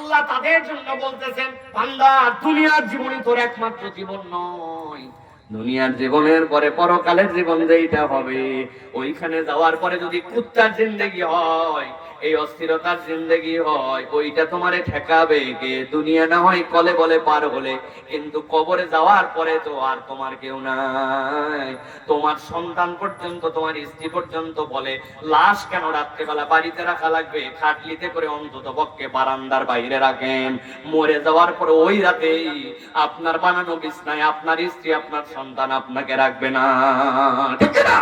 আল্লাহ তাদের জন্য বলতেছেন, বান্দা দুনিয়ার জীবনই তোর একমাত্র জীবন নয়, দুনিয়ার জীবনের পরে পরকালের জীবন যেইটা হবে, ওইখানে যাওয়ার পরে যদি কুত্তার জিন্দেগি হয়, এই অস্থিরতার জিন্দেগি হয়, ওইটা তোমারে ঠেকাবে কে? দুনিয়া না হয় কলে বলে পার হলে, কিন্তু কবরে যাওয়ার পরে তো আর তোমার কেউ নাই। তোমার সন্তান পর্যন্ত, তোমার স্ত্রী পর্যন্ত বলে, লাশ কেন রাত্রেবেলা বাড়িতে রাখা লাগবে, খাটলিতে করে অন্তত পক্ষে বারান্দার বাইরে রাখেন। মরে যাওয়ার পরে ওই রাতেই আপনার বানানো বিছনায় আপনার স্ত্রী, আপনার সন্তান আপনাকে রাখবে না, ঠিক না?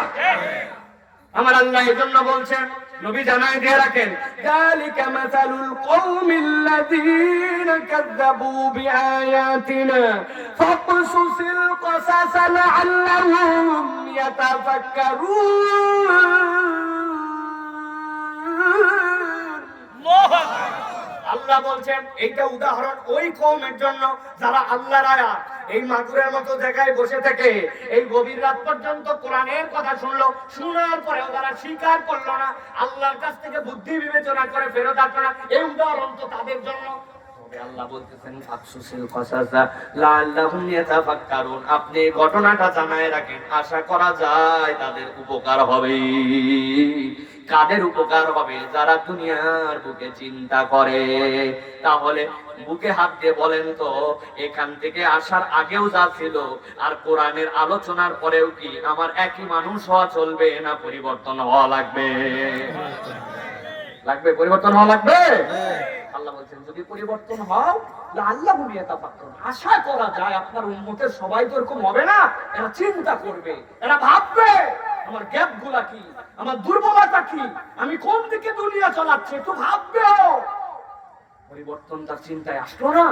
আমার আল্লাহ এজন্য বলছেন, নবী জানায় দিয়ে রাখেন, যালিকা মাসালুল কওমিল্লাযীনা কাযযাবু বিআয়াতিনা ফাকসুসিল কসাসা লাআল্লাহুম ইয়াতাফাক্কারুন। আল্লাহ বলছেন, এইটা উদাহরণ ওই কওমের জন্য যারা আল্লাহর আয়াত এই মাগুরের মতো জায়গায় বসে থেকে এই গভীর রাত পর্যন্ত কোরআনের কথা শুনলো, শোনার পরেও তারা স্বীকার করলো না, আল্লাহর কাছ থেকে বুদ্ধি বিবেচনা করে ফেরত আসলো না, এই উদাহরণ তো তাদের জন্য। আল্লাহ বলতেছেন, ফাকসুসিল কসাসা লাআল্লাহুম ইয়াতাফাক্কারুন, আপনি ঘটনাটা জানায় রাখেন, আশা করা যায় তাদের উপকার হবে। কাদের উপকার হবে? যারা দুনিয়ার বুকে চিন্তা করে। তাহলে বুকে হাত দিয়ে বলেন তো, এখান থেকে আসার আগেও যা ছিল আর কোরআনের আলোচনার পরেও কি আমার একই মানুষ হওয়া চলবে, না পরিবর্তন হওয়া লাগবে? লাগবে, পরিবর্তন হওয়া লাগবে। আল্লাহ বলছেন, যদি পরিবর্তন হও, আল্লাহ বুঝিয়ে তা পারতেন, আশা করা যায় আপনার উম্মতের সবাই তো এরকম হবে না। এরা চিন্তা করবে, এরা ভাববে আমার গ্যাপ গুলা কি, আমার দুর্বলতা কি, আমি কোন দিকে দুনিয়া চালাচ্ছি, একটু ভাববেও। পরিবর্তন তার চিন্তায় আসলো না।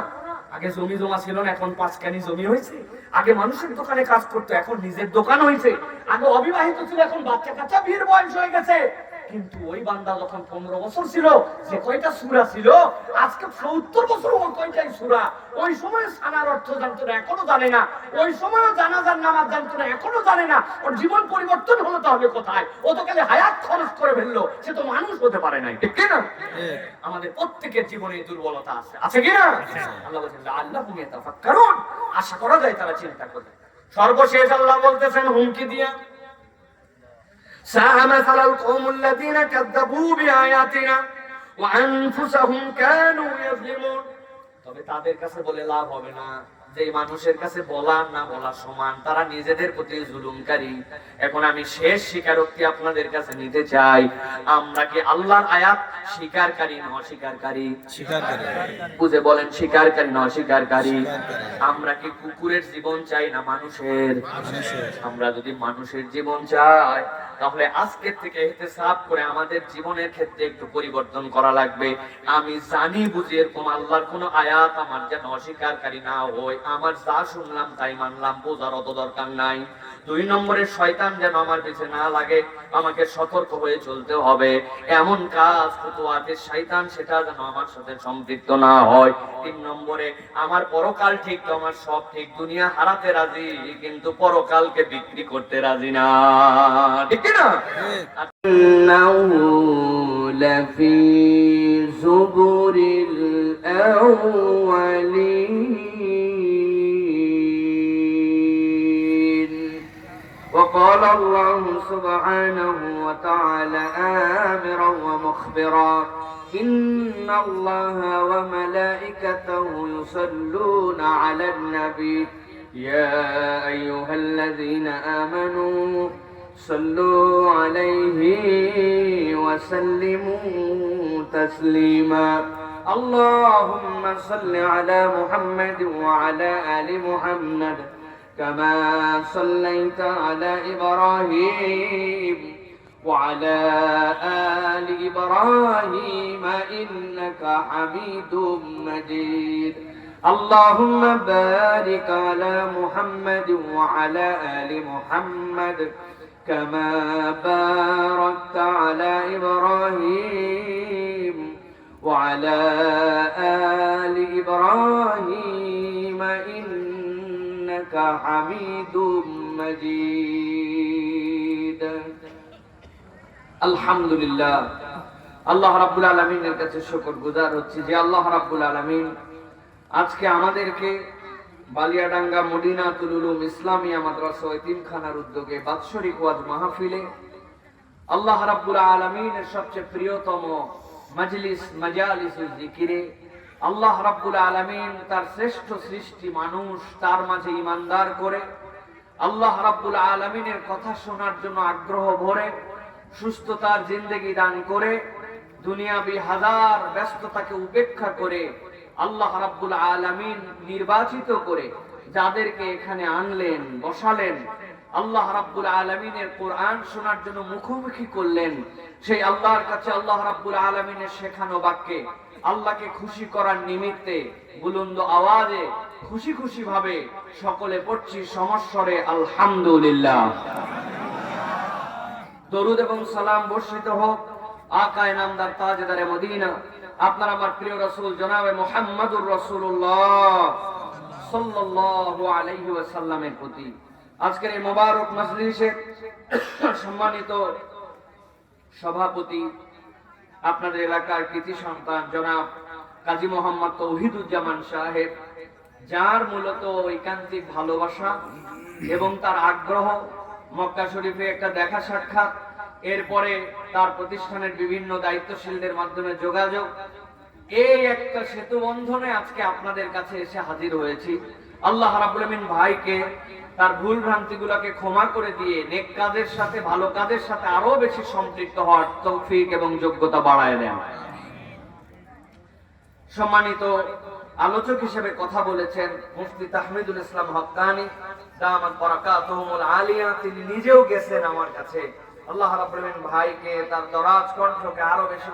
আগে জমি জমা ছিল না, এখন 5 কানি জমি হয়েছে। আগে মানুষের দোকানে কাজ করতো, এখন নিজের দোকান হয়েছে। আগে অবিবাহিত ছিল, এখন বাচ্চা কাচ্চা বিয়ের বয়স হয়ে গেছে। কিন্তু ওই বান্দা যখন 15 বছর ছিল, যে কয়টা সূরা ছিল, আজকে 70 বছর ওই কয়টাই সূরা। ওই সময় সানার অর্থ জানতো না, এখনো জানে না। ওই সময়ও জানাজার নামাজ জানতো না, এখনো জানে না। ওর জীবন পরিবর্তন হলো তাহলে কোথায়? ও তো খালি হায়াত খরচ করে ফেললো, সে তো মানুষ হতে পারে নাই, ঠিক না? আমাদের প্রত্যেকের জীবনে দুর্বলতা আছে, আছে কিনা? আল্লাহ বলেন, আল্লাহুম ইয়াতাফাক্কারুন, আশা করা যায় তারা চিন্তা করবে। সর্বশেষ আল্লাহ বলতেছেন হুমকি দিয়া, সাআ মাসালাল কওমুল্লাযীনা কাযযাবু বিআয়াতিনা ওয়া আনফুসাহুম কানু ইয়াযলিমুন। তবে তাদের কাছে বলে লাভ হবে না, যে মানুষের কাছে বলা না বলা সমান, তারা নিজেদের প্রতি জুলুমকারী। এখন আমি শেষ স্বীকারোক্তি আপনাদের কাছে নিতে চাই, আমরা কি আল্লাহর আয়াত স্বীকারকারী না অস্বীকারী? স্বীকারকারী। বুঝে বলেন, স্বীকারকারী না অস্বীকারী? আমরা কি কুকুরের জীবন চাই না মানুষের? আমরা যদি মানুষের জীবন চাই, তাহলে আজকের থেকে হিসাব করে আমাদের জীবনের ক্ষেত্রে একটু পরিবর্তন করা লাগবে। আমি জানি বুঝি এরকম আল্লাহর কোন আয়াত আমার যেন অস্বীকারী না হয়, আমার যা শুনলাম তাই মানলাম, বোঝার অত দরকার নাই। 2 নম্বরে শয়তান যেন আমার পিছনে না লাগে, আমাকে সতর্ক হয়ে চলতে হবে। এমন কাজ ফুতুয়াতে শয়তান, সেটা যেন আমার সাথে সম্পৃক্ত না হয়। 3 নম্বরে আমার পরকাল ঠিক তো আমার সব ঠিক, দুনিয়া হারাতে রাজি কিন্তু পরকালকে বিক্রি করতে রাজি না, ঠিক না? লাফি যুবুরিল আউয়ালিন। وقال الله سبحانه وتعالى آمرا ومخبرا إن الله وملائكته يصلون على النبي يا أيها الذين آمنوا صلوا عليه وسلموا تسليما اللهم صل على محمد وعلى آل محمد كما صليت على إبراهيم وعلى آل إبراهيم إنك حميد مجيد اللهم بارك على محمد وعلى آل محمد كما باركت على إبراهيم وعلى آل إبراهيم إنك حميد مجيد الحمد لله আল্লাহ রাব্বুল আলামিনের কাছে শুকরগুজার হচ্ছি যে আল্লাহ রাব্বুল আলামিন আজকে আমাদেরকে বালিয়াডাঙ্গা মদিনাতুল উলুম ইসলামিয়া মাদ্রাসা ও এতিমখানার উদ্যোগে বাৎসরিক ওয়াজ মাহফিলে আল্লাহ রাব্বুল আলামিনের সবচেয়ে প্রিয়তম মাজলিস মাজালিসুল যিকিরে আল্লাহ রাব্বুল আলামিন তার শ্রেষ্ঠ সৃষ্টি মানুষ তার মাঝে ঈমানদার করে আল্লাহ রাব্বুল আলামিনের কথা শোনার জন্য আগ্রহ ভরে সুস্থতার জিন্দেগি দান করে দুনিয়াবি হাজার ব্যস্ততাকে উপেক্ষা করে আল্লাহ রাব্বুল আলামিন নির্বাচিত করে যাদেরকে এখানে আনলেন বসালেন আল্লাহ রাব্বুল আলামিনের কোরআন শোনার জন্য মুখোমুখি করলেন সেই আল্লাহর কাছে আল্লাহ রাব্বুল আলামিনের শেখানো বাক্যে আল্লাহকে খুশি করার নিমিত্তে বুলন্দ আওয়াজে খুশি খুশি ভাবে সকলে পড়ছি সমস্বরে আলহামদুলিল্লাহ। দরুদ এবং সালাম বর্ষিত হোক আকায়ে নামদার তাজদারে মদিনা আপনার আমার প্রিয় রাসূল জনাবে মুহাম্মদুর রাসূলুল্লাহ সাল্লাল্লাহু আলাইহি ওয়াসাল্লামের প্রতি। আজকের এই মোবারক মজলিসে সম্মানিত সভাপতি আপনাদের এলাকার কৃতি সন্তান জনাব কাজী মোহাম্মদ তৌহিদুজ্জামান সাহেব, যার মূলত ঐকান্তিক ভালোবাসা এবং তার আগ্রহ মক্কা শরীফে একটা দেখা সাক্ষাৎ, এরপরে তার প্রতিষ্ঠানের বিভিন্ন দায়িত্বশীলদের মাধ্যমে যোগাযোগ, এই একটা সেতু বন্ধনে আজকে আপনাদের কাছে এসে হাজির হয়েছি। আল্লাহ রাব্বুল আমিন ভাইকে তার ভুল ভ্রান্তিগুলোকে ক্ষমা করে দিয়ে নেক কাজের সাথে ভালো কাজের সাথে আরো বেশি সম্পৃক্ত হওয়ার তৌফিক এবং যোগ্যতা বাড়ায় দেন। সম্মানিত আলোচক হিসেবে কথা বলেছেন মুফতি তাহমিদুল ইসলাম হক্কানি দামাত বারাকাতুহুল আলিয়া, তিনি নিজেও গেছেন আমার কাছে। আল্লাহ রাব্বুল আমিন ভাইকে তার দরাজ কণ্ঠকে আরো বেশি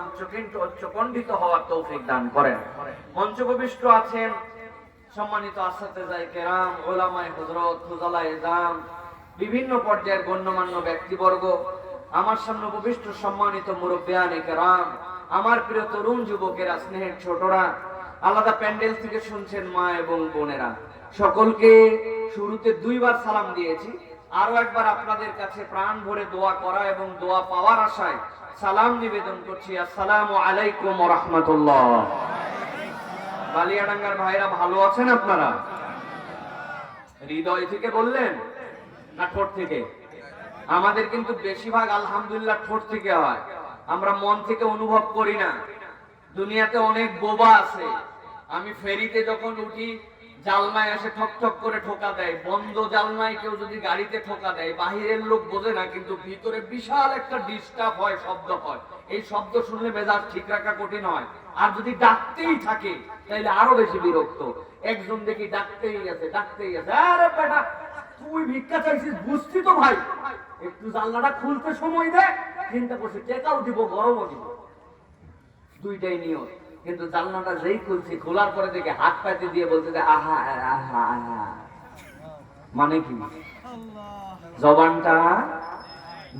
উচ্চকণ্ঠিত হওয়ার তৌফিক দান করেন। মঞ্চপ্রবিষ্ট আছেন সম্মানিত আসাতেজায়ে কেরাম, উলামায়ে হযরত, ফুজালায়ে ইজাম, বিভিন্ন পর্যায়ের গণ্যমান্য ব্যক্তিবর্গ, আমার সামনে উপবিষ্ট সম্মানিত মুরব্বিয়ানে কেরাম, আমার প্রিয় তরুণ যুবকেরা, স্নেহের ছোটরা, আলাদা প্যান্ডেল থেকে শুনছেন মা এবং বোনেরা, সকলকে শুরুতে দুইবার সালাম দিয়েছি, আরো একবার আপনাদের কাছে প্রাণ ভরে দোয়া করা এবং দোয়া পাওয়ার আশায় সালাম নিবেদন করছি। আসসালামু আলাইকুম ওয়া রাহমাতুল্লাহ। বালিয়াডাঙ্গার ভাইরা ভালো আছেন আপনারা? হৃদয় থেকে বললেন না ঠোঁট থেকে? আমাদের কিন্তু বেশিরভাগ আলহামদুলিল্লাহ ঠোঁট থেকে হয়, আমরা মন থেকে অনুভব করি না। দুনিয়াতে অনেক বোবা আছে। আমি ফেরিতে যখন উঠি জালনায় এসে ঠক ঠক করে ঠোকা দেয়, বন্ধ জালনায় কেউ যদি গাড়িতে ঠোকা দেয় বাহিরের লোক বোঝে না, কিন্তু ভিতরে বিশাল একটা ডিস্টার্ব হয়, শব্দ হয়। এই শব্দ শুনলে মেজাজ ঠিক রাখা কঠিন হয়, আর যদি ডাকতেই থাকে তাহলে আরো বেশি বিরক্ত। একজন দেখি ডাকতেই আছে ডাকতেই আছে, আরে বেটা তুই ভিক্ষা চাইছিস বুঝছি তো ভাই, একটু জানলাটা খুলতে সময় দে। চিন্তা করছি টেকাও দিব গরমও দিব, দুইটাই নিয়ম। কিন্তু জানলাটা যেই খুলছি, খোলার পরে দেখে হাত পাতে দিয়ে বলতে আহা আহা আহা, মানে কি জবানটা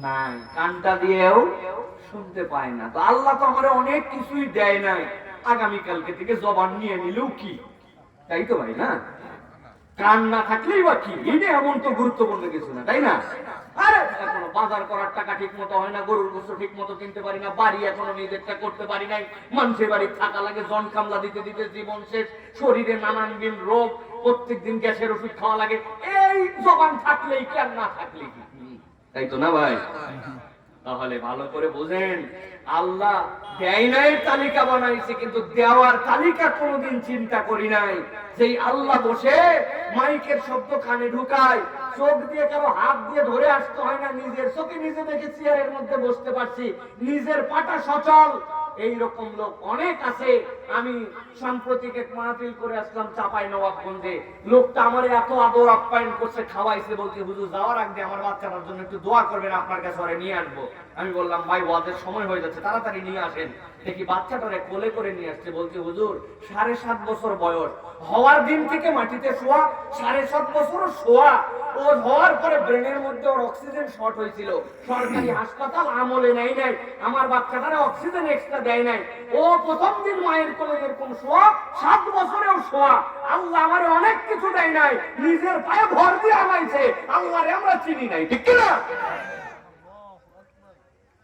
নাই, কানটা দিয়েও শুনতে পায় না। তো আল্লাহ তো আমার অনেক কিছুই দেয় নাই, আগামীকালকে থেকে জবান নিয়ে নিলেও কি, তাই তো ভাই না? কান না থাকলেই বা কি, এটা এমন তো গুরুত্বপূর্ণ কিছু না, তাই না? আরে এখনো বাজার করার টাকা ঠিক মতো হয় না, গরুর গোশত ঠিক মতো কিনতে পারি না, বাড়ি এখনো নিজেরটা করতে পারি নাই, মানুষের বাড়ি থাকা লাগে, জন কামলা দিতে দিতে জীবন শেষ, শরীরে নানান দিন রোগ, প্রত্যেকদিন গ্যাসের ওষুধ খাওয়া লাগে। এই জবান থাকলেই কি আর না থাকলেই কি, তাই তো না ভাই? তাহলে ভালো করে বুঝেন, আল্লাহ দেয় নাই তালিকা বানাইছে, কিন্তু দেওয়ার তালিকা কোনোদিন চিন্তা করি নাই। যেই আল্লাহ বসে মাইকের শব্দ কানে ঢুকায়, চোখ দিয়ে কারো হাত দিয়ে ধরে আসতে হয় না, নিজের চোখে নিজে দেখে চেয়ারের মধ্যে বসতে পারছি, নিজের পাটা সচল। এইরকম লোক অনেক আছে। আমি সাম্প্রতিক এক মাহফিল করে আসলাম চাপাই নবাবগঞ্জে, লোকটা আমার এত আদর আপ্যায়ন করছে, খাওয়াইছে, বলছে হুজুর যাওয়ার আগে আমার বাচ্চাটার জন্য একটু দোয়া করবেন, আপনার কাছে ওরে নিয়ে আসবো। আমি বললাম ভাই ওয়াজের সময় হয়ে যাচ্ছে, তাড়াতাড়ি নিয়ে আসেন। দেখি বাচ্চাটারে কোলে করে নিয়ে আসছে, বলছে হুজুর 7.5 বছর বয়স, হওয়ার দিন থেকে মাটিতে শোয়া, 7.5 বছরও শোয়া। ও হওয়ার পরে ব্রেনের মধ্যে ওর অক্সিজেন শর্ট হয়েছিল, সরকারি হাসপাতাল আমলে নেয় নাই, আমার বাচ্চাটারে অক্সিজেন এক্সট্রা দেয় নাই। ও প্রথম দিন মায়ের কোলে এরকম শোয়া, 7 বছরেও শোয়া। আল্লাহ আমারে অনেক কিছু দেয় নাই, নিজের পায়ে ভর দিয়ে আনাইছে। আল্লাহরে আমরা চিনি নাই, ঠিক কিনা?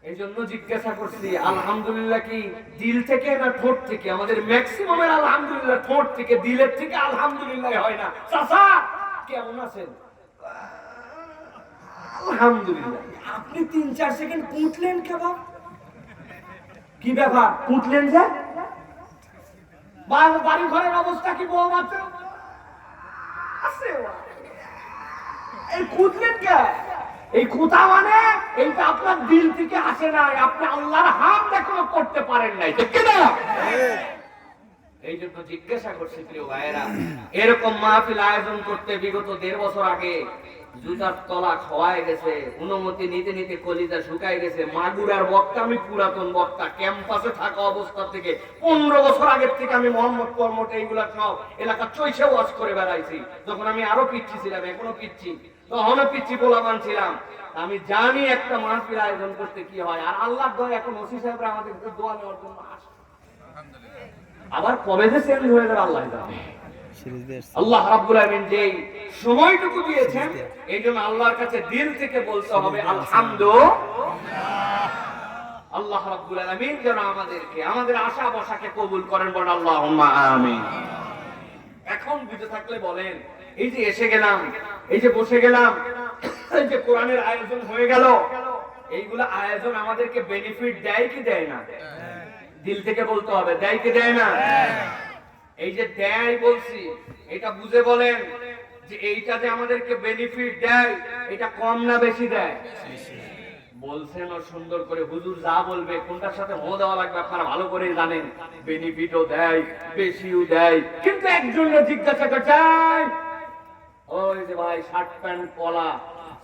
এই জন্য জিজ্ঞাসা করছি আলহামদুলিল্লাহ কি দিল থেকে না ঠোঁট থেকে? আমাদের ম্যাক্সিমামের আলহামদুলিল্লাহ ঠোঁট থেকে, দিলের থেকে আলহামদুলিল্লাহ হয় না। চাচা কেমন আছেন? আলহামদুলিল্লাহ। আপনি 3-4 সেকেন্ড কুটলেন কেন? কি ব্যাপার কুটলেন যে? বাড়ি ঘরের অবস্থা কি? বউ বাচ্চা আছে? এই কুটলেন কে? এই কুতা মানে এইটা আপনার দিল থেকে আসে নাই, আপনি আল্লাহর হাত এখনো করতে পারেন নাই, ঠিক না? এই জন্য জিজ্ঞাসা করছি প্রিয় ভাইয়েরা, এরকম মাহফিল আয়োজন করতে বিগত 1.5 বছর আগে জুতার তলা খোয়ায় গেছে, অনুমতি নিতে নিতে কলিজা শুকায় গেছে। মাগুরার বক্তা, আমি পুরাতন বক্তা, ক্যাম্পাসে থাকা অবস্থা থেকে 15 বছর আগের থেকে আমি মোহাম্মদ কর্মট এইগুলা সব এলাকা চৈশে ওয়াজ করে বেড়াইছি। যখন আমি আরো পিচ্ছি ছিলাম, এখনো পিচ্ছি, তখনও পিচ্ছি পোলাপান ছিলাম। আমি জানি একটা মাহফিল আয়োজন করতে কি হয়। আর আল্লাহর দয়া এখন ওসি সাহেবরা আমাদের দোয়া নেওয়ার জন্য আসে। আবার কবে যে চেঞ্জ হয়ে যাবে আল্লাহ জানে। আল্লাহ রাব্বুল আলামিন যে সময়টুকু দিয়েছেন, এই জন্য আল্লাহর কাছে দিল থেকে বলতে হবে আলহামদুলিল্লাহ। আল্লাহ রাব্বুল আলামিন যেন আমাদেরকে, আমাদের আশা বসাকে কবুল করেন, বলেন আল্লাহুম্মা আমিন। এখন বুঝে থাকলে বলেন, এই যে এসে গেলাম, এই যে বসে গেলাম, এই যে কোরআনের আয়োজন হয়ে গেল, এইগুলা আয়োজন আমাদেরকে বেনিফিট দেয় কি দেয় না? দিল থেকে বলতে হবে, দেয় কি দেয় না? এই যে দেয় বলছি, এটা বুঝে বলেন যে এইটা যে আমাদেরকে বেনিফিট দেয়, এটা কম না বেশি দেয়? বলছেন ও সুন্দর করে, হুজুর যা বলবে কোনটার সাথে হো দেওয়া লাগবে আপনারা ভালো করে জানেন। বেনিফিটও দেয়, বেশিও দেয়। কিন্তু একজনের জিজ্ঞাসা করতে, ওই যে ভাই শার্ট প্যান্ট পলা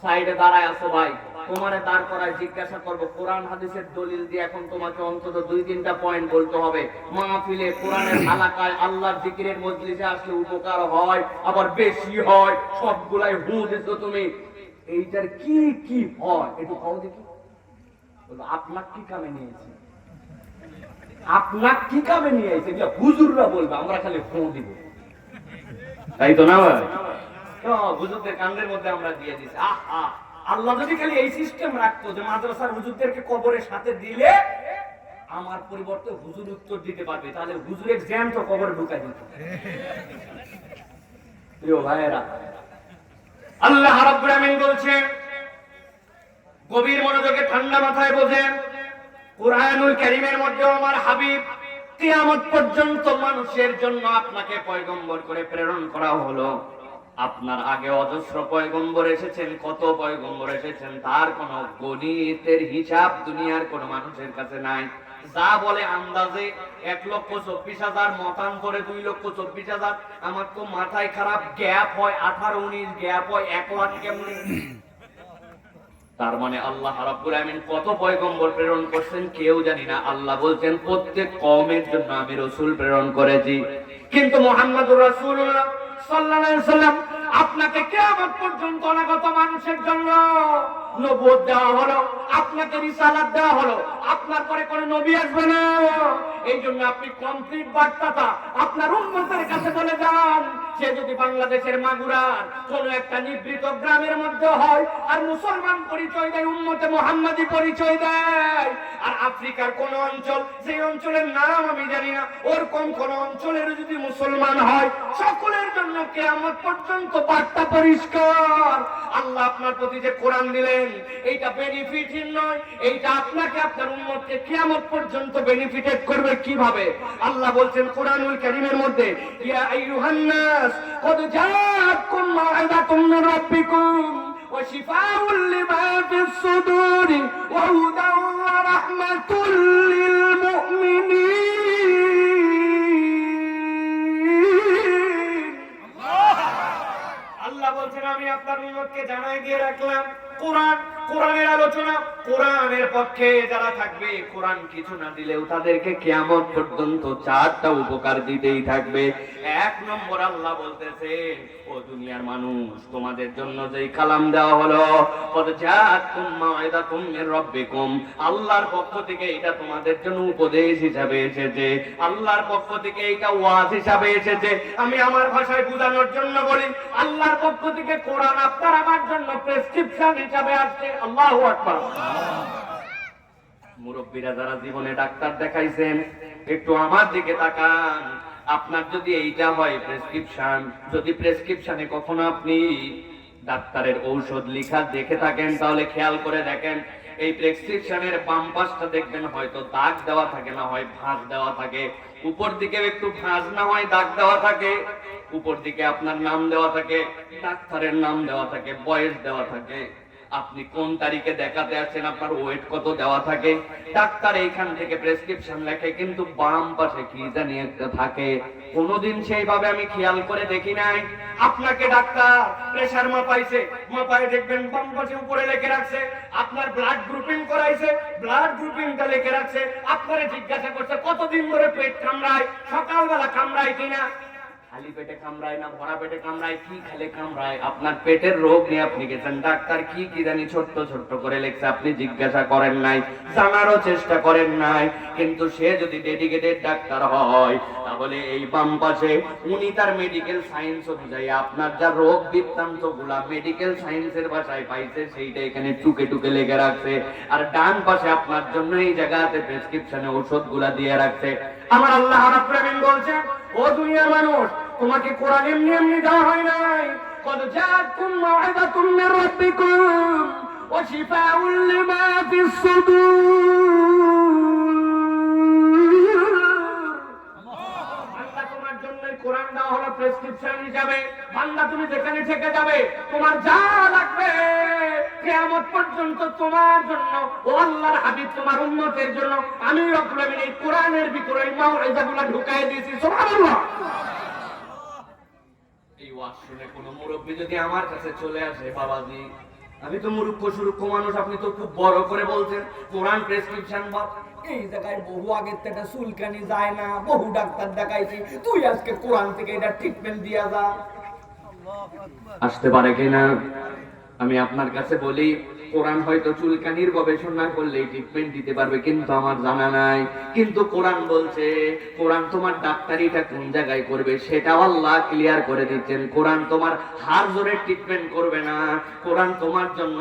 সাইডে দাঁড়ায় আছো ভাই, তোমারে দাঁড় করায় জিজ্ঞাসা করবো কোরআন হাদিসের দলিল দিয়ে এখন তোমাকে অন্তত 2-3টা পয়েন্ট বলতে হবে। মাহফিলে, কোরআনের হালাকায়, আল্লাহর জিকিরের মজলিসে আসলে উপকার হয়, আবার বেশি হয়, সবগুলাই হু দিছো তুমি। এইটার কি কি হয় একটু কও দেখি। বলো আপনার কি কামে নিয়েছে, আপনার কি কামে নিয়েছে? হুজুররা বলবে, আমরা খালি হু দিব, তাই তো না ভাই? হুজুরদের কান্দের মধ্যে আমরা দিয়ে দিছি। আল্লাহ যদি খালি এই সিস্টেম রাখতো যে মাদ্রাসার হুজুরদেরকে কবরের সাথে দিলে আমার পরিবর্তে হুজুর উত্তর দিতে পারবে, তাহলে হুজুর এক্সাম তো কবরে ঢুকাই দিত। প্রিয় ভাইয়েরা, আল্লাহ রাব্বুল আমিন বলছেন, গভীর মনোযোগে ঠান্ডা মাথায় বোঝেন, কুরআনুল কারীমের মধ্যে আমার হাবিব কিয়ামত পর্যন্ত মানুষের জন্য আপনাকে পয়গম্বর করে প্রেরণ করা হলো। আপনার আগে অজস্র পয়গম্বর এসেছেন, কত পয়গম্বর এসেছেন তার কোন গণিতের হিসাব দুনিয়ার কোন মানুষের কাছে নাই। যা বলে আন্দাজে 1,24,000, মতান্তরে 2,24,000। আমার তো মাথায় খারাপ, গ্যাপ হয় 18-19, গ্যাপ হয় 1 লাখ কেমনে? তার মানে আল্লাহ রাব্বুল আমিন কত পয়গম্বর প্রেরণ করছেন কেউ জানি না। আল্লাহ বলছেন প্রত্যেক কওমের জন্য আমি রাসূল প্রেরণ করেছি। কিন্তু মুহাম্মদুর রাসূলুল্লাহ সাল্লাল্লাহু আলাইহি ওয়াসাল্লাম আপনাকে কিয়ামত পর্যন্ত অনাগত মানুষের জন্য নবুয়ত দেওয়া হলো, আপনাকে রিসালাত দেওয়া হলো। আপনার পরে কোন নবী আসবে না। এই জন্য আপনি কমপ্লিট বার্তাটা আপনার উম্মতের কাছে বলে যান। সে যদি বাংলাদেশের মাগুরার কোন একটা নিভৃত গ্রামের মধ্যে হয় আর মুসলমান পরিচয় দেয়, উম্মতে মুহাম্মাদি পরিচয় দেয়, আর আফ্রিকার কোন অঞ্চল, যে অঞ্চলের নাম আমি জানি না, ওর কোন অঞ্চলের যদি মুসলমান হয়, সকলের জন্য কিয়ামত পর্যন্ত বার্তা পরিষ্কার। আল্লাহ আপনার প্রতি যে কোরআন দিলেন, এইটা বেনিফিটহীন নয়, এইটা আপনাকে, আপনার উম্মতকে কিয়ামত পর্যন্ত বেনিফিটেড করবে। কিভাবে? আল্লাহ বলছেন কোরআনুল কারীমের মধ্যে, ইয়া আইয়ুহান নাস قد جاءتكم موعظة من ربكم وشفاء لما في الصدور وهدى ورحمة للمؤمنين। আল্লাহ বলছেন আমি আপনার উম্মতকে জানাই দিয়ে রাখলাম কোরআন, কোরআনের আলোচনা, কোরআনের পক্ষে যারা থাকবে, কোরআন কিছু না দিলেও তাদেরকে কিয়ামত পর্যন্ত 4টা উপকার দিতেই থাকবে। 1 নম্বর আল্লাহ বলতেছে, ও দুনিয়ার মানুষ, তোমাদের জন্য যেই কালাম দেওয়া হলো, কদ জাআতকুম মাউইযাতুম মির রাব্বিকুম, আল্লাহর পক্ষ থেকে এটা তোমাদের জন্য উপদেশ হিসাবে এসেছে, আল্লাহর পক্ষ থেকে এটা ওয়াজ হিসাবে এসেছে। আমি আমার ভাষায় বোঝানোর জন্য বলি, আল্লাহর পক্ষ থেকে কোরআন আপনার আমার জন্য প্রেসক্রিপশন হিসাবে আসছে। আল্লাহু আকবার। মুরব্বীরা যারা জীবনে ডাক্তার দেখাইছেন একটু আমার দিকে তাকান। আপনার যদি এইটা হয় প্রেসক্রিপশন, যদি প্রেসক্রিপশনে কখনো আপনি ডাক্তারের ঔষধ লেখা দেখে থাকেন তাহলে খেয়াল করে দেখেন এই প্রেসক্রিপশনের বাম পাশটা দেখবেন হয়তো দাগ দেওয়া থাকে, না হয় ভাঁজ দেওয়া থাকে। উপর দিকে একটু ভাঁজ না হয় দাগ দেওয়া থাকে, উপর দিকে আপনার নাম দেওয়া থাকে, ডাক্তারের নাম দেওয়া থাকে, বয়স দেওয়া থাকে, আপনি কোন তারিখে দেখাতে আসছেন, আপনার ওয়েট কত দেওয়া থাকে। ডাক্তার এইখান থেকে প্রেসক্রিপশন লেখে, কিন্তু বাম পাশে কি জানি একটা থাকে। কোনদিন সেইভাবে আমি খেয়াল করে দেখি নাই। আপনাকে ডাক্তার প্রেসার মাপাইছে, মাপায় দেখবেন বাম পাশে উপরে লিখে রাখছে। আপনার ব্লাড গ্রুপিং করাইছে, ব্লাড গ্রুপিংটা লিখে রাখছে। আপনারে জিজ্ঞাসা করছে কতদিন ধরে পেট কামড়ায়, সকালবেলা কামড়ায় কিনা, খালি পেটে কামড়ায় না ভরা পেটে কামড়ায়, কি খেলে কামড়ায়, আপনার পেটের রোগ নিয়ে আপনি গেছেন। ডাক্তার কি কি জানি ছোট্ট ছোট্ট করে লেখছে, আপনি জিজ্ঞাসা করেন নাই, জানারও চেষ্টা করেন নাই। কিন্তু সে যদি ডেডিকেটেড ডাক্তার হয় তাহলে এই বাম পাশে উনি তার মেডিকেল সায়েন্স অনুযায়ী আপনার যা রোগ বৃত্তান্ত গুলা মেডিকেল সায়েন্সের ভাষায় পাইছে সেইটা এখানে টুকে টুকে লেগে রাখছে। আর ডান পাশে আপনার জন্য এই জায়গাতে প্রেসক্রিপশনে ওষুধ গুলা দিয়ে রাখছে। আমার আল্লাহ রাব্বুল আলামিন বলছেন, ও দুনিয়ার মানুষ, তোমাকে কোরআন এমনি এমনি দেওয়া হয় নাই। قد جاءتكم موعظة من ربكم وشفاء لما في الصدور। বান্দা তোমার জন্য কোরআন দেওয়া হলো প্রেসক্রিপশন হিসাবে। বান্দা তুমি যেখানে থেকে যাবে তোমার যা লাগবে কিয়ামত পর্যন্ত তোমার জন্য, ও আল্লাহর হাবিব তোমার উম্মতের জন্য আমি রব্বুল আমিন এই কোরআনের ভিতরে এই মাউইজাগুলো ঢুকায় দিয়েছি। সুবহানাল্লাহ। এই ওয়াজ শুনে কোন মুরব্বি যদি আমার কাছে চলে আসে, বাবাজি আমি তো মূর্খ সুরুক্ষ মানুষ, আপনি তো খুব বড় করে বলছেন কোরআন প্রেসক্রিপশন, বাপ এই জায়গায় বহু আগের থেকে চুলকানি যায় না, বহু ডাক্তার দেখাইছি, তুই আজকে কোরআন থেকে এটা ট্রিটমেন্ট দিয়া যা, আসতে পারে কিনা? আমি আপনার কাছে বলি কোরআন হয়তো চুলকানির গবেষণা করলে ট্রিটমেন্ট দিতে পারবে, কিন্তু আমার জানা নাই। কিন্তু কোরআন বলছে, কোরআন তোমার ডাক্তারিটা কোন জায়গায় করবে সেটাও আল্লাহ ক্লিয়ার করে দিচ্ছেন। কোরআন তোমার হাড় জোরে ট্রিটমেন্ট করবে না, কোরআন তোমার জন্য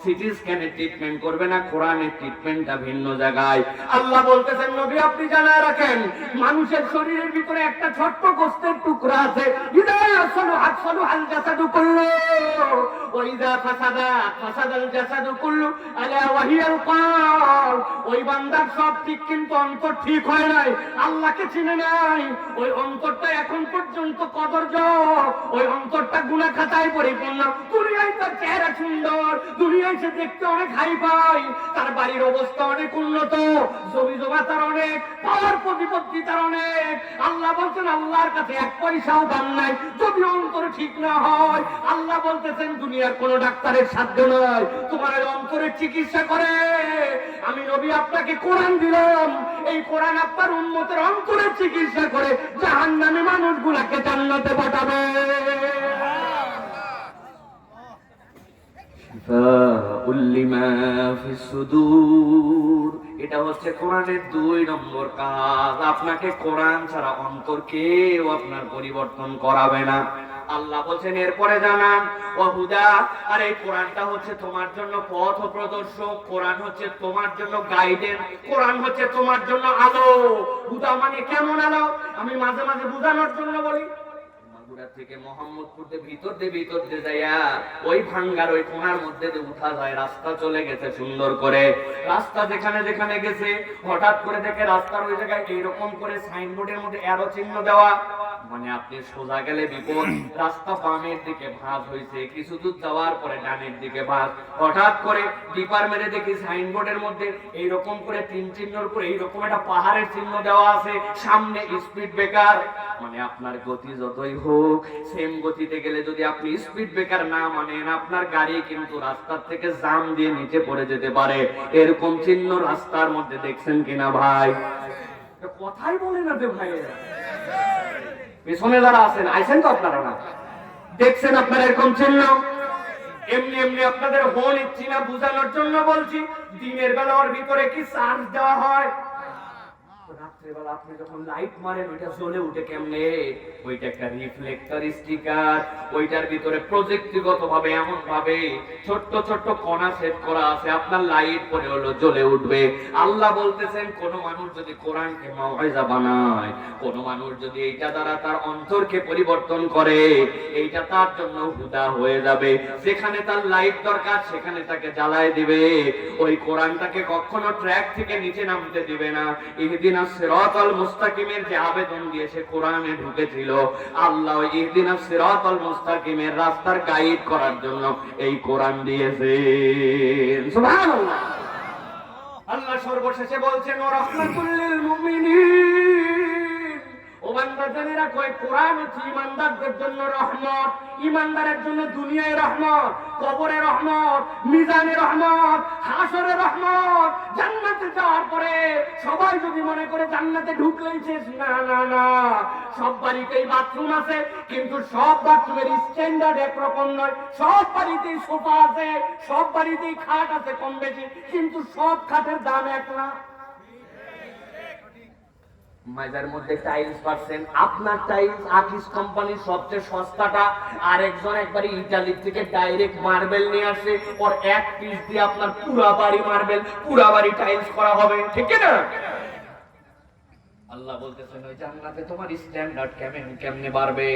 সিটি স্ক্যানের ট্রিটমেন্ট করবে না, কোরআনের ট্রিটমেন্টটা ভিন্ন জায়গায়। আল্লাহ বলতেছেন, নবী আপনি জানা রাখেন মানুষের শরীরের ভিতরে একটা ছোট্ট গোশতের টুকরা আছে, ইদা সালুহাত সালুহাল জাসাদু কুল্লু ওয়া ইদা ফাসাদাত ফাসাদাল জাসাদু কুল্লু আলা ওয়া হিয়াল কলব। ওই বান্দার সব ঠিক কিন্তু অন্তর ঠিক হয় নাই, আল্লাহকে চিনে নাই, ওই অন্তরটা এখন পর্যন্ত কদর্য, ওই অন্তরটা গুনাহ খাতায় পরিপূর্ণ। দুনিয়ায় তার চেহারা সুন্দর, দুনিয়ায় সে দেখতে অনেক হাই ফাই, তার বাড়ির অবস্থা অনেক উন্নত, জমি জমা তার অনেক, পাওয়ার প্রতিপত্তি তার অনেক। আল্লাহ বলছেন আল্লাহর কাছে এক পয়সাও দাম নাই যদি অন্তর ঠিক না হয়। আল্লাহ বলতেছেন দুনিয়ার কোন ডাক্তারের সাধ্য নয় তোমার অন্তরের চিকিৎসা করে। আমি নবী আপনাকে কোরআন দিলাম, এই কোরআন আপনার উম্মতের অন্তরের চিকিৎসা করে জাহান্নামী মানুষগুলাকে জান্নাতে পাঠাবে। এটা হচ্ছে কোরআনের 2 নম্বর কাজ। আপনাকে কোরআন ছাড়া অন্তর কেউ আপনার পরিবর্তন করাবে না। আল্লাহ বলছেন এরপরে জানান ওয়াহুদা, আর এই কোরআনটা হচ্ছে তোমার জন্য পথ প্রদর্শক, কোরআন হচ্ছে তোমার জন্য গাইডেন্স, কোরআন হচ্ছে তোমার জন্য আলো। হুদা মানে কেমন আলো? আমি মাঝে মাঝে বোঝানোর জন্য বলি, থেকে মোহাম্মদপুর ভিতর দিয়ে যাইয়া ওই ভাঙ্গার ওই কোণার মধ্যে উঠা যায়, রাস্তা চলে গেছে সুন্দর করে। রাস্তা যেখানে যেখানে গেছে হঠাৎ করে দেখে রাস্তার ওই জায়গায় এইরকম করে সাইনবোর্ডের মধ্যে অ্যারো চিহ্ন দেওয়া, মানে আপনি সোজা গেলে বিপদ, রাস্তা বামের দিকে ভাঁজ হয়েছে, কিছু দূর যাওয়ার পরে ডানের দিকে ভাঁজ। হঠাৎ করে ডিপার মেরে দেখি সাইনবোর্ডের মধ্যে এইরকম করে 3 চিহ্নর উপরে এইরকম একটা পাহাড়ের চিহ্ন দেওয়া আছে, সামনে স্পিড ব্রেকার। মানে আপনার গতি যতই হোক, সেম গতিতে গেলে যদি আপনি স্পিড ব্রেকার না মানেন, আপনার গাড়ি কিন্তু রাস্তার থেকে জাম দিয়ে নিচে পড়ে যেতে পারে। এরকম চিহ্ন রাস্তার মধ্যে দেখছেন কিনা ভাই? কথাই বলে না যে ভাই, পেছনে যারা আছেন আইছেন তো আপনারা, না দেখছেন আপনারা এরকম চিহ্ন? এমনি এমনি আপনাদের হল ইচ্ছি না বোঝানোর জন্য বলছি, দিনের বেলা ওর ভিতরে কি চার্জ দেওয়া হয়? রাত্রেবেলা আপনি যখন লাইট মারেন ওইটা জ্বলে উঠে কেমনে? ওইটা একটা রিফ্লেক্টর স্টিকার, ওইটার ভিতরে প্রযুক্তিগত ভাবে এমন ভাবে ছোট্ট ছোট্ট কণা সেট করা আছে, আপনার লাইট পরে হলো জ্বলে উঠবে। আল্লাহ বলতেছেন কোন মানুষ যদি কোরআনকে মাওয়াইজা বানায়, কোন মানুষ যদি এইটা দ্বারা তার অন্তরকে পরিবর্তন করে, এইটা তার জন্য হুদা হয়ে যাবে। যেখানে তার লাইট দরকার সেখানে তাকে জ্বালায় দিবে। ওই কোরআনটাকে কখনো ট্র্যাক থেকে নিচে নামতে দিবে না। ইহদিনাস সিরাতাল মুস্তাকিমের যে আবেদন দিয়ে সে কোরআনে ঢুকেছিল, আল্লাহ ইহদিনাস সিরাতাল মুস্তাকিমের রাস্তার গাইড করার জন্য এই কোরআন দিয়েছেন। সুবহানাল্লাহ। আল্লাহ সর্বশেষে বলছেন ওয়া রাহমাতুল লিল মুমিনিন, ও বান্দা জেনে রাখো এই কোরআন হচ্ছে ঈমানদারদের জন্য রহমত। ঈমানদারের জন্য দুনিয়ায় রহমত, কবরে রহমত, মিজানে রহমত, হাশরে রহমত। জান্নাতে যাওয়ার পরে সবাই যদি মনে করে জান্নাতে ঢুকলেই শেষ, না না না, সব বাড়িতেই বাথরুম আছে, কিন্তু সব বাথরুমের স্ট্যান্ডার্ড একরকম নয়। সব বাড়িতেই সোফা আছে, সব বাড়িতেই খাট আছে কম বেশি, কিন্তু সব খাটের দাম এক না। মাজার মধ্যে টাইলস পাচ্ছেন, আপনার টাইলস আকিস কোম্পানির সবচেয়ে সস্তাটা, আর একজন একবারে ইতালি থেকে ডাইরেক্ট মার্বেল নিয়ে আসে, ওর এক পিস দিয়ে আপনার পুরা বাড়ি মার্বেল, পুরা বাড়ি টাইলস করা হবে, ঠিক না? আল্লাহ বলতেছেন ওই জান্নাতে তোমার স্ট্যান্ডার্ড কেমনে বাড়বে,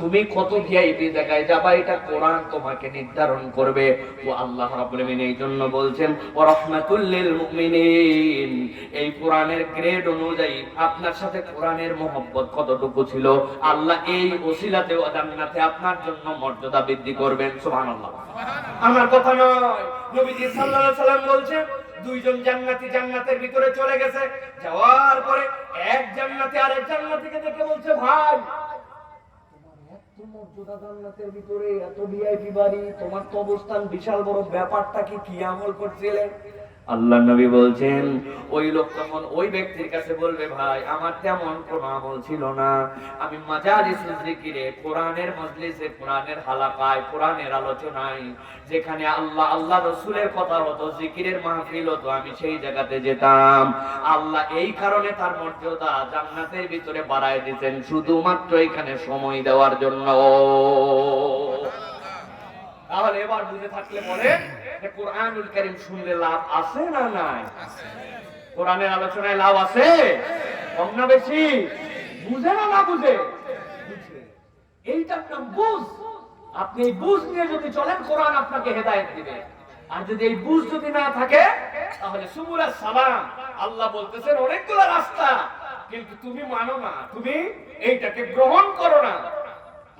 তুমি কত ভিআইপি জায়গায় যাবা, এটা কোরআন তোমাকে নির্ধারণ করবে। ও আল্লাহ রাব্বুল আলামিন এই জন্য বলছেন ওয়া রাহমাতুল লিল মুমিনিন, এই কোরআনের গ্রেড অনুযায়ী আপনার সাথে কোরআনের মহব্বত কতটুকু ছিল, আল্লাহ এই ওসিলাতে ও জান্নাতে আপনার জন্য মর্যাদা বৃদ্ধি করবেন। সুবহানাল্লাহ। আমার কথা নয়, নবীজি সাল্লাল্লাহু আলাইহি সাল্লাম বলছেন দুইজন জান্নাতি জান্নাতের ভিতরে চলে গেছে, যাওয়ার পরে এক জান্নাতি আরেক জান্নাতিকে দেখে বলছে ভাই তোমার এত মর্যাদা জান্নাতের ভিতরে, এত ভিআইপি বাড়ি, তোমার তো অবস্থান বিশাল বড়, ব্যাপারটা কি আমল করছিলেন? আল্লাহ নবী বলছেন ওই লোক তখন ওই ব্যক্তির কাছে বলবে ভাই আমার তেমন কোনো আমল ছিল না, আমি মাজালিসে জিকিরে, কোরআনের মজলিসে, কোরআনের হালাকায়, কোরআনের আলোচনায়, যেখানে আল্লাহ আল্লাহ রাসূলের কথা হতো, জিকিরের মাহফিল হতো, আমি সেই জায়গাতে যেতাম। আল্লাহ এই কারণে তার মর্যাদা জান্নাতের ভিতরে বাড়ায় দিয়েছেন, শুধুমাত্র এখানে সময় দেওয়ার জন্য। তাহলে এবার বুঝে থাকলে বলে যে কোরআনুল কারীম শুনলে লাভ আছে না নাই? কোরআনের আলোচনায় লাভ আছে, কম না বেশি? বুঝে না না বুঝে? এইটা একটা বুঝ। আপনি এই বুঝ নিয়ে যদি চলেন কোরআন আপনাকে হেদায়েত দিবে। আর যদি এই বুঝ যদি না থাকে তাহলে সুবুলাস সালাম, আল্লাহ বলতেছেন অনেকগুলো রাস্তা, কিন্তু তুমি মানো না, তুমি এইটাকে গ্রহণ করো না,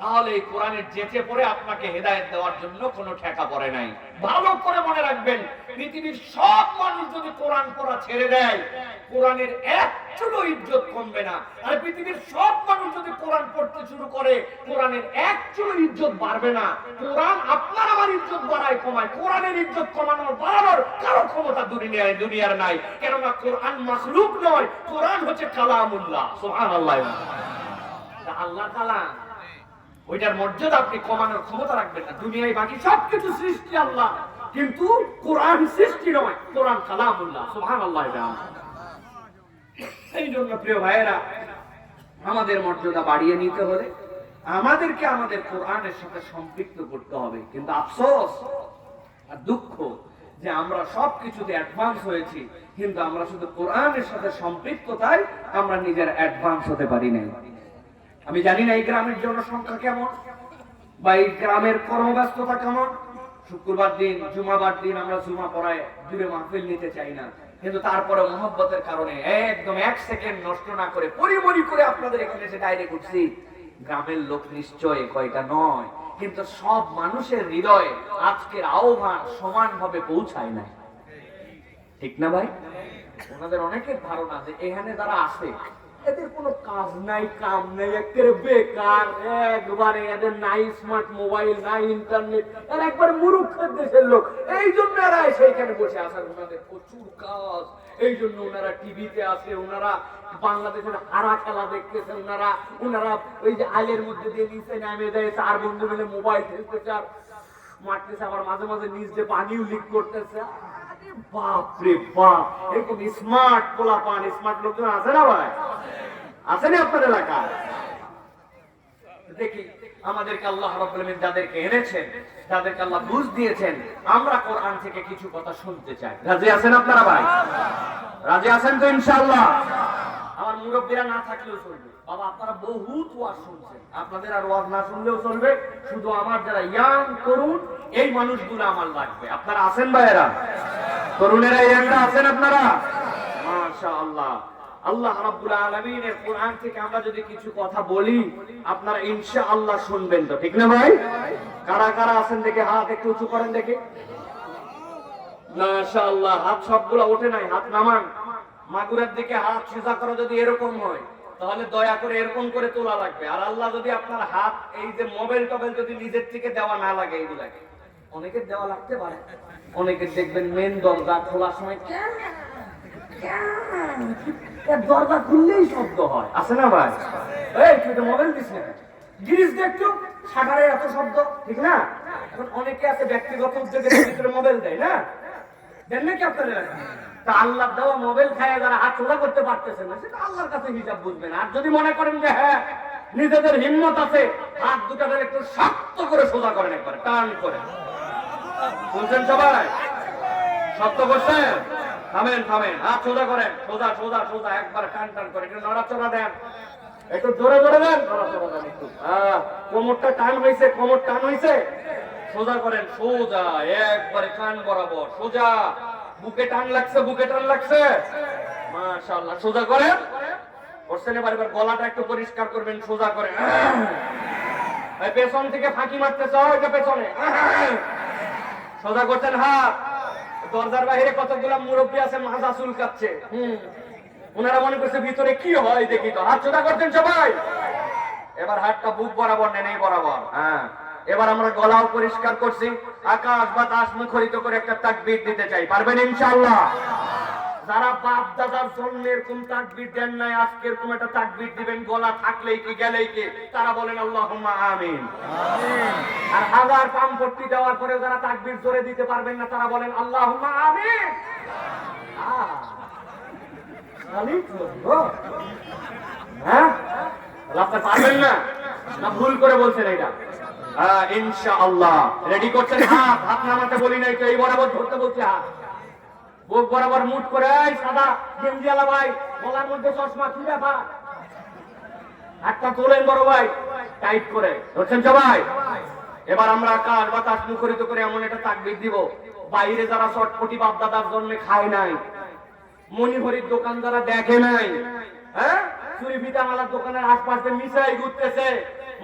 তাহলে এই কোরআনের যেচে পড়ে আপনাকে হেদায়েত দেওয়ার জন্য কোনো ঠেকা পড়ে নাই। ভালো করে মনে রাখবেন, পৃথিবীর সব মানুষ যদি কোরআন পড়া ছেড়ে দেয়, কোরআনের একচুলো ইজ্জত কমবে না। আর পৃথিবীর সব মানুষ যদি কোরআন পড়তে শুরু করে, কোরআনের একচুলো ইজ্জত বাড়বে না। কোরআন আপনার আমার ইজ্জত বাড়ায় কমায়, কোরআনের ইজ্জত কমানোর বাড়ানোর কারো ক্ষমতা দুনিয়ার নাই। কেননা কোরআন মাখলুক নয়, কোরআন হচ্ছে কালামুল্লাহ। সুবহানাল্লাহ। আল্লাহ তাআলা ওইটার মর্যাদা আপনি কমানোর ক্ষমতা রাখবেন না। দুনিয়ায় বাকি সবকিছু সৃষ্টি আল্লাহ, কিন্তু কোরআন সৃষ্টি নয়, কোরআন কালামুল্লাহ। সুবহানাল্লাহ। এই জন্য প্রিয় ভাইয়েরা, আমাদের মর্যাদা বাড়িয়ে নিতে হলে আমাদেরকে আমাদের কোরআনের সাথে সম্পৃক্ত করতে হবে। কিন্তু আফসোস আর দুঃখ যে আমরা সবকিছুতে অ্যাডভান্স হয়েছি, কিন্তু আমরা শুধু কোরআনের সাথে সম্পৃক্ততায় আমরা নিজের অ্যাডভান্স হতে পারি না। আমি জানি না এই গ্রামের জনসংখ্যা কেমন বা এই গ্রামের কর্মব্যস্ততা কেমন। শুক্রবার দিন, জুমাবার দিন আমরা জুমা পড়ায় দূরে মাহফিল নিতে চাই না, কিন্তু তারপরে মহব্বতের কারণে একদম এক সেকেন্ড নষ্ট না করে পরিমরি করে আপনাদের এখানে এসে ডাইরেক্ট উঠছি। গ্রামের লোক নিশ্চয় কয়টা নয়, কিন্তু সব মানুষের হৃদয়ে আজকের আহ্বান সমানভাবে পৌঁছায় না, ঠিক না ভাই? ওনাদের অনেকের ধারণা যে এখানে যারা আসে এদের কোনো কাজ নাই, কাম নাই, একেবারে বেকার, একবারে এদের নাই স্মার্ট মোবাইল, নাই ইন্টারনেট, এরা একবার মূর্খের দেশের লোক। এই জন্য এরা সেইখানে বসে আসার, ওনাদের প্রচুর কাজ। এই জন্য ওনারা টিভিতে আসে, ওনারা বাংলাদেশের হারা খেলা দেখতেছে, ওনারা ওই যে আইলের মধ্যে দিয়ে নিচে নামে দেয়, চার বন্ধু মিলে মোবাইল খেলতেছে আর মারতেছে, আবার মাঝে মাঝে নিচ দিয়ে পানিও লিক করতেছে। বাপ রে বাপ, এরকম স্মার্ট পোলাপান, স্মার্ট লোকজন আছে না ভাই? আছে না আপনার এলাকায়? দেখি আমাদেরকে আল্লাহ রাব্বুল আলামিন যাদেরকে এনেছেন, যাদেরকে আল্লাহ বুঝ দিয়েছেন, আমরা কোরআন থেকে কিছু কথা শুনতে চাই। রাজি আছেন আপনারা ভাই? রাজি আছেন তো ইনশাআল্লাহ? আমার মুরব্বীরা না থাকলেও চলবে। বাবা আপনারা বহুত ওয়াজ শুনছেন, আপনাদের আর ওয়াজ না শুনলেও চলবে। শুধু আমার যারা ইয়াং তরুণ, এই মানুষগুলো আমার লাগবে। আপনারা আছেন ভাইয়েরা? তরুণেরা ইয়াংরা আছেন আপনারা? মাশাআল্লাহ। আল্লাহ রাব্বুল আলামিনের কোরআন থেকে আমরা যদি কিছু কথা বলি, আপনারা ইনশাআল্লাহ শুনবেন তো, ঠিক না ভাই? কারা কারা আছেন দেখে হাত একটু উঁচু করেন দেখি। মাশাআল্লাহ, হাত সবগুলো ওঠে নাই, হাত নামান। মাগুরার দিকে হাত সোজা করা যদি এরকম হয়, তাহলে দয়া করে এরকম করে তোলা লাগবে। আর আল্লাহ যদি আপনার হাত, এই যে মোবাইল টোবাইল যদি নিজের থেকে দেওয়া না লাগে, এইগুলাকে অনেকের দেওয়া লাগতে পারে। অনেকের দেখবেন মেন দরজা খোলার সময় দরজা খুললেই শব্দ হয়, আছে না ভাই? এই তুই তো মোবাইল দিস না, গিরিস দেখতো শাটারে এত শব্দ, ঠিক না? এখন অনেকে আছে ব্যক্তিগত উদ্যোগের ভিতরে মোবাইল দেয় না, দেন নাকি আপনারা? তা আল্লাহ দেওয়া মোবাইল খায় যারা হাত সোজা করতে পারতেছেন না, সেটা আল্লাহর কাছে হিসাব বুঝবেন। আর যদি মনে করেন যে হ্যাঁ নিজেদের হিম্মত আছে, হাত দুটা একটু শক্ত করে সোজা করেন, একবারে টান করে। শুনছেন সবাই? শক্ত করছেন? থামেন থামেন, হাত সোজা করেন, সোজা সোজা সোজা, একবার টান টান করে একটু নড়াচড়া দেন, একটু জোরে জোরে দেন, নড়াচড়া দেন একটু। কোমরটা টান হয়েছে, কোমর টান হয়েছে, সোজা করেন, সোজা একবারে কান বরাবর সোজা। বুকে টান লাগছে, বুকে টান লাগছে, মাশাআল্লাহ। সোজা করেন, করছেন। এবার এবার গলাটা একটু পরিষ্কার করবেন, সোজা করে। পেছন থেকে ফাঁকি মারতেছে, ওইটা পেছনে সোজা করছেন। হাত দরজার বাইরে কতগুলা মুরব্বী আছে, মাজা চুলকাচ্ছে, ওনারা মনে করছে ভিতরে কি হয় দেখি তো। হাত সোজা করছেন সবাই। এবার হাতটা বুক বরাবর নেন, এই বরাবর। হ্যাঁ, এবার আমরা গলাও পরিষ্কার করছি। আকাশ বাতাস মুখরিত করে একটা তাকবীর দিতে চাই, পারবেন ইনশাআল্লাহ? যারা বাপ দাদার জন্মের কোন তাকবীর দেন নাই, আজকের কোন একটা তাকবীর দিবেন, গলা থাকলেই কি গেলেই কি, তারা বলেন আল্লাহুম্মা আমিন। আর হাজার পাম্পট্টি দেওয়ার পরে যারা তাকবীর জোরে দিতে পারবেন না, তারা বলেন আল্লাহুম্মা আমিন। হ্যাঁ, আপনি পারবেন না, না ভুল করে বলছেন এটা? ইনশাআল্লাহ রেডি করছেন? হাত হাত নামাতে বলি নাই তো, এই বরাবর ধরতে বলছি। হাত বুক বরাবর মুট করে। এই সাদা গেঞ্জিওয়ালা ভাই, গলার মধ্যে চশমা, কি ব্যাপার? হাতটা তোলেন বড় ভাই, টাইট করে ধরছেন সবাই। এবার আমরা আকাশ বাতাস মুখরিত করে এমন একটা তাকবীর দিব, বাইরে যারা চটপটি বাপ দাদার জন্মে খায় নাই, মণিহরির দোকান যারা দেখে নাই, হ্যাঁ, চুরি ফিতামালার দোকানের আশপাশে মিশাই ঘুরতেছে,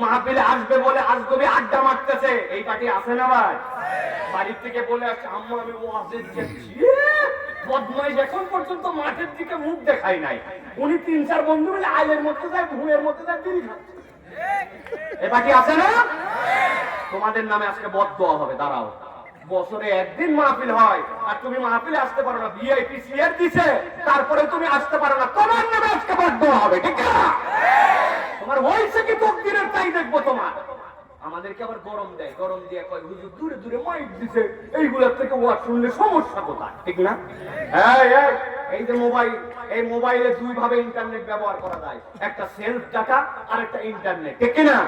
মাহফিলে আসবে বলে আজগবি আড্ডা মারতেছে, এই পার্টি আছে না ভাই? বাড়ির থেকে বলে আসছে আম্মু আমি ওয়াজে যাচ্ছি, বদমাইশ এখন পর্যন্ত মাঠের দিকে মুখ দেখাই নাই। উনি 3-4 বন্ধু মিলে আইলের মধ্যে যায়, ভুঁয়ের মধ্যে যায়, বিড়ি খাচ্ছে। এই পার্টি আছে না? তোমাদের নামে আজকে বদদোয়া হবে, দাঁড়াও। বছরে একদিন মাহফিল হয় আর তুমি মাহফিলে আসতে পারো না, ভিআইপি সিয়ার দিছে, তারপরে তুমি আসতে পারো না, তোমার নামে আজকে বদদোয়া হবে, ঠিক না? তোমার হয়েছে কি তকদিরের, তাই দেখবো তোমার। আমাদেরকে আবার গরম দেয়, গরম দিয়ে কয় হুজুর দূরে দূরে মাইক দিছে, এইগুলোর থেকে ওয়াজ শুনলে সমস্যা কোথায়, ঠিক না? এই যে মোবাইল, এই মোবাইলে দুই ভাবে ইন্টারনেট ব্যবহার করা যায়, একটা সেলফ ডাটা আর একটা ইন্টারনেট, ঠিক না?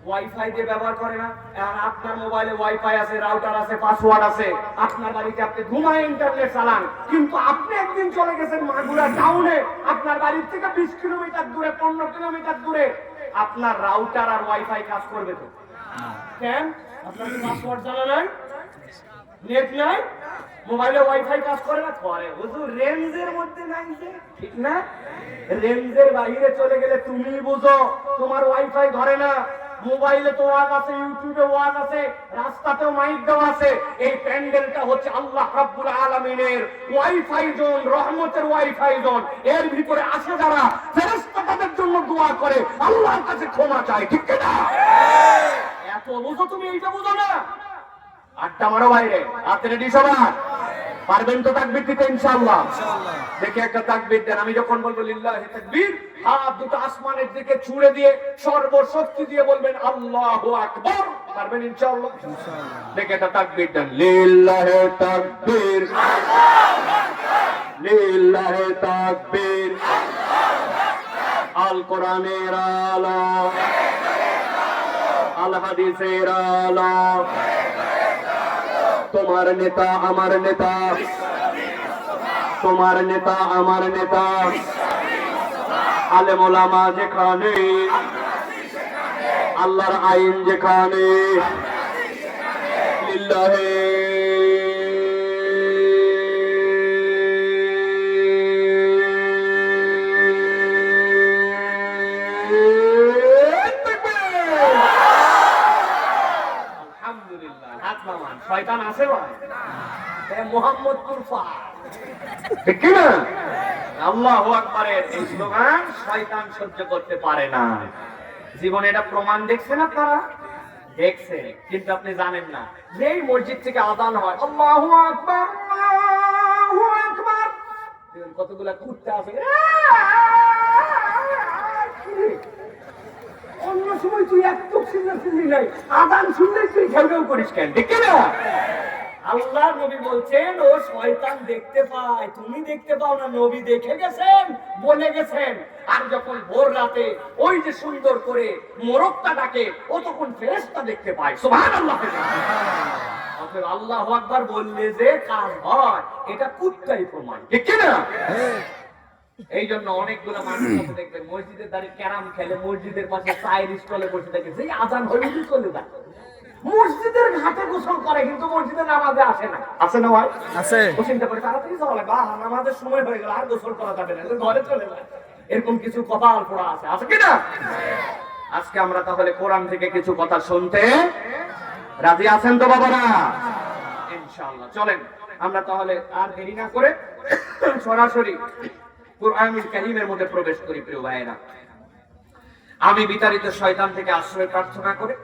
ওয়াইফাই দিয়ে ব্যবহার করে না? আর আপনার মোবাইলে ওয়াইফাই আছে, রাউটার আছে, পাসওয়ার্ড আছে, আপনার বাড়িতে আপনি ঘুমায় ইন্টারনেট চালান, কিন্তু আপনি একদিন চলে গেছেন মাগুরা টাউনে, আপনার বাড়ির থেকে 20 কিলোমিটার দূরে, 15 কিলোমিটার দূরে, আপনার রাউটার আর ওয়াইফাই কাজ করবে তো? কেন? আপনার কি পাসওয়ার্ড জানা নাই, নেট নাই, মোবাইলে ওয়াইফাই কাজ করে না? করে। হুজুর রেঞ্জের মধ্যে নাই যে, ঠিক না? রেঞ্জের বাইরে চলে গেলে তুমি বুঝো, তোমার ওয়াইফাই ধরে না। মোবাইলে তো ওয়াজ আছে, ইউটিউবে ওয়াজ আছে, রাস্তাতেও মাইক দেওয়া আছে। এই প্যান্ডেলটা হচ্ছে আল্লাহ রাব্বুল আলামিনের ওয়াইফাই জোন, রহমতের ওয়াইফাই জোন। এর ভিতরে আসে যারা, ফেরেশতা তাদের জন্য দোয়া করে, আল্লাহর কাছে ক্ষমা চায়, ঠিক না? এত বুঝো তুমি, এইটা বুঝো না? আড্ডা মারো বাইরে, হাতে রেডি সবার? পারবেন তো তাকবীর দিতে ইনশাআল্লাহ? দেখে একটা তাকবীর দেন। আমি যখন বলবো লিল্লাহি তাকবীর, হাত দুটো আসমানের দিকে ছুঁড়ে দিয়ে সর্বশক্তি দিয়ে বলবেন আল্লাহু আকবার। পারবেন ইনশাআল্লাহ? দেখে এটা তাকবীর দেন, লিল্লাহি তাকবীর, লিল্লাহি তাকবীর। আল কোরআনের আলো, আল হাদিসের আলো, তোমার নেতা আমার নেতা, তোমার নেতা আমার নেতা, আলেম ওলামা যেখানে, আল্লাহর আইন যেখানে, লিল্লাহি আলহামদুলিল্লাহ। হাত নামান, শয়তান আছে ভাই, মুহাম্মদপুর ঠিক কি না? আল্লাহু আকবারের এই স্লোগান শয়তান সহ্য করতে পারে না। জীবনে এটা প্রমাণ দেখছেন আপনারা? দেখছেন, কিন্তু আপনি জানেন না যে এই মসজিদ থেকে আযান হয় আল্লাহু আকবার, আল্লাহু আকবার, কতগুলা কুত্তা আছে, অন্য সময় তুই এত চিল্লাচিল্লি নাই, আযান শুনলে তুই ঘেউ করিস কেন? ঠিক না? আল্লাহ নবী বলছেন ও শয়তান দেখতে পায়, তুমি দেখতে পাও না। নবী দেখে গেছেন, বলে গেছেন। আর যখন ভোর রাতে ওই যে সুন্দর করে মোরগটা ডাকে, ও তখন ফেরেশতা দেখতে পায়। সুবহানাল্লাহ। অতএব আল্লাহু আকবার বললে যে কাজ হয়, এটা কুত্তাই প্রমাণ। ঠিক কি না? এই জন্য অনেকগুলো মানুষ দেখবেন মসজিদের দাঁড়িয়ে ক্যারাম খেলে, মসজিদের পাশে চায়ের স্টলে বসে থাকে, যেই আযান হয়ে চলে যায়। মসজিদের ঘাটে গোসল করে, কিন্তু মসজিদের নামাজে আসে না। আছে না ভাই? আছে। চিন্তা করে তাড়াতাড়ি যাওয়া লাগবে, নামাজের সময় হয়ে গেল, আর গোসল করা যাবে না, ঘরে চলে যায়। এরকম কিছু কপাল পোড়া আছে, আছে কিনা? আজকে আমরা তাহলে কোরআন থেকে কিছু কথা শুনতে রাজি আছেন তো বাবারা? ইনশাআল্লাহ। চলেন আমরা তাহলে আর দেরি না করে সরাসরি কুরআনুল কারীমের মধ্যে প্রবেশ করি। প্রিয় ভাইয়েরা, আমি বিতাড়িত শয়তান থেকে আশ্রয় প্রার্থনা করে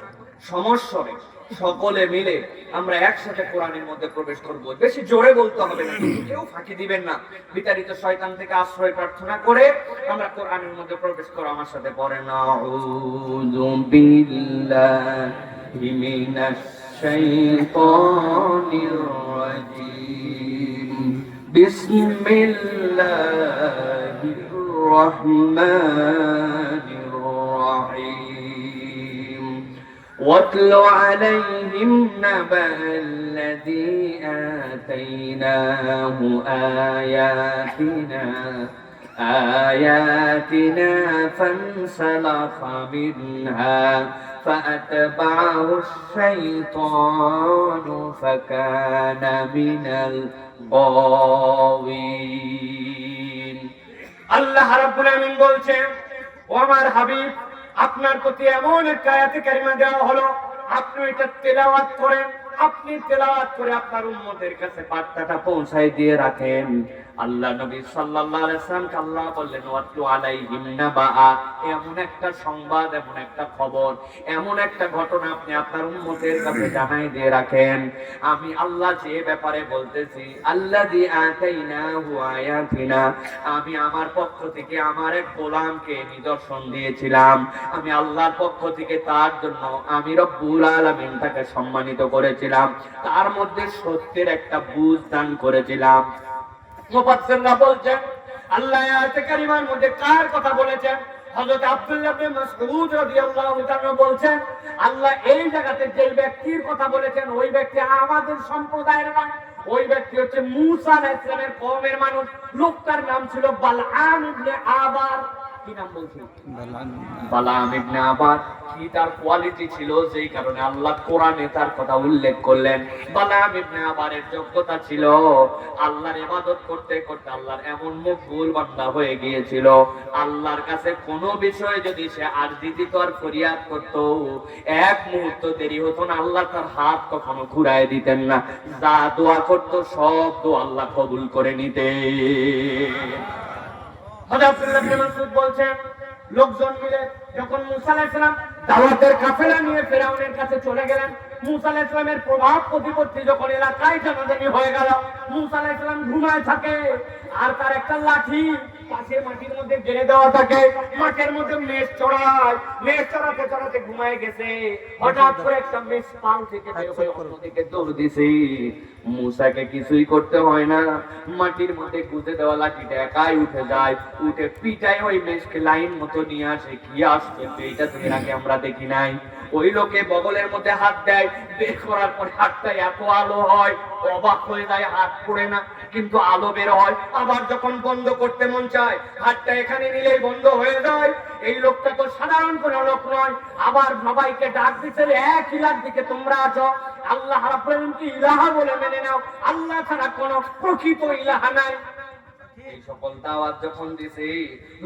সমস্বরে সকলে মিলে আমরা একসাথে কোরআনের মধ্যে প্রবেশ করব। বেশি জোরে বলতে হবে না, কেউ ফাঁকি দিবেন না। বিতাড়িত শয়তান থেকে আশ্রয় প্রার্থনা করে আমরা কোরআনের মধ্যে প্রবেশ করব। আমার সাথে পড়েন, আউযু বিল্লাহি মিনাশ শাইতানির রাজীম, বিসমিল্লাহির রহমানির রহিম। واتل عليهم نبأ الذي آتيناه آياتنا فانسلخ منها فأتبعه الشيطان فكان من الغاوين। আল্লাহ রাব্বুল আমিন বলছেন, ও আমার হাবিব, আপনার প্রতি এমন একটা আয়াতে কারিমা দেওয়া হলো, আপনি এটা তেলাওয়াত করেন। আপনি তেলাওয়াত করে আপনার উম্মতের কাছে বার্তাটা পৌঁছায় দিয়ে রাখেন। আল্লাহ নবী সাল্লাল্লাহু আলাইহি ওয়াসাল্লাম আল্লাহ বললেন, ওয়াতলু আলাইহিম নাবা, এমন একটা সংবাদ, এমন একটা খবর, এমন একটা ঘটনা আপনি আপনার উম্মতের কাছে জানাই দিয়ে রাখেন। আমি আল্লাহ যে ব্যাপারে বলতেছি, আল্লাযী আতাইনাহু আয়াতিনা, আমি আমার পক্ষ থেকে আমার এক গোলামকে নিদর্শন দিয়েছিলাম। আমি আল্লাহর পক্ষ থেকে তার জন্য আমি রব্বুল আলামিন তাকে সম্মানিত করেছিলাম, তার মধ্যে সত্যের একটা বুঝ দান করেছিলাম। মুফাসসিররা বলছেন আল্লাহ আয়াতে কারিমার মধ্যে কার কথা বলেছেন? হযরত আব্দুল্লাহ ইবনে মাসউদ রাদিয়াল্লাহু তাআলা বলছেন, আল্লাহ এই জায়গাতে যে ব্যক্তির কথা বলেছেন, ওই ব্যক্তি আমাদের সম্প্রদায়ের নয়। ওই ব্যক্তি হচ্ছে মূসা আলাইহিস সালামের কওমের মানুষ। লোকটার নাম ছিল বালআম ইবনে আবার। কি নাম বলছেন? বালআম ইবনে আবার। কি তার কোয়ালিটি ছিল, যেই কারণে আল্লাহ কোরআনে তার কথা উল্লেখ করলেন? বালআম ইবনে আবারের যোগ্যতা ছিল আল্লাহর ইবাদত করতে করতে আল্লাহর এমন মকবুল বান্দা হয়ে গিয়েছিল, আল্লাহর কাছে কোনো বিষয়ে যদি সে আরজি দিত আর ফরিয়াদ করত, এক মুহূর্ত দেরি হতো না, আল্লাহ তার হাত কখনো ঘুরায় দিতেন না। যা দোয়া করত সব দোয়া আল্লাহ কবুল করে নিতেন। হযরত আব্দুল্লাহ ইবনে মাসউদ বলছেন, লোকজন মিলে যখন মূসা আলাইহিস সালাম দাওয়াতের কাফেলা নিয়ে ফিরআউনের কাছে চলে গেলেন, মূসা আলাইহিস সালামের প্রভাব প্রতিপত্তি যখন এলাকায় জানাজানি হয়ে গেল, মূসা আলাইহিস সালাম ঘুমায় থাকে, আর তার একটা লাঠি পাশে মাটির মধ্যে গেড়ে দেওয়া থাকে, মাঠের মধ্যে মেষ চড়ায়, মেষ চড়াতে চড়াতে ঘুমায় গেছে, হঠাৎ করে একটা মেষ পাল থেকে বের হয়ে অন্যদিকে দৌড় দিছে। মূসাকে কিছুই করতে হয় না, মাটির মধ্যে গুঁজে দেওয়া লাঠিটা একাই উঠে যায়, উঠে পিটায় ওই মেষকে লাইন মতো নিয়ে আসে। কি আসছে এইটা তুমি আগে আমরা দেখি নাই। ওই লোকে বগলের মধ্যে হাত দেয়, বের করার পর হাতটা এত আলো হয়, অবাক হয়ে যায়, হাত পড়ে না কিন্তু আলো বের হয়। আবার যখন বন্ধ করতে মন চায়, হাতটা এখানে নিলেই বন্ধ হয়ে যায়। এই লোকটা তো সাধারণ কোনো লোক নয়। আবার সবাইকে ডাক দিচ্ছে, এক ইলার দিকে তোমরা আছো, আল্লাহ রাব্বুল আলামিনকে ইলাহা বলে মেনে নাও, আল্লাহ ছাড়া কোনো প্রকৃত ইলাহা নাই। এই সকল দাওয়াত যখন দিছে,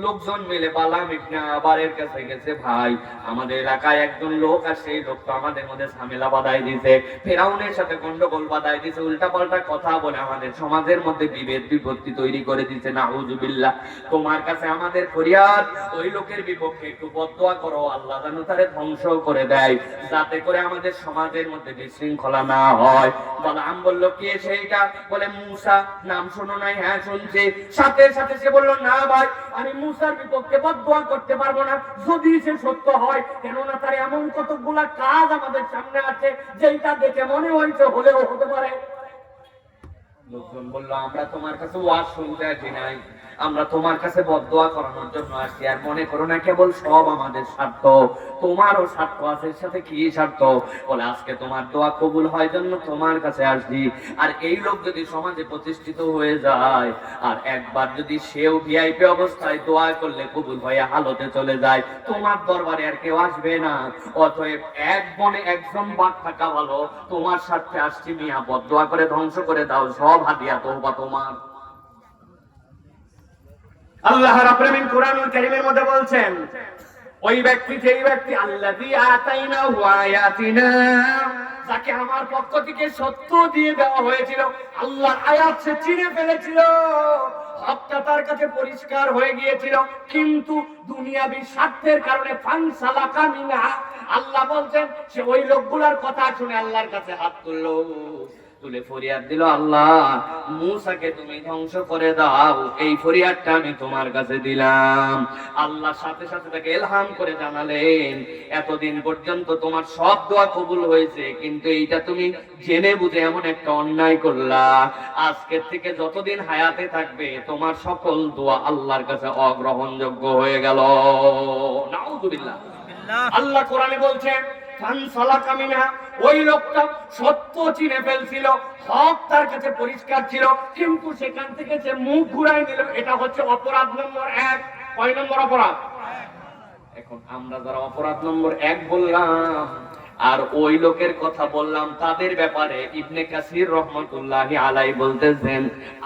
লোকজন মিলে বালাম ইবনে আবারের কাছে গেছে, ভাই আমাদের এলাকায় একজন লোক আসে, এই লোক তো আমাদের মধ্যে ঝামেলা বাঁধাই দিছে, ফেরাউনের সাথে গন্ডগোল বাঁধাই দিছে, উল্টাপাল্টা কথা বলে আমাদের সমাজের মধ্যে বিভেদ বিপত্তি তৈরি করে দিছে, নাউযুবিল্লাহ। তোমার কাছে আমাদের ফরিয়াদ, ওই লোকের বিপক্ষে একটু বদদোয়া করো, আল্লাহ যেন তারে ধ্বংস করে দেয়, যাতে করে আমাদের সমাজের মধ্যে বিশৃঙ্খলা না হয়। বালাম বলল, কে সেইটা? বলে মূসা। নাম শোনো নাই? হ্যাঁ শুনছি। সাথে সাথে সে বলল, না ভাই আমি মূসার বিপক্ষে বদদোয়া করতে পারবো না, যদি সে সত্য হয়, কেননা তার এমন কতগুলা কাজ আমাদের সামনে আছে যেটা দেখে মনে হয়েছে হলেও হতে পারে। লোকজন বলল, আমরা তোমার কাছে ওয়াজ শুনতে আসি নাই, আমরা তোমার কাছে বদদোয়া করানোর জন্য আসছি। আর মনে করো না কেবল সব আমাদের স্বার্থ, তোমারও স্বার্থ আছে। এর সাথে কি স্বার্থ? বলে আজকে তোমার দোয়া কবুল হয় জন্য তোমার কাছে আসছি। আর এই লোক যদি সমাজে প্রতিষ্ঠিত হয়ে যায়, আর একবার যদি সেও ভিআইপি অবস্থায় দোয়া করলে কবুল হয়ে হালতে চলে যায়, তোমার দরবারে আর কেউ আসবে না। অতএব এক বনে একজন বাঘ থাকা ভালো, তোমার স্বার্থে আসছি মিয়া, বদদোয়া করে ধ্বংস করে দাও, সব হাদিয়া তওবা তোমার। আল্লাহ রাব্বুল আলামিন কুরআনুল কারীমের মধ্যে বলছেন, ওই ব্যক্তি, যেই ব্যক্তি আল্লাযী আতাইনাহু আয়াতিনা, যাকে আমার পক্ষ থেকে সত্য দিয়ে দেওয়া হয়েছিল, আল্লাহর আয়াত সে চিনে ফেলেছিল, হকটা তার কাছে পরিষ্কার হয়ে গিয়েছিল, কিন্তু দুনিয়াবি স্বার্থের কারণে ফানসালাকা মিনহা, আল্লাহ বলছেন সে ওই লোকগুলোর কথা শুনে আল্লাহর কাছে হাত তুললো, তুলে ফরিয়াদ দিল, আল্লাহ মূসাকে তুমি ধ্বংস করে দাও, এই ফরিয়াদটা আমি তোমার কাছে দিলাম। আল্লাহ সাথে সাথে তাকে ইলহাম করে জানালেন, এতদিন পর্যন্ত তোমার সব দোয়া কবুল হয়েছে, কিন্তু এইটা তুমি জেনে বুঝে এমন একটা অন্যায় করলা, আজকের থেকে যতদিন হায়াতে থাকবে তোমার সকল দোয়া আল্লাহর কাছে অগ্রহণযোগ্য হয়ে গেল। নাউযুবিল্লাহ। আল্লাহ কোরআনে বলছেন, ফানসালাকা মিনহা, ওই লোকটা সত্য চিনে ফেলছিল, হক তার কাছে পরিষ্কার ছিল, কিন্তু সেখান থেকে যে মুখ ঘুরায় নিল, এটা হচ্ছে অপরাধ নম্বর 1। কয় নম্বর অপরাধ? এখন আমরা যারা অপরাধ নম্বর 1 বললাম আর ওই লোকের কথা বললাম, তাদের ব্যাপারে ইবনে কাসির রহমাতুল্লাহি আলাইহি বলতেছেন,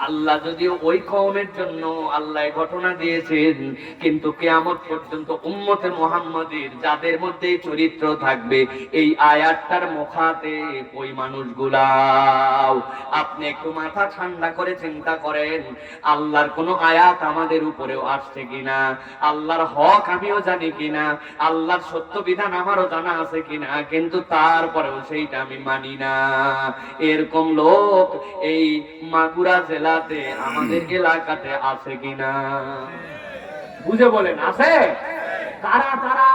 আল্লাহ যদিও ওই কওমের জন্য আল্লাহ ঘটনা দিয়েছেন, কিন্তু কিয়ামত পর্যন্ত উম্মতে মুহাম্মাদীর যাদের মধ্যে চরিত্র থাকবে, এই আয়াতটার মুখাতে ওই মানুষগুলাও। আপনি একটু মাথা ঠান্ডা করে চিন্তা করেন, আল্লাহর কোন আয়াত আমাদের উপরেও আসছে কিনা, আল্লাহর হক আমিও জানি কিনা, আল্লাহর সত্য বিধান আমারও জানা আছে কিনা, কিন্তু তারপরেও সেইটা আমি মানি না। এরকম লোক এই মাগুরা জেলাতে আমাদের এলাকাতে আছে কিনা? বুঝে বলেন, আছে? কারা কারা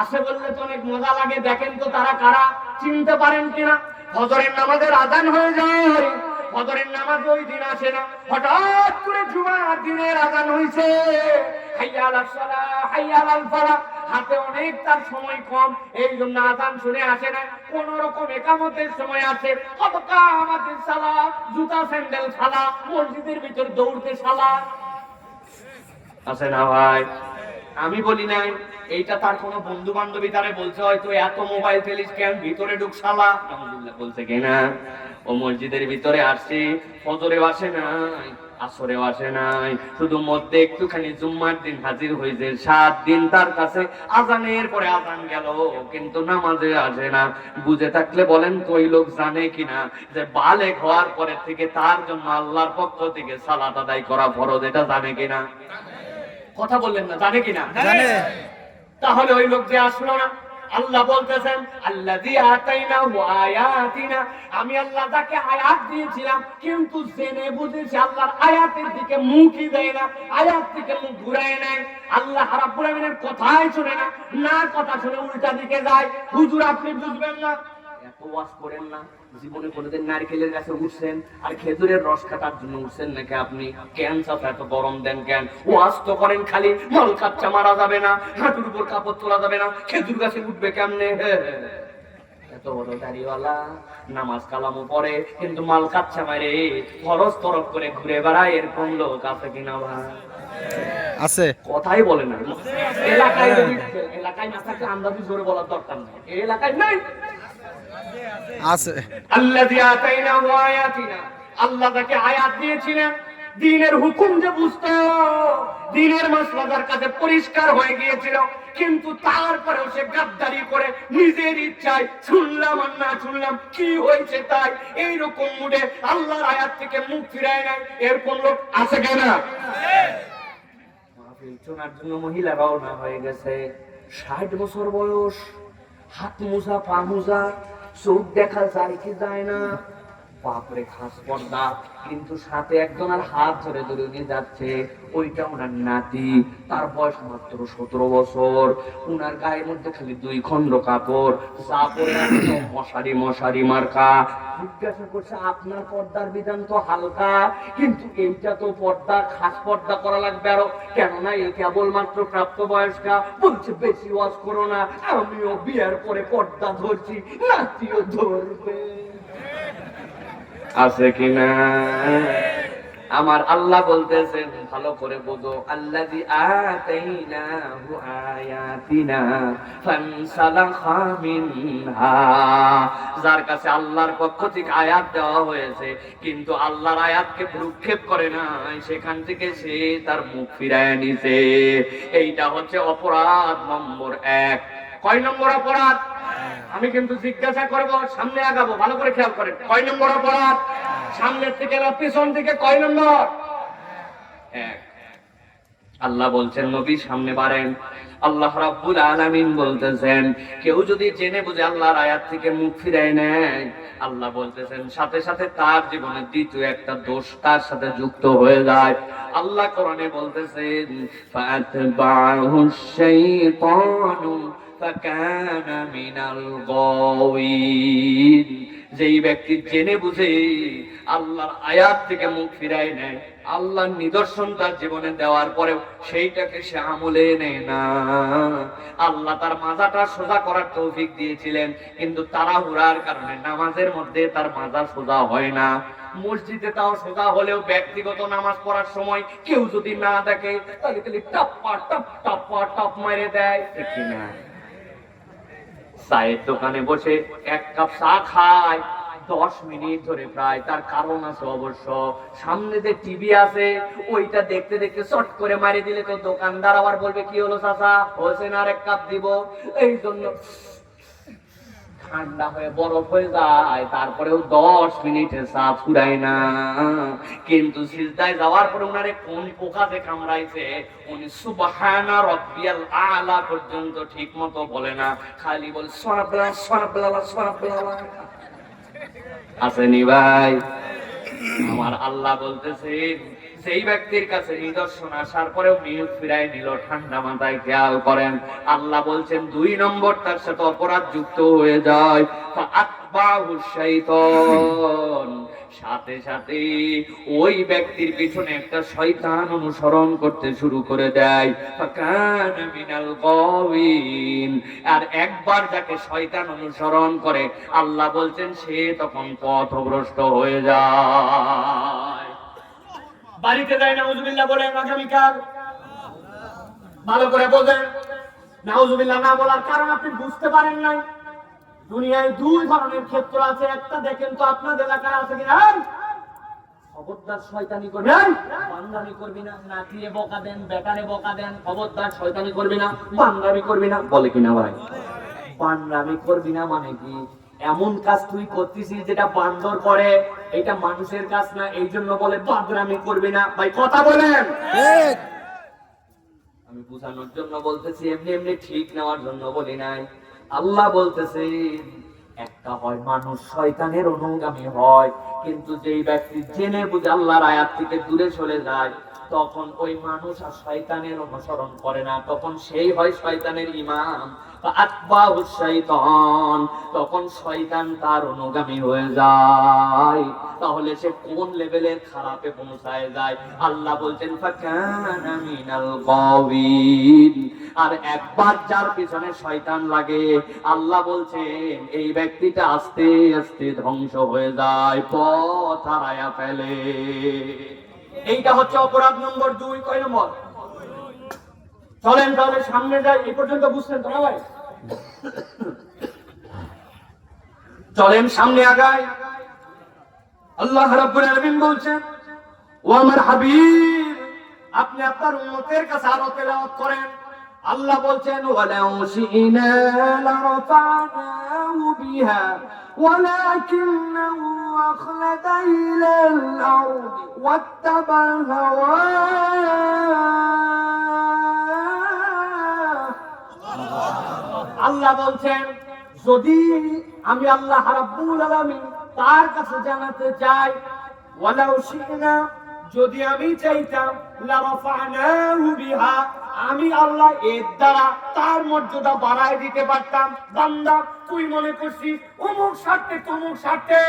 আছে বললে তো অনেক মজা লাগে। দেখেন তো তারা কারা, চিনতে পারেন কিনা? ফজরের নামাজের আজান হয়ে যায়, ফজরের নামাজ ওই দিন আসে না, হঠাৎ করে জুমার দিনের আজান হইছে, হাইয়া আলাস সালাহ হাইয়া আলাল ফালাহ, হাতে অনেক তার সময় কম, এই জন্য আজান শুনে আসে না, কোন রকম একামতের সময় আসে, কতকা আমাদের সালাহ, জুতা স্যান্ডেল সালা, মসজিদের ভিতর দৌড়তে সালা। আছে না ভাই? আমি বলি নাই, এইটা তার কোন বন্ধু বান্ধবী তারে বলছে, হয়তো এত মোবাইল ফেলিস কেন, ভিতরে ঢুক শালা, আলহামদুলিল্লাহ বলছে কিনা। ও মসজিদের ভিতরে আসছে, ফজরেও আসে নাই, আসরেও আসে নাই, শুধু মধ্যে একটুখানি জুম্মার দিন হাজির হয়েছে, 7 দিন তার কাছে আজানের পরে আজান গেল, কিন্তু নামাজে আসে না। বুঝে থাকলে বলেন তো ওই লোক জানে কিনা যে বালেগ হওয়ার পরে থেকে তার জন্য আল্লাহর পক্ষ থেকে সালাত আদায় করা ফরজ, এটা জানে কিনা? কথা বললেন না, জানে কিনা? জানে। তাহলে ওই লোক যে আসলো না, আল্লাহ বলতেছেন আল্লাযী আতাইনাহু আয়াতিনা, আমি আল্লাহ তাকে আয়াত দিয়েছিলাম কিন্তু জেনে বুঝেছে আল্লাহর আয়াতের দিকে মুখই দেয় না, আয়াত থেকে মুখ ঘুরায় নেয়। আল্লাহ রাব্বুল আমিনের কথাই শুনে না, না কথা শুনে উল্টা দিকে যায়। হুজুর আপনি বুঝবেন না, এত ওয়াজ করেন না, জীবনে কোনোদিন নারকেলের গাছে উঠছেন আর খেজুরের রস কাটার জন্য উঠছেন নাকি আপনি? ক্যান্সার এত গরম দেন কেন? ওয়াজ তো করেন খালি মাল কাচ্চা মারা যাবে না, হাঁটুর উপর কাপড় তোলা যাবে না, খেজুর গাছে উঠবে কেমনে? এত বড় দাড়িওয়ালা নামাজ কালামও পড়ে কিন্তু মাল কাচ্চা মারে খরচ তরফ করে ঘুরে বেড়ায়, এরকম লোক আছে কিনা ভাই? আছে, কথাই বলে না। এলাকায় যদি এলাকায় না থাকে আন্দাজি জোরে বলার দরকার নেই, এই এলাকায় নাই। আছে। আল্লাযী আতাইনাহু আয়াতিনা, আল্লাহ তাকে আয়াত দিয়েছিলেন, দ্বীনের হুকুম যে বুঝতো, দ্বীনের মাসলা তার কাছে পরিষ্কার হয়ে গিয়েছিল, কিন্তু তারপরেও সে গাদ্দারি করে নিজের ইচ্ছায় শুনলাম আর না শুনলাম কি হয়েছে তাই এইরকম মুডে আল্লাহর আয়াত থেকে মুখ ফিরায় নাই। এরকম লোক আছে কিনা? মাহফিল শোনার জন্য মহিলা রওনা হয়ে গেছে, 60 বছর বয়স, হাত মোজা পা মোজা, চোখ দেখা যায় কি যায় না, বাপরে খাস পর্দা, কিন্তু সাথে একজন আর হাত ধরে ধরে নিয়ে যাচ্ছে, ওইটা ওনার নাতি, তার বয়স মাত্র 17 বছর, উনার গায়ের মধ্যে খালি 2 খণ্ড কাপড়, যা পরে আছে মশারি মশারি মার্কা। জিজ্ঞাসা করছে আপনার পর্দার বিধান তো হালকা, কিন্তু এইটা তো পর্দা, খাস পর্দা করা লাগবে আরো, কেননা এই কেবলমাত্র প্রাপ্তবয়স্কা। বলছে বেশি ওয়াজ করো না, আমিও বিয়ের পরে পর্দা ধরছি, নাতিও ধরবে। আছে কিনা? আমার আল্লাহ বলতেছেন ভালো করে বোঝো, আল্লাযী আতাইনাহু আয়াতিনা ফানসালাখা মিনহা, যার কাছে আল্লাহর পক্ষ থেকে আয়াত দেওয়া হয়েছে কিন্তু আল্লাহর আয়াতকে ভ্রুক্ষেপ করে না, সেখান থেকে সে তার মুখ ফিরায় নিছে। এইটা হচ্ছে অপরাধ নম্বর 1। কয় নম্বর অপরাধ? আমি কিন্তু জিজ্ঞাসা করব, সামনে আগাবো, ভালো করে খেয়াল করেন। কয় নম্বর অপরাধ? সামনের থেকে না পিছন থেকে? কয় নম্বর? 1। আল্লাহ বলছেন নবী সামনে বাড়েন। আল্লাহ রাব্বুল আলামিন বলতেছেন কেউ যদি জেনে বুঝে আল্লাহর আয়াত থেকে মুখ ফিরায় নেয়, আল্লাহ বলতেছেন সাথে সাথে তার জীবনে দ্বিতীয় একটা দোষ তার সাথে যুক্ত হয়ে যায়। আল্লাহ কোরআনে বলতেছেন ফাতবাহু শাইতানু ফাকানা মিনাল গাওয়িন, যেই ব্যক্তি জেনে বুঝে আল্লাহর আয়াত থেকে মুখ ফিরায় নেয়, আল্লাহর নিদর্শন তার জীবনে দেওয়ার পরেও সেইটাকে সে আমলে নেয় না। আল্লাহ তার মাজাটা সোজা করার তৌফিক দিয়েছিলেন কিন্তু তাড়াহুড়ার কারণে নামাজের মধ্যে তার মাজা সোজা হয় না। মসজিদে তাও সোজা হলেও ব্যক্তিগত নামাজ পড়ার সময় কেউ যদি না দেখে তাহলে খালি টাপ্পা টপ টাপ্পা টপ মেরে দেয়, ঠিক না? চায়ের দোকানে বসে 1 কাপ চা খায় 10 মিনিট ধরে প্রায়, তার কারণ আছে অবশ্য। সামনে যে টিভি আছে ওইটা দেখতে দেখতে চট করে মারি দিলে তো দোকানদার আবার বলবে কি হলো চাচা, হোসেন আর 1 কাপ দিব, এই জন্য ঠান্ডা হয়ে বরফ হয়ে যায়, তারপরেও 10 মিনিটে চা ফুরায় না। কিন্তু সিজদায় যাওয়ার পরে উনারে কোন পোকা যে কামড়াইছে উনি সুবহানা রাব্বিয়াল আলা পর্যন্ত ঠিক মতো বলে না, খালি বলে সুবহানাল্লাহ সুবহানাল্লাহ সুবহানাল্লাহ। আসেনি ভাই? আমার আল্লাহ বলতেছেন সেই ব্যক্তির কাছে নিদর্শন আসার পরেও নিয়োগ ফিরাই নিল, ঠান্ডা মাথায় খেয়াল করেন। আল্লাহ বলছেন 2 নম্বর তার সাথে অপরাধ যুক্ত হয়ে যায়, ফাআতবাহু শাইতান, সাথে সাথে ওই ব্যক্তির পিছনে একটা শয়তান অনুসরণ করতে শুরু করে দেয়, ফাকানা মিনাল গাওয়িন, আর একবার যাকে শয়তান অনুসরণ করে আল্লাহ বলছেন সে তখন পথভ্রষ্ট হয়ে যায়। বাড়িতে যায় নাউজুবিল্লাহ বলেন আগামীকাল, ভালো করে বোঝেন। নাউজুবিল্লাহ না বলার কারণ আপনি বুঝতে পারেন নাই। দুনিয়ায় 2 ধরনের ক্ষেত্র আছে, একটা দেখেন তো আপনাদের এলাকায় আছে কিনা। খবরদার শয়তানি করবি না, বান্দামি করবি না, নাতিয়ে বকা দেন বেটারে বকা দেন, খবরদার শয়তানি করবি না, বান্দামি করবি না, বলে কিনা ভাই? বান্দামি করবি না মানে কি? এমন কাজ তুই করতেছিস যেটা বান্দর করে, এটা মানুষের কাজ না, এই জন্য বলে বান্দরামি করবি না। ভাই কথা বলেন। আমি বুঝানোর জন্য বলতেছি, এমনি এমনি ঠিক নেওয়ার জন্য বলি নাই। আল্লাহ বলতেছেন একটা হয় মানুষ শয়তানের অনুগামী হয়, কিন্তু যেই ব্যক্তি জেনে বুঝে আল্লাহর আয়াত থেকে দূরে চলে যায় তখন ওই মানুষ আর শয়তানের অনুসরণ করে না, তখন সেই হয় শয়তানের ইমাম, আতবাহু শাইতান, তখন শয়তান তার অনুগামী হয়ে যায়। তাহলে সে কোন লেভেলের খারাপে পৌঁছায় যায়? আল্লাহ বলছেন ফাকানা মিনাল গাওয়িন। আর একবার যার পিছনে শয়তান লাগে, আল্লাহ বলছেন এই ব্যক্তিটা আস্তে আস্তে ধ্বংস হয়ে যায়, পথ হারায়া ফেলে। এইটা হচ্ছে অপরাধ নম্বর 2। কয় নম্বর? চলেন তাহলে সামনে যাই। এই পর্যন্ত বুঝছেন তো না ভাই? চলেন সামনে আগাই। আল্লাহ রাব্বুল আলামিন বলছেন, ও আমার হাবিব, আপনি আপনার উম্মতের কাছে আরো তেলাওয়াত করেন। আল্লাহ বলছেন ওয়ালাউ শি'না লারাফা'নাহু বিহা ওয়ালাকিন্নাহু আখলাদা ইলাল আরদি ওয়াত্তাবা'আ হাওয়া। আল্লাহ বলছেন যদি আমি আল্লাহ রাব্বুল আলামিন তার কাছে জানাতে চাই, ওয়ালাউ শি'না, যদি আমি চাইতাম, লারাফা'নাহু বিহা, আমি আল্লাহ এর দ্বারা তার মর্যাদা বাড়ায় দিতে পারতাম। বান্দা তুই মনে করছিস অমুক স্বার্থে তমুক স্বার্থে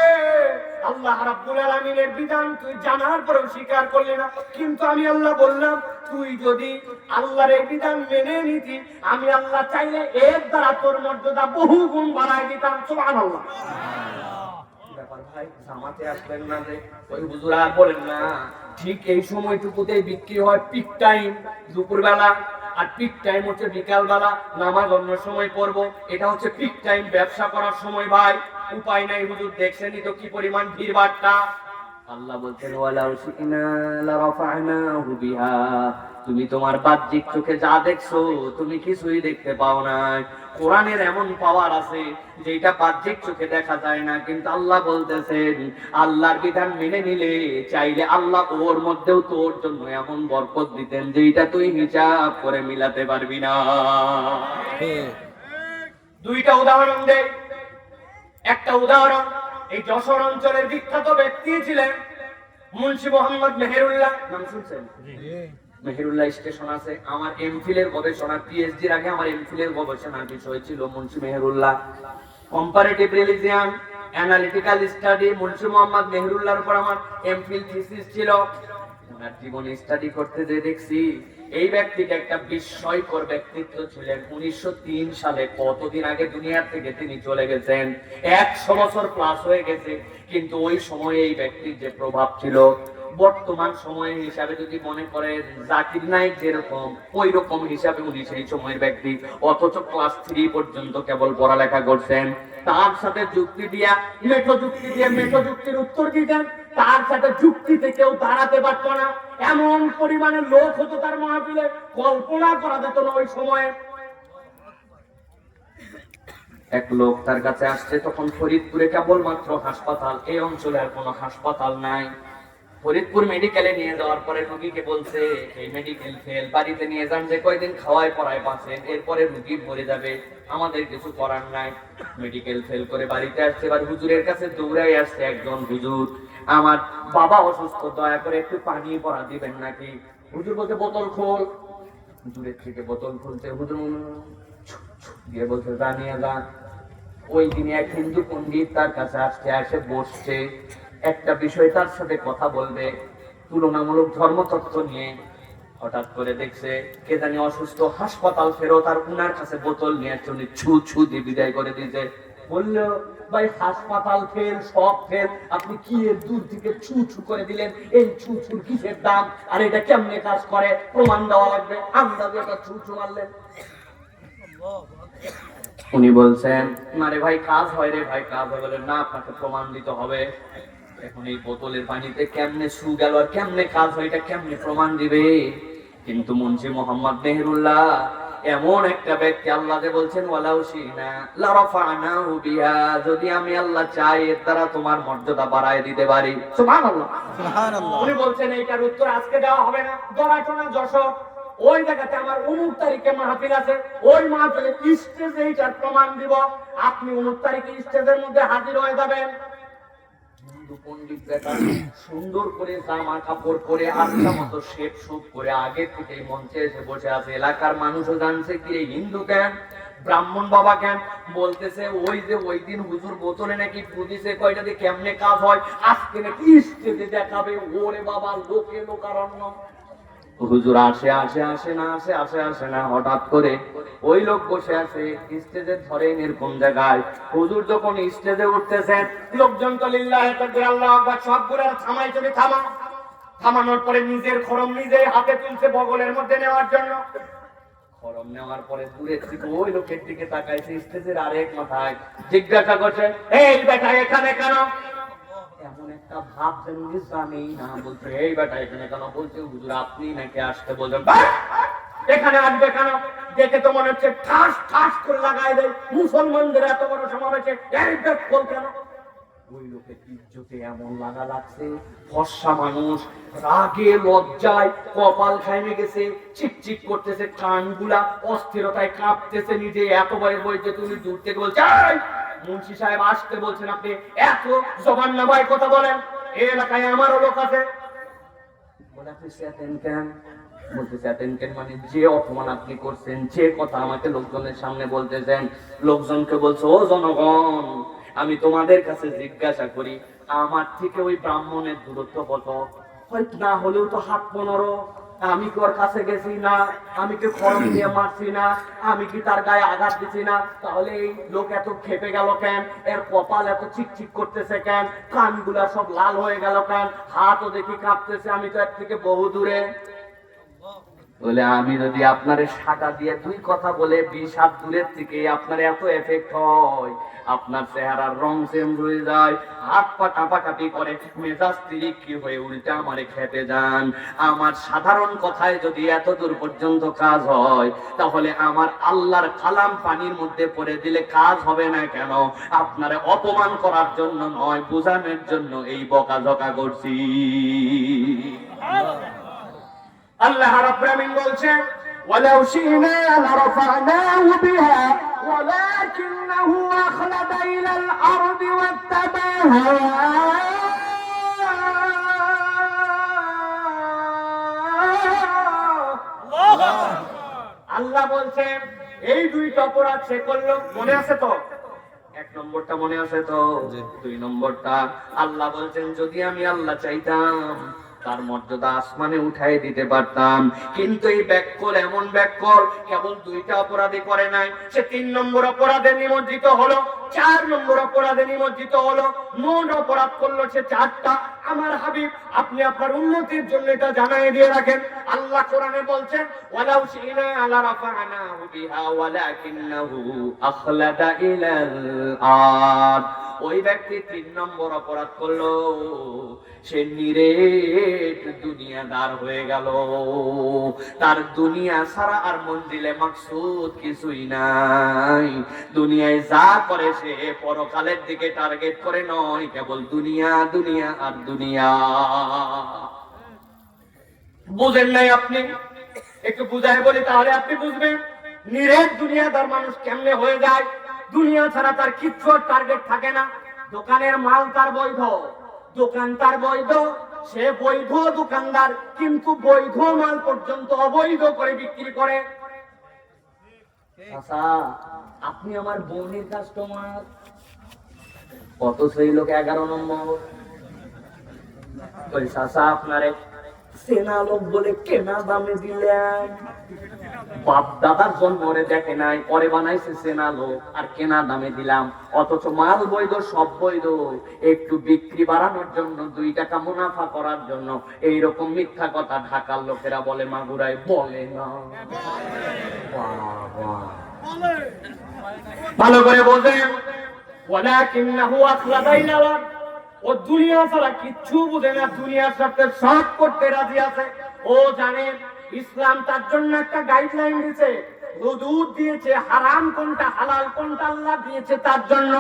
আল্লাহ রাব্বুল আলামিনের বিধান তুই জানার পরেও স্বীকার করলি না, কিন্তু আমি আল্লাহ বললাম তুই যদি আল্লাহর এই বিধান মেনে নিতি, আমি আল্লাহ চাইলে এর দ্বারা তোর মর্যাদা বহু গুণ বাড়ায় দিতাম। সুবহানাল্লাহ। ব্যাপার ভাই, জামাতে আসবেন না যে ওই হুজুরা বলেন না, ঠিক এই সময়টুকুতে বিক্রি হয় পিক টাইম দুপুরবেলা, আর পিক টাইম হচ্ছে বিকাল বেলা, নামাজ অন্য সময় পড়বো, এটা হচ্ছে পিক টাইম ব্যবসা করার সময়। ভাই উপায় নাই, হুজুর দেখছেনই তো কি পরিমাণ ভিড় বাট্টা। আল্লাহ বলছেন ওয়ালাউ শি'না লারাফা'নাহু বিহা, তুমি তোমার বাহ্যিক চোখে যা দেখছো তুমি কিছুই দেখতে পাও না। কোরআনের এমন পাওয়ার আছে যেটা বাহ্যিক চোখে দেখা যায় না, কিন্তু আল্লাহ বলতেছেন আল্লাহর বিধান মেনে নিলে চাইলে আল্লাহ ওর মধ্যেও তোর জন্য এমন বরকত দিতেন যেটা তুই হিসাব করে মিলাতে পারবি না। দুইটা উদাহরণ দেই। একটা উদাহরণ, এই যশোর অঞ্চলের বিখ্যাত ব্যক্তি ছিলেন মুন্সি মোহাম্মদ মেহেরুল্লাহ, নাম শুনছেন? মেহেরুল্লাহ স্টেশন আছে। আমার এমফিল এর গবেষণা, পিএইচডির আগে আমার এমফিল এর গবেষণার বিষয় ছিল Munshi Meherullah. Comparative religion, analytical study, Munshi Mohammad মেহেরুল্লাহর উপর আমার এমফিল থিসিস ছিল। ওনার জীবনী স্টাডি করতে যে দেখছি এই ব্যক্তিটা একটা বিস্ময়কর ব্যক্তিত্ব ছিলেন। 1903 সালে, কতদিন আগে দুনিয়ার থেকে তিনি চলে গেছেন, 100 বছর প্লাস হয়ে গেছে, কিন্তু ওই সময়ে এই ব্যক্তির যে প্রভাব ছিল বর্তমান সময়ের হিসাবে যদি মনে করেন জাকির নায়েক যেরকম, ওই রকম হিসাবে উনি সেই সময়ের ব্যক্তি। অথচ ক্লাস 3 পর্যন্ত কেবল পড়ালেখা করছেন। তার সাথে যুক্তি দিয়া মেঠো যুক্তি দিয়ে মেঠো যুক্তির উত্তর দিতেন, তার সাথে যুক্তিতে কেউ দাঁড়াতে পারত না। এমন পরিমাণে লোক হতো তার মাহফিলে, কল্পনা করা যেত না ওই সময়ে। এক লোক তার কাছে আসছে, তখন ফরিদপুরে কেবলমাত্র হাসপাতাল, এই অঞ্চলে আর কোনো হাসপাতাল নাই। ফরিদপুর মেডিকেলে নিয়ে যাওয়ার পরে রোগীকে বলছে এই মেডিকেল ফেল, বাড়িতে নিয়ে যান, যে কয়দিন খাওয়ায় পড়ায় বাঁচেন, এরপরে রোগী মরে যাবে, আমাদের কিছু করার নাই। মেডিকেল ফেল করে বাড়িতে আসছে, এবার হুজুরের কাছে দৌড়াই আসছে একজন, হুজুর আমার বাবা অসুস্থ, দয়া করে একটু পানি পড়া দিবেন নাকি? হুজুর বলতে বোতল খোল। হুজুরের থেকে বোতল খুলতে হুজুর দিয়ে বলছে জানিয়ে যান। ওই দিনে এক হিন্দু পণ্ডিত তার কাছে আসছে, এসে বসছে, একটা বিষয় তার সাথে কথা বলবে তুলনামূলক ধর্মতত্ত্ব নিয়ে। হঠাৎ করে দেখছে কে জানি অসুস্থ, হাসপাতাল ফেরত, আর উনার কাছে বোতল নিয়ে চলে ছু ছু দিয়ে বিদায় করে দিয়েছে। বললো ভাই হাসপাতাল ফেল, সব ফেল, আপনি কি এর দূর থেকে ছু ছু করে দিলেন, এই ছু ছুর কিসের দাম, আর এটা কেমনে কাজ করে প্রমাণ দেওয়া লাগবে, আন্দাজে একটা ছু ছু মারলেন। উনি বলছেন না রে ভাই কাজ হয় রে ভাই, কাজ হয়। বলে না, আপনাকে প্রমাণ দিতে হবে। এখন এই বোতলের পানিতে কেমনে সু গেল আর কেমনে কাজ হয়, এটা কেমনে প্রমাণ দিবে? কিন্তু মুন্সি মোহাম্মদ মেহেরুল্লাহ এমন একটা ব্যক্তি, আল্লাহ যে বলছেন ওয়ালাউ শি'না লারাফা'নাহু বিহা, যদি আমি আল্লাহ চাই এর দ্বারা তোমার মর্যাদা বাড়ায় দিতে পারি। সুবহানাল্লাহ, সুবহানাল্লাহ। উনি বলছেন এইটার উত্তর আজকে দেওয়া হবে না, দরাটনা যশোর ওই জায়গাতে আমার 19 তারিখে মাহফিল আছে, ওই মাহফিলে স্টেজে এইটার প্রমাণ দিব, আপনি 19 তারিখে স্টেজের মধ্যে হাজির হয়ে যাবেন। হিন্দু পণ্ডিত বেটা সুন্দর করে জামা কাপড় পরে আচ্ছা মতো শেপ শুপ করে আগে থেকে মঞ্চে এসে বসে আছে। এলাকার মানুষও জানছে কি এই হিন্দু কেন, ব্রাহ্মণ বাবা কেন, বলতেছে ওই যে ওই দিন হুজুর বোতলে নাকি বুঝিছে কয়টা দিয়ে কেমনে কাজ হয়, আজকে নাকি স্টেজে দেখাবে। ওরে বাবা, লোকে লোকারণ্য। হুজুর আসে আসে আসে না আসে আসে আসে না, হঠাৎ করে ওই লোক বসে আছে স্টেজে ধরেন এরকম জায়গায়। হুজুর যখন স্টেজে উঠতেছেন, লোকজন তো লিল্লাহি তাকবীর আল্লাহু আকবার সবগুলো থামাই চলে থামা। থামানোর পরে নিজের খরম নিজে হাতে তুলছে বগলের মধ্যে নেওয়ার জন্য। খরম নেওয়ার পরে দূরের থেকে ওই লোকের দিকে তাকাইছে, স্টেজের আরেক মাথায় জিজ্ঞাসা করছে, এই বেটা এখানে কেন? এমন একটা ভাব যেন জানেই না, বলছে এই বেটা এখানে কেন? বলছে হুজুর আপনি নাকি আসতে বলছেন। এখানে আসবে কেন? দেখে তো মনে হচ্ছে ঠাস ঠাস করে লাগাই দেয় মুসলমানদের এত বড় সমাবেশে এই বেট বল কেন? ওই লোকের ইজ্জতে এমন লাগা লাগছে, ফর্সা মানুষ রাগে লজ্জায় কপাল খাইমে গেছে, চিকচিক করতেছে, কানগুলা অস্থিরতায় কাঁপতেছে, নিজে এতবার বলছে তুমি দূর থেকে বলছে মুন্সি সাহেব আসতে বলছেন, আপনি এত জবান নামায় কথা বলেন, এই এলাকায় আমারও লোক আছে। বলে আপনি চেতেন কেন? বলতে চেতেন কেন মানে যে অপমান আপনি করছেন, যে কথা আমাকে লোকজনের সামনে বলতেছেন। লোকজনকে বলছে ও জনগণ, আমি তোমাদের কাছে জিজ্ঞাসা করি, আমার থেকে ওই ব্রাহ্মণের দূরত্ব কত? হয়তো না হলেও তো হাত 15। আমি কি ওর কাছে গেছি না? আমি কি খরম দিয়ে মারছি না? আমি কি তার গায়ে আঘাত দিছি না? তাহলে এই লোক এত খেপে গেল কেন? এর কপাল এত চিকচিক করতেছে কেন? কানগুলা সব লাল হয়ে গেল কেন? হাতও দেখি কাঁপতেছে, আমি তো এর থেকে বহু দূরে। বলে আমি যদি আপনার সাদা দিয়ে 2 কথা বলে 20 হাত দূরের থেকে আপনার এত এফেক্ট হয়, আপনার চেহারার রং চেঞ্জ হয়ে যায়, হাত পা কাঁপাকাঁপি করে, মেজাজ তিরিক্ষি হয়ে উল্টে আমারে খেতে যান, আমার সাধারণ কথায় যদি এত দূর পর্যন্ত কাজ হয়, তাহলে আমার আল্লাহর কালাম পানির মধ্যে পড়ে দিলে কাজ হবে না কেন? আপনারে অপমান করার জন্য নয়, বোঝানোর জন্য এই বকাঝকা করছি। আল্লাহ রাব্বুল আমিন বলছেন ওয়ালাউ শি'না লারাফা'নাহু বিহা ওয়ালাকিন্নাহু আখলাদা ইলাল আরদি ওয়াত্তাবা আল্লাহ বলছেন এই 2টা অপরাধ সে করলো, মনে আছে তো? 1 নম্বরটা মনে আছে তো? 2 নম্বরটা আল্লাহ বলছেন যদি আমি আল্লাহ চাইতাম তার মর্যাদা আসমানে উঠাই দিতে পারতাম, কিন্তু এই ব্যাককল এমন ব্যাককল কেবল 2টা অপরাধী করে নাই, সে 3 নম্বর অপরাধে নিমজ্জিত হলো, 4 নম্বর অপরাধে নিমজ্জিত হলো, মোট অপরাধ করলো সে 4টা। আমার হাবিব আপনি আপনার উন্নতির জন্য এটা জানাই দিয়ে রাখেন। আল্লাহ কোরআনে বলছেন ওয়ালাউ শি'না লারাফা'নাহু বিহা ওয়ালাকিন্নাহু আখলাদা ইলাল আরদ। ওই ব্যক্তি 3 নম্বর অপরাধ করলো, সে নিরেট দুনিয়াদার হয়ে গেল, তার দুনিয়া ছাড়া আর মঞ্জিলে মাকসুদ কিছুই নাই। দুনিয়ায় যা করে সে পরকালের দিকে টার্গেট করে নয়, কেবল দুনিয়া দুনিয়া আর দুনিয়া। বুঝেন নাই আপনি? একটু বুঝাই বলি তাহলে আপনি বুঝবেন নিরেট দুনিয়াদার মানুষ কেমনে হয়ে যায়। দুনিয়া ছাড়া তার কিচ্ছু টার্গেট থাকে না। দোকানের মাল তার বৈধ, দোকান তার বৈধ, সে বৈধ দোকানদার, কিন্তু বৈধ মাল পর্যন্ত অবৈধ করে বিক্রি করে। আচ্ছা আপনি আমার বোনের কাস্টমার, কত সেই লোক 11 নম্বর। ওই চাচা আপনারে সেনা লোক বলে কেনা দামে দিলেন, বাপ দাদার জন্মরে দেখে নাই, পরে বানাইছে সেনা লোক আর কেনা দামে দিলাম, অথচ মাল বৈধ, সব বৈধ, একটু বিক্রি বাড়ানোর জন্য, 2 টাকা মুনাফা করার জন্য এইরকম মিথ্যা কথা ঢাকার লোকেরা বলে, মাগুরায় বলে না। ভালো করে বোঝেন ওয়ালাকিন্নাহু আখলাদা ইলাল আরদ। ও দুনিয়া ছাড়া কিচ্ছু বুঝে না, দুনিয়ার সাথে সব করতে রাজি আছে। ও জানে ইসলাম তার জন্য একটা গাইডলাইন দিয়েছে, হুদুদ দিয়েছে, হারাম কোনটা হালাল কোনটা আল্লাহ দিয়েছে তার জন্য।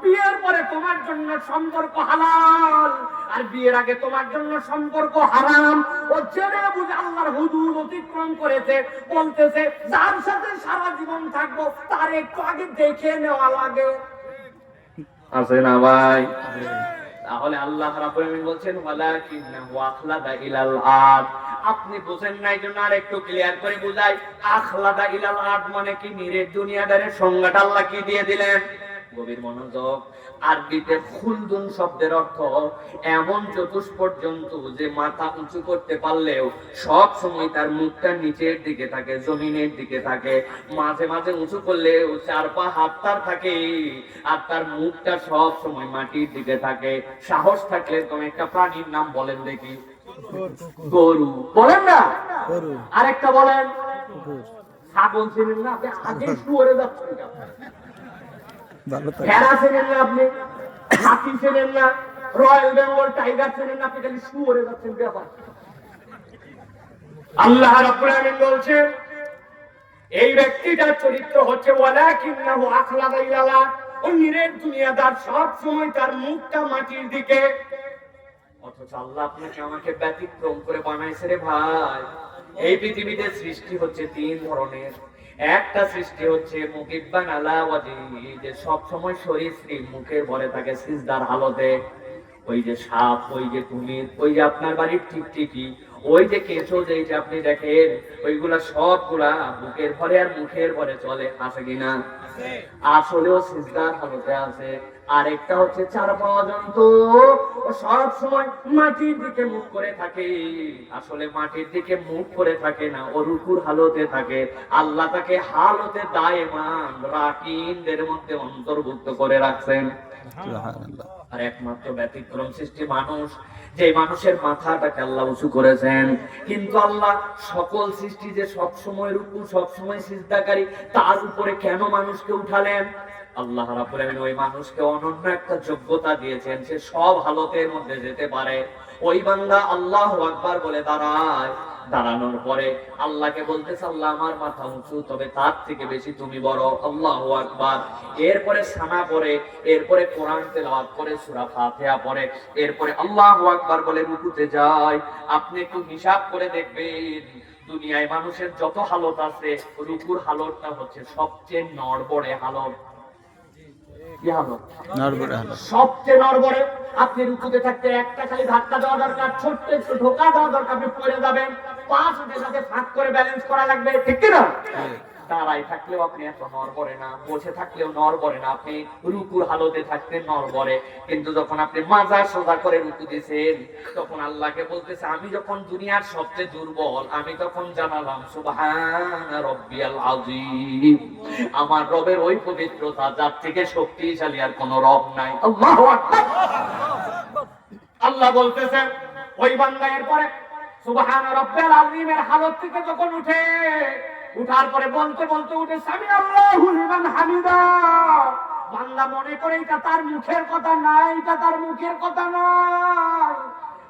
বিয়ের পরে তোমার জন্য সম্পর্ক হালাল, আর বিয়ের আগে তোমার জন্য সম্পর্ক হারাম। ও জেনে বুঝে আল্লাহর হুদুদ অতিক্রম করেছে, বলতেছে যার সাথে সারা জীবন থাকবো তার একটু আগে দেখে নেওয়া লাগে। আছে না ভাই? তাহলে আল্লাহ রাব্বুল আলামিন বলছেন ওয়ালাকিন্নাহু আখলাদা ইলাল আদ। আপনি বুঝেন নাই জন্য আর একটু ক্লিয়ার করে বুঝাই। আখলাদা ইলাল আদ মানে কি? নিরেট দুনিয়াদারের সংজ্ঞাটা আল্লাহ কি দিয়ে দিলেন? গভীর মনোযোগ। আরবিতে খুলদুন শব্দের অর্থ এমন চতুষ্পদ জন্তু যে মাথা উঁচু করতে পারলেও সব সময় তার মুখটা নিচের দিকে থাকে, জমিনের দিকে থাকে। মাঝে মাঝে উঁচু করলেও চার পা হাত তার থাকে, আর তার মুখটা সব সময় মাটির দিকে থাকে। সাহস থাকলে তুমি একটা প্রাণীর নাম বলেন দেখি। গরু বলেন না? গরু। আরেকটা বলেন। কুকুর। ছাগল ছিলেন না? আপনি আগে শুয়োরে যাচ্ছেন কেন? ভালো তো। ভেড়া ছিলেন না? আপনি হাতি ছিলেন না? রয়্যাল বেঙ্গল টাইগার ছিলেন না? আপনি খালি শুয়োরে যাচ্ছেন ব্যাপার। আল্লাহ রাব্বুল আলামিন বলছেন এই ব্যক্তিটার চরিত্র হচ্ছে ওয়ালাকিন্নাহু আখলাদা ইলাল আরদ। ও নিরেট দুনিয়াদার, সব সময় তার মুখটা মাটির দিকে। অথচ আল্লাহ আপনাকে আমাকে ব্যতিক্রম করে বানাইছে রে ভাই। এই পৃথিবীতে সৃষ্টি হচ্ছে তিন ধরনের। একটা সৃষ্টি হচ্ছে মুকিব্বান আলা ওয়াজহি, যে সব সময় সরীসৃপ মুখের ভরে থাকে সিজদার হালতে। ওই যে সাপ, ওই যে কুমির, ওই যে আপনার বাড়ির টিকটিকি, ওই যে কেঁচো যেটা আপনি দেখেন, ওইগুলা সবগুলা বুকের ভরে আর মুখের ভরে চলে। আছে কিনা? আসলেও সিজদার হালতে আছে। আরেকটা হচ্ছে চার পাওয়া জন্তু, ও সব সময় মাটির দিকে মুখ করে থাকে। আসলে মাটির দিকে মুখ করে থাকে না, ও রুকুর হালতে থাকে। আল্লাহ তাকে হালতে দায়মান রাকিনদের মধ্যে অন্তর্ভুক্ত করে রাখছেন। সুবহানাল্লাহ। আর একমাত্র ব্যতিক্রম সৃষ্টি মানুষ, যে মানুষের মাথাটাকে আল্লাহ উঁচু করেছেন। কিন্তু আল্লাহ সকল সৃষ্টি যে সব সময় রুকু, সব সময় সিজদাকারী, তার উপরে কেন মানুষকে উঠালেন? আল্লাহ রাব্বুল আলামিন ওই মানুষকে অনন্য একটা যোগ্যতা দিয়েছেন, সে সব হালতের মধ্যে যেতে পারে। ওই বান্দা আল্লাহু আকবার বলে দাঁড়ায়, দাঁড়ানোর পরে আল্লাহকে বলতেছে আল্লাহ আমার মাথা উঁচু, তবে তার থেকে বেশি তুমি বড়। আল্লাহু আকবার। এরপরে সানা পড়ে, এরপরে কোরআন তেলাওয়াত করে, সূরা ফাতিহা পড়ে, এরপরে আল্লাহু আকবার বলে রুকুতে যায়। আপনি একটু হিসাব করে দেখবেন, দুনিয়ায় মানুষের যত হালত আছে, রুকুর হালতটা হচ্ছে সবচেয়ে নড়বড়ে হালত। কি হালত? নড়বড়ে হালত। সবচেয়ে নড়বড়ে। আপনি রুকুতে থাকতে একটা খালি ধাক্কা দেওয়া দরকার, ছোট্ট একটু ঢোকা দেওয়া দরকার, আপনি পড়ে যাবেন। পা সাথে সাথে ফাঁক করে ব্যালেন্স করা লাগবে, ঠিক কি না? দাঁড়াই থাকলেও আপনি এত নড়বড়ে না, বসে থাকলেও নড়বড়ে না, আপনি রুকুর হালতে থাকতে নড়বড়ে। কিন্তু যখন আপনি মাজা সোজা করে রুকু দিয়েছেন, তখন আল্লাহকে বলতেছে আমি যখন দুনিয়ার সবচেয়ে দুর্বল, আমি তখন জানালাম সুবহানা রাব্বিয়াল আযীম। আমার রবের ওই পবিত্রতা যার থেকে শক্তিশালী আর কোন রব নাই। আল্লাহু আকবার। আল্লাহ বলতেছেন ওই বান্দা এরপরে সুবহানা রাব্বিয়াল আযীমের হালত থেকে যখন উঠে, উঠার পরে বলতে বলতে উঠে সামি আল্লাহু লিমান হামিদা। বান্দা মনে করে এটা তার মুখের কথা না, এটা তার মুখের কথা নয়।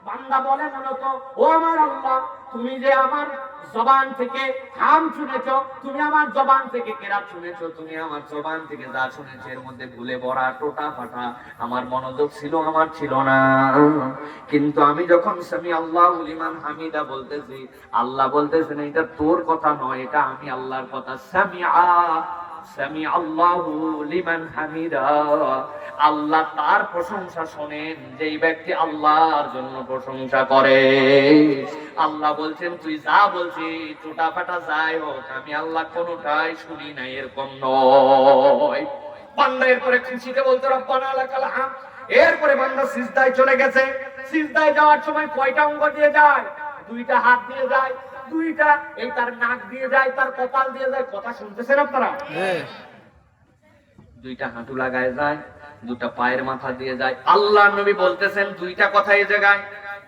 বান্দা বলে মূলত ও আমার আল্লাহ, তুমি যে আমার জবান থেকে হাম শুনেছো, তুমি আমার জবান থেকে কেরাত শুনেছো, তুমি আমার জবান থেকে যা শুনেছো এর মধ্যে ভুলে ভরা টোটা ফাটা আমার মনোযোগ ছিল, আমার ছিল না। কিন্তু আমি যখন সামি আল্লাহু লিমান হামিদা বলতেছি, আল্লাহ বলতেছেন এটা তোর কথা নয়, এটা আমি আল্লাহর কথা। সামি আল্লাহু লিমান হামিদা। আল্লাহ তার প্রশংসা শোনেন যেই ব্যক্তি আল্লাহর জন্য প্রশংসা করে। আল্লাহ বলছেন তুই যা বলছিস টোটা ফাটা যাই হোক, আমি আল্লাহ কোনোটাই শুনি না, এরকম নয়। বান্দা এরপরে খুশিতে বলতে রব্বানা লাকাল হামদ। এরপরে বান্দা সিজদায় চলে গেছে। সিজদায় যাওয়ার সময় কয়টা অঙ্গ দিয়ে যায়? দুইটা হাত দিয়ে যায়, দুইটা এই তার নাক দিয়ে যায়, তার কপাল দিয়ে যায়। কথা শুনতেছেন আপনারা? দুইটা হাঁটু লাগায় যায়, দুটা পায়ের মাথা দিয়ে যায়। আল্লাহ নবী বলতেছেন দুইটা কথা এই জায়গায়,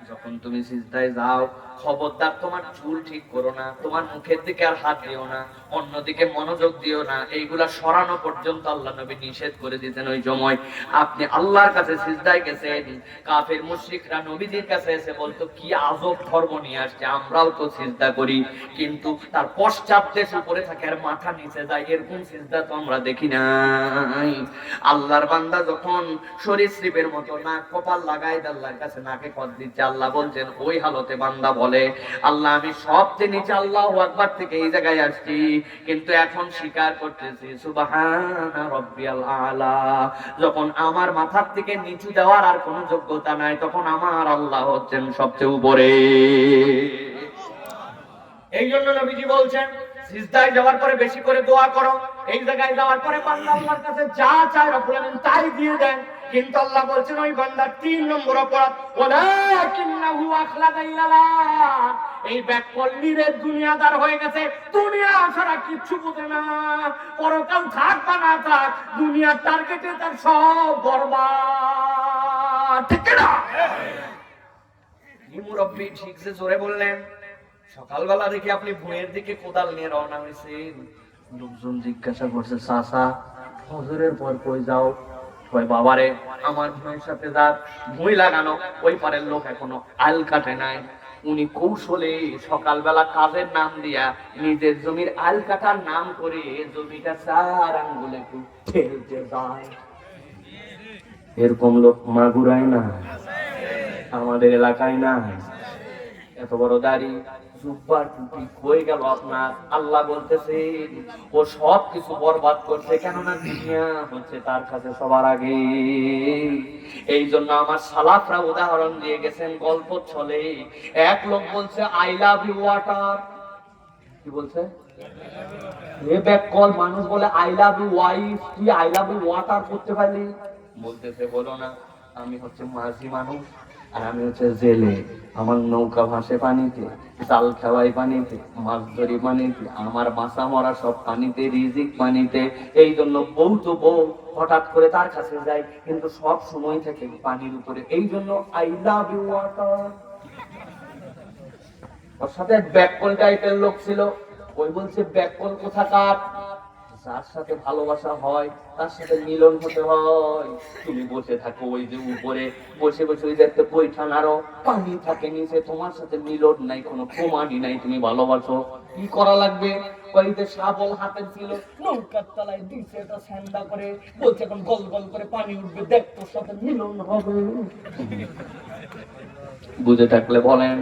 যখন তুমি সিজদায় যাও খবরদার তোমার চুল ঠিক করো না, তোমার মুখের দিকে আর হাত দিও না। অন্যদিকে মনোযোগ দিও না। এইগুলা সরানো পর্যন্ত আল্লাহ নবী নিষেধ করে দিতেন। ওই সময় আপনি আল্লাহর কাছে সিজদায় গেছেন, কাফের মুশরিকরা নবীজির কাছে এসে বলতো কি আজব ধর্ম নিয়ে আসছে, আমরাও তো সিজদা করি, কিন্তু তার পশ্চাৎ দেশ উপরে থাকে আর মাথা নিচে যায়, এরকম সিজদা তো আমরা দেখি নাই। আল্লাহর বান্দা যখন সরীসৃপের মতো নাক কপাল লাগায় আল্লাহর কাছে নাকে কদ দিচ্ছে, আল্লাহ বলছেন ওই হালতে বান্দা বলে আল্লাহ আমি সবচেয়ে নিচে আল্লাহু আকবার থেকে এই জায়গায় আসছি, কিন্তু এখন স্বীকার করতেছি সুবহানা রাব্বিয়াল আলা। যখন আমার মাথার থেকে নিচু দেওয়ার আর কোনো যোগ্যতা নাই, তখন আমার আল্লাহ হচ্ছেন সবচেয়ে উপরে। এই জন্য নবীজি বলছেন সিজদায় যাওয়ার পরে বেশি করে দোয়া করো। এই জায়গায় যাওয়ার পরে বান্দা আল্লাহর কাছে যা চায় রব্বুল আলামিন তাই দিয়ে দেন, কিন্তু আল্লাহ বলছেন ওই বান্দার 3 নম্বর অপরাধ ওয়ালাকিন্নাহু আখলাদা ইলাল্লাহ। এই ব্যাককল নিরেট দুনিয়াদার হয়ে গেছে, দুনিয়া ছাড়া কিচ্ছু বোঝে না। পরকাল থাক বা না থাক, দুনিয়ার টার্গেটে তার সব বরবাদ। ঠিক না? এই মুরব্বি ঠিক যে জোরে বললেন। সকালবেলা দেখি আপনি ভুঁয়ের দিকে কোদাল নিয়ে রওনা হয়েছেন। লোকজন জিজ্ঞাসা করছে চাচা হজরের পর কই যাও? কয় বাবারে আমার ভুঁয়ের সাথে যা ভুঁই লাগানো, ওই পারের লোক এখনো আল কাটে নাই। উনি কৌশলে সকালবেলা কাজের নাম দিয়া নিজের জমির আল কাটার নাম করে জমিটা 4 আঙ্গুলে একটু ঠেলতে যায়। এরকম লোক মাগুরায় না, আমাদের এলাকায় না। এত বড় দাড়ি জুব্বার টুপি কই গেল আপনার? আল্লাহ বলতেছেন ও সব কিছু বরবাদ করছে, কেননা দুনিয়া হচ্ছে তার কাছে সবার আগে। এই জন্য আমার সালাফরা উদাহরণ দিয়ে গেছেন গল্প ছলে। এক লোক বলছে আই লাভ ইউ ওয়াটার। কি বলছে? এ ব্যাককল মানুষ বলে আই লাভ ইউ ওয়াইফ, তুই আই লাভ ইউ ওয়াটার করতে পারলি? বলতেছে বলো না, আমি হচ্ছে মাঝি মানুষ আর আমি হচ্ছে জেলে, আমার নৌকা ভাসে পানিতে, চাল খাওয়াই পানিতে, মাছ ধরি পানিতে, আমার বাসা মরা সব পানিতে, রিজিক পানিতে। এই জন্য বউ তো বউ, হঠাৎ করে তার কাছে যাই, কিন্তু সব সময় থেকে পানির উপরে। এই জন্য আই লাভ ইউ ওয়াটার। ওর সাথে এক ব্যাককল টাইপের লোক ছিল, ওই বলছে ব্যাককল কোথাকার? যার সাথে ভালোবাসা হয় তার সাথে মিলন হতে হয়। তুমি বসে থাকো ওই যে উপরে, বসে বসে ওই যে একটা বৈঠা নাড়ো, পানি থাকে নিচে, তোমার সাথে মিলন নাই, কোনো প্রমাণই নাই তুমি ভালোবাসো। কি করা লাগবে? কইতে শাবল হাতে ছিল, নৌকার তলায় দিছে এটা স্যান্ডা করে, বলছে এখন গল গল করে পানি উঠবে, দেখ তোর সাথে মিলন হবে। বুঝে থাকলে বলেন।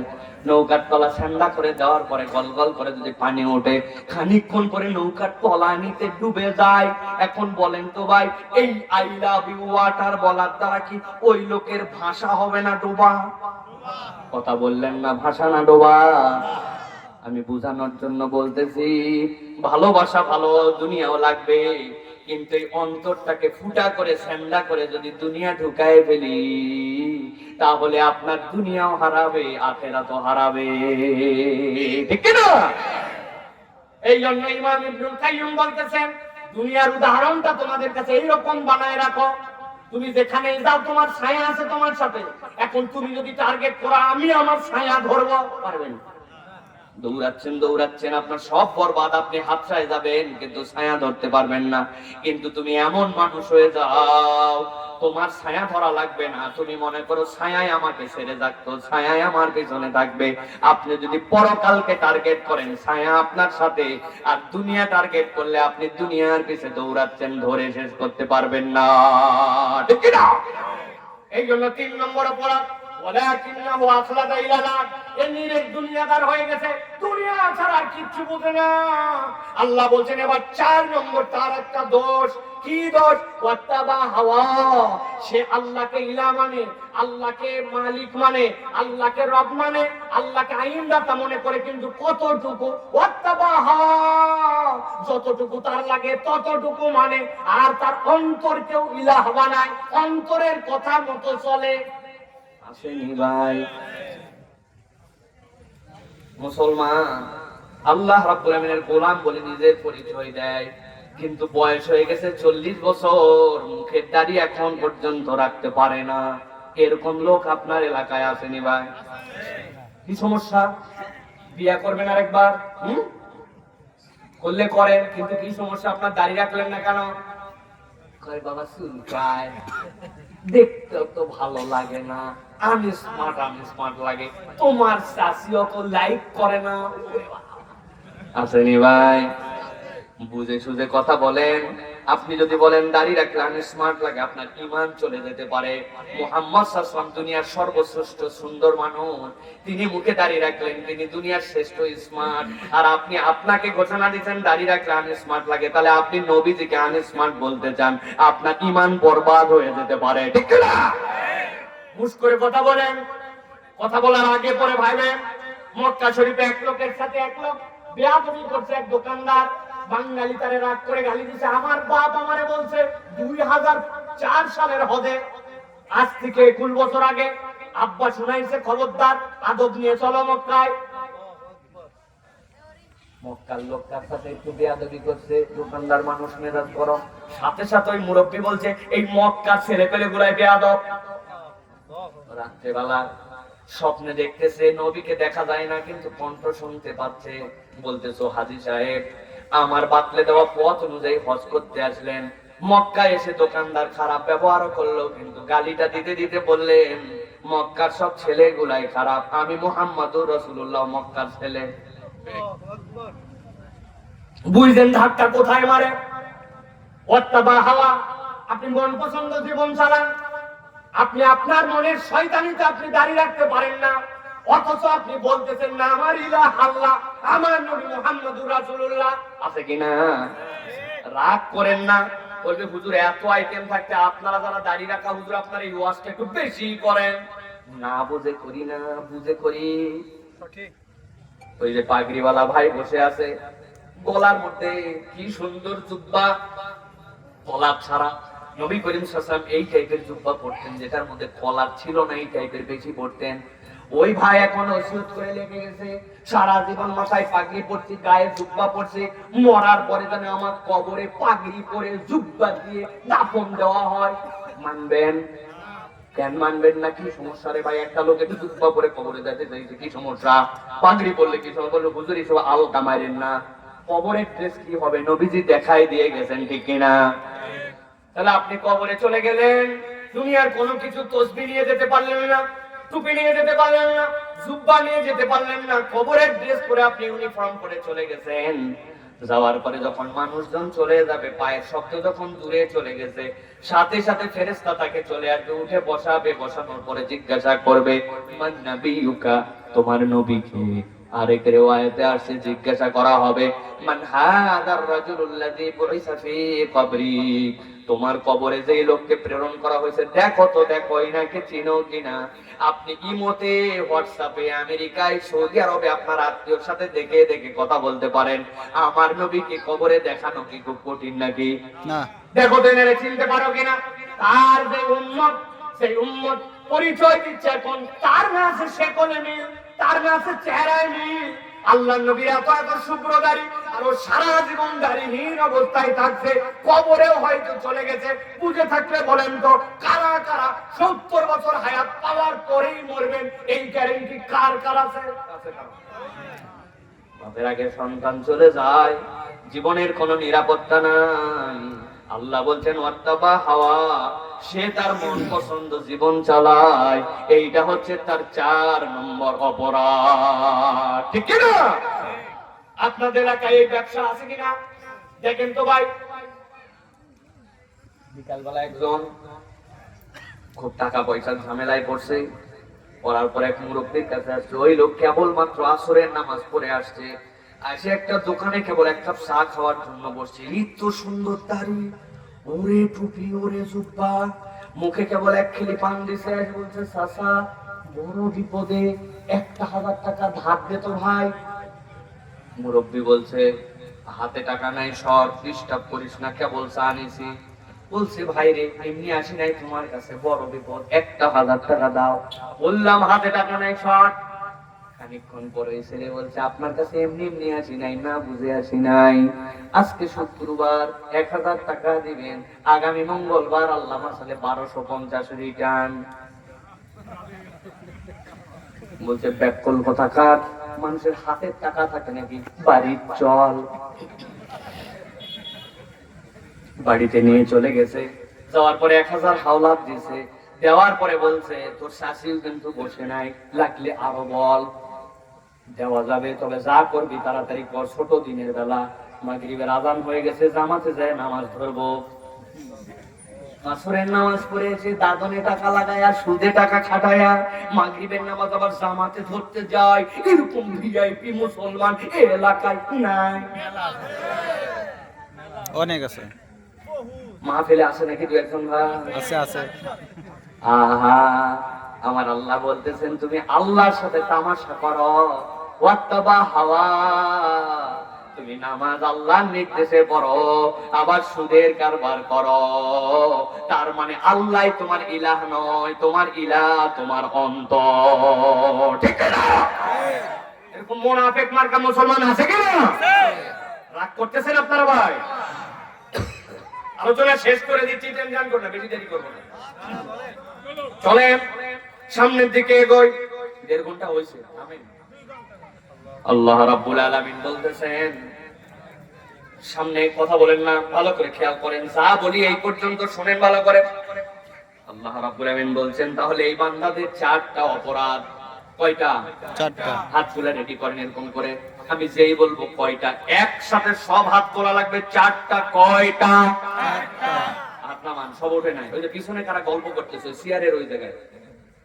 নৌকার তলা ঠান্ডা করে দেওয়ার পরে গল গল করে যদি পানি ওঠে, খানিকক্ষণ পরে নৌকার তলা নিতে ডুবে যায়। এখন বলেন তো ভাই, এই আই লাভ ইউ ওয়াটার বলার দ্বারা কি ওই লোকের ভাষা হবে না ডোবা? কথা বললেন না, ভাষা না ডোবা? আমি বুঝানোর জন্য বলতেছি, ভালোবাসা ভালো, দুনিয়াও লাগবে, কিন্তু এই অন্তরটাকে ফুটা করে ঠান্ডা করে যদি দুনিয়া ঢুকায় ফেলি, তাহলে আপনার দুনিয়াও হারাবে, আখিরাতও হারাবে। ঠিক না? এই জন্য ইমাম ইবনুল কাইয়্যিম বলতেছেন দুনিয়ার উদাহরণটা তোমাদের কাছে এইরকম বানায় রাখো, তুমি যেখানে যাও তোমার ছায়া আছে তোমার সাথে। এখন তুমি যদি টার্গেট করো আমি আমার ছায়া ধরবো, পারবেন? দৌড়াচ্ছেন দৌড়াচ্ছেন, আপনার সব বরবাদ, আপনি হাতছায় যাবেন কিন্তু ছায়া ধরতে পারবেন না। কিন্তু তুমি এমন মানুষ হয়ে যাও তোমার ছায়া ধরা লাগবে না, তুমি মনে করো ছায়াই আমাকে ছেড়ে যাক, ছায়াই আমার পেছনে থাকবে। আপনি যদি পরকালকে টার্গেট করেন ছায়া আপনার সাথে, আর দুনিয়া টার্গেট করলে আপনি দুনিয়ার পিছে দৌড়াচ্ছেন, ধরে শেষ করতে পারবেন না। ঠিক না? এই জন্য 3 নম্বর অপরাধ ওয়ালাকিন্নাহু আখলাদা ইলাল্লাহ। এর দুনিয়াদার হয়ে গেছে, দুনিয়া ছাড়া কিচ্ছু বোঝে না। আল্লাহ বলছেন এবার 4 নম্বর তার একটা দোষ। কি দোষ? ওয়াত্তাবা হাওয়া। সে আল্লাহকে ইলাহ মানে, আল্লাহকে মালিক মানে, আল্লাহকে রব মানে, আল্লাহকে আইনদাতা মনে করে, কিন্তু কতটুকু? ওয়াত্তাবা হাওয়া, যতটুকু তার লাগে ততটুকু মানে, আর তার অন্তরকেও ইলাহ বানায়, অন্তরের কথা মতো চলে। আসেনি ভাই? মুসলমান আল্লাহ রাব্বুল আমিনের গোলাম বলে নিজের পরিচয় দেয়, কিন্তু বয়স হয়ে গেছে 40 বছর, মুখের দাড়ি এখন পর্যন্ত রাখতে পারে না। এরকম লোক আপনার এলাকায় আসেনি ভাই? কি সমস্যা? বিয়ে করবেন আরেকবার? করলে করেন, কিন্তু কি সমস্যা, আপনার দাড়ি রাখলেন না কেন? কয় বাবা চুলকায়, দেখতে তো ভালো লাগে না, আমি স্মার্ট লাগে, তোমার চাষিও তো লাইক করে না। আসেনি ভাই, বুঝে সুঝে কথা বলেন। আপনি যদি বলেন দাড়ি রাখলে আমি স্মার্ট লাগে, আপনার ঈমান চলে যেতে পারে। মুহাম্মদ সাল্লাল্লাহু আলাইহি ওয়াসাল্লাম দুনিয়ার সর্বশ্রেষ্ঠ সুন্দর মানুষ, তিনি মুখে দাড়ি রাখলেন, তিনি দুনিয়ার শ্রেষ্ঠ স্মার্ট। আর আপনি আপনাকে ঘোষণা দিচ্ছেন দাড়ি রাখলে আমি স্মার্ট লাগে, তাহলে আপনি নবীজিকে আমি স্মার্ট বলতে চান, আপনার ঈমান বরবাদ হয়ে যেতে পারে, ঠিক না? মুশ করে কথা বলেন, কথা বলার আগে পরে ভাইবেন। মক্কা শরীফে এক লোকের সাথে এক লোক বেয়াদবি করছে, এক দোকানদার বাঙালি তারে রাগ করে গালি দিছে। আমার বাপ আমারে বলছে 2004 সালের হদে, আজ থেকে 21 বছর আগে আব্বা শুনাইছে, খবরদার আদব নিয়ে চলো মক্কায়। মক্কার লোকটার সাথে একটু বেয়াদবি করছে, দোকানদার মানুষ মেজাজ গরম, সাথে সাথে ওই মুরব্বি বলছে এই মক্কার ছেলে পেলে গুলাই বেয়াদব। রাত্রেবেলা স্বপ্নে দেখতেছে নবীকে দেখা যায় না, কিন্তু কণ্ঠ শুনতে পাচ্ছে, বলতেছো হাজী সাহেব আমার বাতলে দেওয়া পথ অনুযায়ী হজ করতে আসলেন, মক্কা এসে দোকানদার খারাপ ব্যবহার করলো, কিন্তু গালিটা দিতে দিতে বললেন মক্কার সব ছেলেগুলাই খারাপ, আমি মুহাম্মাদুর রাসূলুল্লাহ মক্কার ছেলে। বুঝলেন ধাক্কা কোথায় মারে? ওয়াত্তাবা হাওয়া, আপনি মন পছন্দ জীবন চালান, আপনি আপনার মনের শয়তানিতে আপনি দাঁড়িয়ে রাখতে পারেন না, অথচ আপনি বলতেছেন না আমার ইলাহ আল্লাহ, আমার নবী মুহাম্মদুর রাসূলুল্লাহ। আছে কিনা? রাগ করেন না, বলবে হুজুর এত আইটেম থাকতে আপনারা যারা দাঁড়িয়ে রাখা হুজুর আপনারা এই ওয়াজটা একটু বেশি করেন। না বুঝে করি না, বুঝে করি। ওই যে পাগড়িওয়ালা ভাই বসে আছে, গলার মধ্যে কি সুন্দর জুব্বা, কলার ছাড়া। নবী করিম সাল্লাল্লাহু আলাইহি ওয়াসাল্লাম এই টাইপের জুব্বা পরতেন, যেটার মধ্যে কলার ছিল না, এই টাইপের বেশি পরতেন। ওই ভাই এখন ওসিয়ত করে লেগে গেছে, সারা জীবন মাথায় পাগড়ি পরছি, গায়ে জুব্বা পরছি, মরার পরে যেন আমার কবরে পাগড়ি পরে জুব্বা দিয়ে দাফন দেওয়া হয়। মানবেন? কেন মানবেন না? কি সমস্যা রে ভাই? একটা লোক একটু জুব্বা পরে কবরে যেতে চাইছে, কি সমস্যা? পাগড়ি পরলে কি সমস্যা? বললো হুজুর এসব আলতা মারেন না, কবরের ড্রেস কি হবে? নবীজি দেখাই দিয়ে গেছেন, ঠিক কিনা? তাহলে আপনি কবরে চলে গেলেন, দুনিয়ার কোনো কিছু তসবিহ নিয়ে যেতে পারলেন না, টুপি নিয়ে যেতে পারলেন না, জুব্বা নিয়ে যেতে পারলেন না, কবরের ড্রেস পরে আপনি ইউনিফর্ম পরে চলে গেছেন। যাওয়ার পরে যখন মানুষজন চলে যাবে, পায়ের শব্দ যখন দূরে চলে গেছে, সাথে সাথে ফেরেশতা তাকে চলে আসবে, উঠে বসাবে, বসানোর পরে জিজ্ঞাসা করবে মান নাবিয়ুকা, তোমার নবী কে? আরেক রিওয়ায়াতে আসছে জিজ্ঞাসা করা হবে মান হাদার রাজুলুল্লাযী বুইসা ফি কবরি, তোমার কবরে যে লোককে প্রেরণ করা হয়েছে দেখো তো, দেখো ইনাকে চিনো কিনা? আপনি ইমোতে, হোয়াটসঅ্যাপে, আমেরিকায়, সৌদি আরবে আপনার আত্মীয়র সাথে দেখে দেখে কথা বলতে পারেন। আমার নবীকে কবরে দেখানো কি খুব কঠিন নাকি? না। দেখো তো এনারে চিনতে পারো কিনা? তার যে উম্মত, সেই উম্মত পরিচয় দিচ্ছে এখন, তার না আছে শেকলে মিল, তার না আছে চেহারায় মিল। আল্লাহ নবী এত এত শুভ্রদারি, আর ও সারা জীবন দাড়িহীন অবস্থায় থাকছে, কবরেও হয়তো চলে গেছে। বুঝে থাকলে বলেন তো কারা কারা 70 বছর হায়াত পাওয়ার পরেই মরবেন, এই গ্যারান্টি কার কার আছে? বাপের আগে সন্তান চলে যায়, জীবনের কোনো নিরাপত্তা নাই। আল্লাহ বলছেন ওয়াত্তাবা হাওয়া, সে তার মন পছন্দ জীবন চালায়, এইটা হচ্ছে তার 4 নম্বর অপরাধ, ঠিক কিনা? আপনাদের এলাকায় এই ব্যবসা আছে কিনা দেখেন তো ভাই। বিকালবেলা একজন খুব টাকা পয়সার ঝামেলায় পড়ছে, পড়ার পর এক মুরব্বীর কাছে আসছে। ওই লোক কেবল মাত্র আসরের নামাজ পড়ে আসছে, আসে একটা দোকানে কেবল এক কাপ চা খাওয়ার জন্য বসছে। এত সুন্দর দাড়ি, ওরে টুপি, ওরে জুব্বা, মুখে কেবল এক খিলি পান দিছে, এসে বলছে চাচা বড় বিপদে, 1000 টাকা ধার দে তো ভাই। মুরব্বী বলছে হাতে টাকা নাই, সর, ডিস্টার্ব করিস না, কেবল চা নিছি। বলছে ভাই রে এমনি আসি নাই তোমার কাছে, বড় বিপদ, 1000 টাকা দাও। বললাম হাতে টাকা নাই, শর্ট। খানিকক্ষণ পরে ছেলে বলছে আপনার কাছে এমনি এমনি আসি নাই, না বুঝে আসি নাই, আজকে শুক্রবার 1000 টাকা দিবেন, আগামী মঙ্গলবার আল্লাহ মাসালে 1250 রিটার্ন। বলছে ব্যাককল কথাকার, মানুষের হাতের টাকা থাকে নাকি? বাড়ির চল। বাড়িতে নিয়ে চলে গেছে। যাওয়ার পরে 1000 হাওলাত দিয়েছে। দেওয়ার পরে বলছে তোর শাশুড়ি কিন্তু বসে নাই, লাগলে আরো বল। দেওয়া যাবে, তবে যা করবি তাড়াতাড়ি কর, ছোট দিনের বেলা, মাগরিবের আযান হয়ে গেছে, জামাতে যায় নামাজ ধরবো। আসরের নামাজ পড়েছে, দাদনে টাকা লাগায়া, সুদে টাকা খাটায়া, মাগরিবের নামাজ আবার জামাতে ধরতে যায়। এরকম ভিআইপি মুসলমান এই এলাকায় নাই। অনেক আছে, মাহফিলে আসে নাকি দু একজন ভাই? আছে আছে। আহা, আমার আল্লাহ বলতেছেন তুমি আল্লাহর সাথে তামাশা করো, ওয়াত্তাবা হাওয়া, তুমি নামাজ আল্লাহর নির্দেশে পড়ো, আবার সুদের কারবার করো। তার মানে আল্লাহ তোমার ইলাহ নয়, তোমার ইলাহ তোমার অন্তর। ঠিক না? এরকম মুনাফিক মার্কা মুসলমান আছে কি না? রাগ করতেছেন আপনারা ভাই? আলোচনা শেষ করে দিচ্ছি, টেনশন করবেন না, বেশি দেরি করব না। চলে সামনের দিকে এগোই। 1.5 ঘন্টা হয়েছে। আমিন। আল্লাহ রাব্বুল আলামিন বলতেছেন, সামনে কথা বলেন না, ভালো করে খেয়াল করেন, যা বলি এই পর্যন্ত শুনেন ভালো করে। আল্লাহ রাব্বুল আলামিন বলছেন, তাহলে এই বান্দাদের 4টা অপরাধ। কয়টা? 4টা। হাত তুলে রেডি করেন এরকম করে, আমি যেই বলবো কয়টা, একসাথে সব হাত তোলা লাগবে। 4টা। কয়টা? 4টা। হাত নামান, সব ওঠে নাই। ওই যে পিছনে কারা গল্প করতেছে চেয়ারের ওই জায়গায়,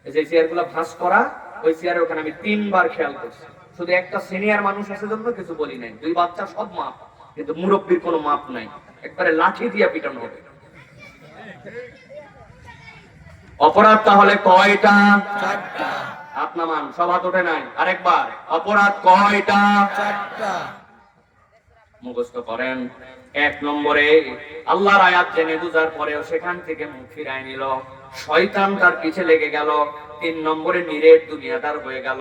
এই যে চেয়ারগুলো ভাঁজ করা, ওই চেয়ারের ওখানে আমি 3 বার খেয়াল করছি। শুধু একটা সিনিয়র মানুষ আছে জন্য কিছু বলি নাই, 2 বাচ্চা সব মাপ, কিন্তু মুরব্বীর কোনো মাপ নাই, একবারে লাঠি দিয়া পিটানো হবে। অপরাধ তাহলে কয়টা? 4টা। হাত নামান, সব হাত ওঠে নাই। আরেকবার, অপরাধ কয়টা? 4টা। মুখস্থ করেন। 1 নম্বরে আল্লাহর আয়াত জেনে বুঝার পরেও সেখান থেকে মুখ ফিরায় নিল, শয়তান তার পিছে লেগে গেল। 3 নম্বরে নিরেট দুনিয়াদার হয়ে গেল,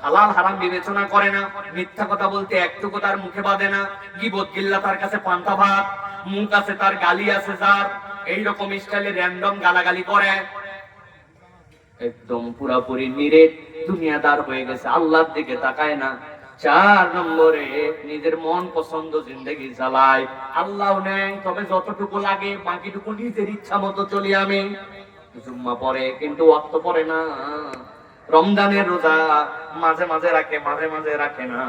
হালাল হারাম বিবেচনা করে না, মিথ্যা কথা বলতে একটুকু তার মুখে বাঁধে না, গীবত গিল্লা তার কাছে পান্তা ভাত, মুখ আছে তার, গালি আছে যার, এইরকম স্টাইলে র্যান্ডম গালাগালি করে, একদম পুরাপুরি নিরেট দুনিয়াদার হয়ে গেছে, আল্লাহর দিকে তাকায় না। 4 নম্বরে নিজের মন পছন্দ জিন্দেগি চালায়, আল্লাহ নেই তবে যতটুকু লাগে, বাকিটুকু নিজের ইচ্ছা মতো চলি আমি। জুম্মা পড়ে কিন্তু ওয়াক্ত পড়ে না, রমজানের রোজা মাঝে মাঝে রাখে, মাঝে মাঝে রাখে না।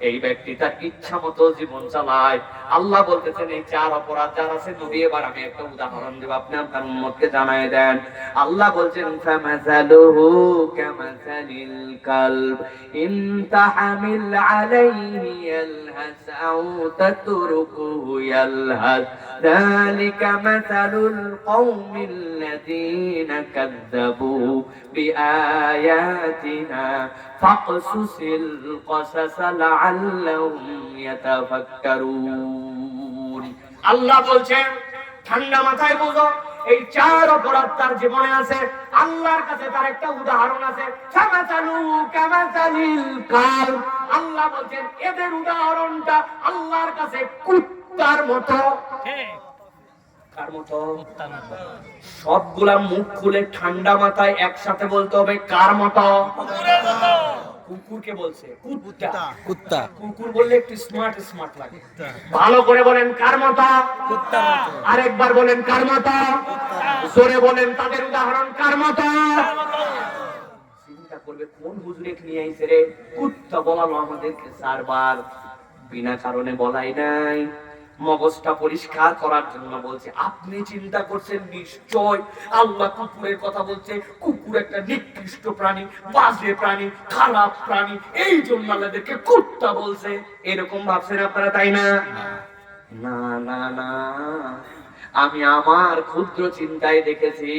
এই ব্যক্তি তার ইচ্ছা মতো জীবন চালায়। আল্লাহ বলতেছেন এই 4 অপরাধ যার আছে, নবী এবার আমি একটা উদাহরণ দেব, আপনি আপনার উম্মতকে জানায় দেন। আল্লাহ বলছেন, ফামাসালুহু কামাসালিল কালব ইন তাহমিল আলাইহি ইয়ালহাস আও তাতরুকুহু ইয়ালহাস যালিকা মাসালুল কওমিল্লাযীনা কাযযাবু বিআয়াতিনা ফাকসুসিল কসাস লাআল্লাহুম ইয়াতাফাক্কারুন। আল্লাহ বলছেন ঠান্ডা মাথায় বুঝো, এই 4 অপরাধ তার জীবনে আছে, আল্লাহর কাছে তার একটা উদাহরণ আছে। ফামাসালু কামাসালিল কালব, আল্লাহ বলছেন এদের উদাহরণটা আল্লাহর কাছে কুত্তার মতো। কার মতো? সবগুলা মুখ খুলে ঠান্ডা মাথায় একসাথে বলতে হবে, কার মতো? কুকুরকে বলছে কুত্তা। কুত্তা। কুকুর বললে একটু স্মার্ট স্মার্ট লাগে। ভালো করে বলেন, কার মতো? কুত্তার মতো। আরেকবার বলেন, কার মতো? জোরে বলেন, তাদের উদাহরণ কার মতো? চিন্তা করবে কোন হুজুরে নিয়ে আইছে রে, কুত্তা বলালো আমাদেরকে 4 বার, বিনা কারণে বলাই নাই, মগজটা পরিষ্কার করার জন্য বলছে। আপনি চিন্তা করছেন নিশ্চয় আল্লাহ কুকুরের কথা বলছে, কুকুর একটা নিকৃষ্ট প্রাণী, বাজে প্রাণী, খারাপ প্রাণী, এই জন্য আল্লাহদেরকে কুত্তা বলছে, এরকম ভাবছেন আপনারা, তাই না? না না না, আমি আমার ক্ষুদ্র চিন্তায় দেখেছি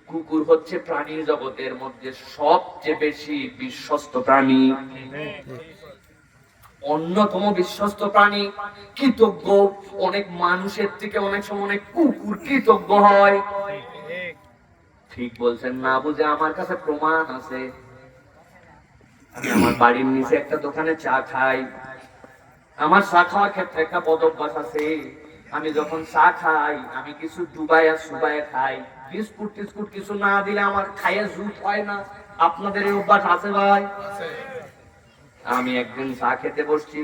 কুকুর হচ্ছে প্রাণীর জগতের মধ্যে সবচেয়ে বেশি বিশ্বস্ত প্রাণী, অন্যতম বিশ্বস্ত প্রাণী, কৃতজ্ঞ। অনেক মানুষের থেকে অনেক সময় অনেক কুকুর কৃতজ্ঞ হয়। ঠিক বলছেন না বুঝে আমার কাছে প্রমাণ আছে। আমি আমার বাড়ির নিচে একটা দোকানে চা খাই, আমার চা খাওয়ার ক্ষেত্রে একটা বদ অভ্যাস আছে। আমি যখন চা খাই আমি কিছু ডুবাইয়া সুবাইয়া খাই, বিস্কুট টিস্কুট কিছু না দিলে আমার খাইয়া জুত হয় না। আপনাদের এই অভ্যাস আছে ভাই? আমি একদিন চা খেতে বসছি,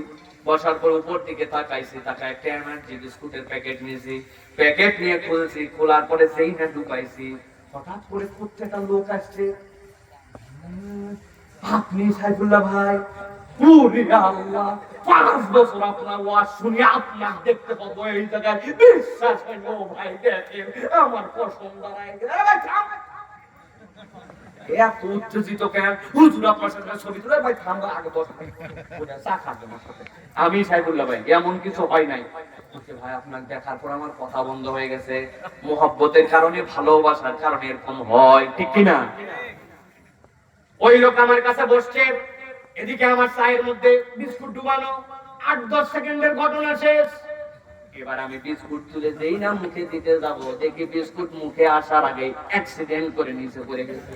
বসার পর উপর দিকে তাকাইছি, তাকায় একটা এনার্জি বিস্কুটের প্যাকেট নিয়েছি, প্যাকেট নিয়ে খুলছি, খোলার পরে যেই না ঢুকাইছি, হঠাৎ করে প্রত্যেকটা লোক আসছে, আপনি সাইফুল্লাহ ভাই? ওরে আল্লাহ, 5 বছর আপনার ওয়াজ শুনি আপনার দেখতে পাবো এই জায়গায়, বিশ্বাস হয় না। ও ভাই দেখেন আমার পছন্দ দাঁড়ায় গেছে। আরে ভাই থাম, এত উত্তেজিত কেন? হুজুর আপনার সাথে ছবি তুলে। ভাই থাম, আগে বস, চা খাবেন আমার সাথে। আমি সাইফুল্লাহ ভাই, এমন কিছু হয় নাই। ভাই আপনার দেখার পর আমার কথা বন্ধ হয়ে গেছে। মোহব্বতের কারণে, ভালোবাসার কারণে এরকম হয়, ঠিক কিনা? ওই লোক আমার কাছে বসছে, এদিকে আমার চায়ের মধ্যে বিস্কুট ডুবানো, 8-10 সেকেন্ডের ঘটনা শেষ। এবার আমি বিস্কুট তুলে দেই না মুখে দিতে যাব, দেখি বিস্কুট মুখে আসার আগে অ্যাক্সিডেন্ট করে নিচে পড়ে গেছে।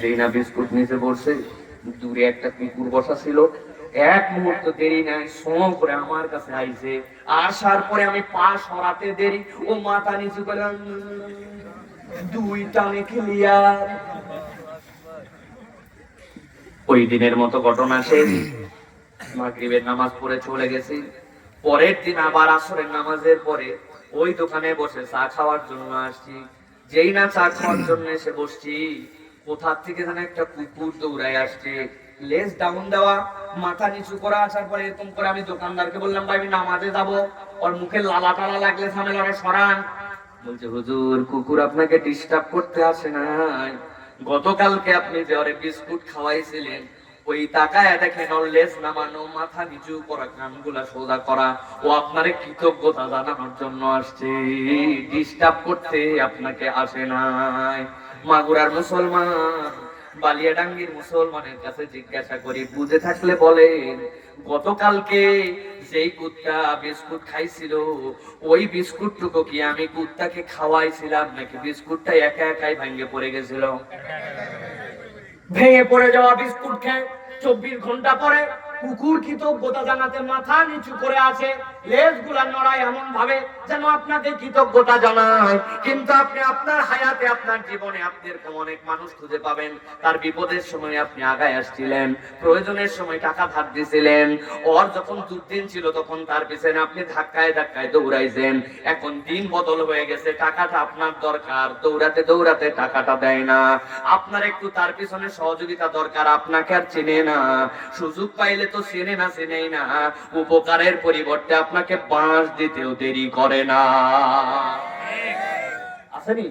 দেই না বিস্কুট নিচে পড়ছে, দূরে একটা কুকুর বসা ছিল, এক মুহূর্ত দেরি নাই, সো করে আমার কাছে আইছে। আসার পরে আমি পা সরাতে দেরি, ও মাথা নিচু করে 2 টানে ক্লিয়ার। ওই দিনের মতো ঘটনা শেষ। মাগরিবের নামাজ পড়ে চলে গেছি। পরের দিন আবার আসরের নামাজের পরে ওই দোকানে বসে চা খাওয়ার জন্য আসছি। যেই না চা খাওয়ার জন্য এসে বসছি, কোথা থেকে যেন একটা কুকুর দৌড়ায় আসছে, লেজ ডাউন দেওয়া, মাথা নিচু করা। আসার পরে এরকম করে আমি দোকানদারকে বললাম, ভাই আমি নামাজে যাবো, ওর মুখে লালা টালা লাগলে ঝামেলাটা সরান। বলছে, হুজুর কুকুর আপনাকে ডিস্টার্ব করতে আসে নাই, গতকালকে আপনি যে ওরে বিস্কুট খাওয়াইছিলেন, ওই তাকায় দেখেন ওর লেজ নামানো, মাথা নিচু করা, কানগুলা সোজা করা, ও আপনারে কৃতজ্ঞতা জানানোর জন্য আসছে, ডিস্টার্ব করতে আপনাকে আসে নাই। মাগুরার মুসলমান, বালিয়াডাঙ্গির মুসলমানের কাছে জিজ্ঞাসা করি, বুঝে থাকলে বলেন, গতকালকে যেই কুত্তা বিস্কুট খাইছিল, ওই বিস্কুটটুকু কি আমি কুত্তাকে খাওয়াইছিলাম, নাকি বিস্কুটটা একা একাই ভেঙে পড়ে গেছিল? ভেঙে পড়ে যাওয়া বিস্কুট খেয়ে 24 ঘন্টা পরে কুকুর কৃতজ্ঞতা জানাতে মাথা নিচু করে আছে, লেজ গুলা নড়ায় এমন ভাবে যেন আপনাকে কৃতজ্ঞতা জানায়। কিন্তু আপনি আপনার হায়াতে, আপনার জীবনে আপনি এরকম অনেক মানুষ খুঁজে পাবেন, তার বিপদের সময় আপনি আগায় আসছিলেন, প্রয়োজনের সময় টাকা ধার দিয়েছিলেন, ওর যখন দুর্দিন ছিল তখন তার পিছনে আপনি ধাক্কায় ধাক্কায় দৌড়াইছেন। এখন দিন বদল হয়ে গেছে, টাকাটা আপনার দরকার, দৌড়াতে দৌড়াতে টাকাটা দেয় না, আপনার একটু তার পিছনে সহযোগিতা দরকার, আপনাকে আর চেনে না, সুযোগ পাইলে তো চেনে না, চেনেই না, উপকারের পরিবর্তে আপনাকে বাঁশ দিতেও দেরি করে না। আসেনি?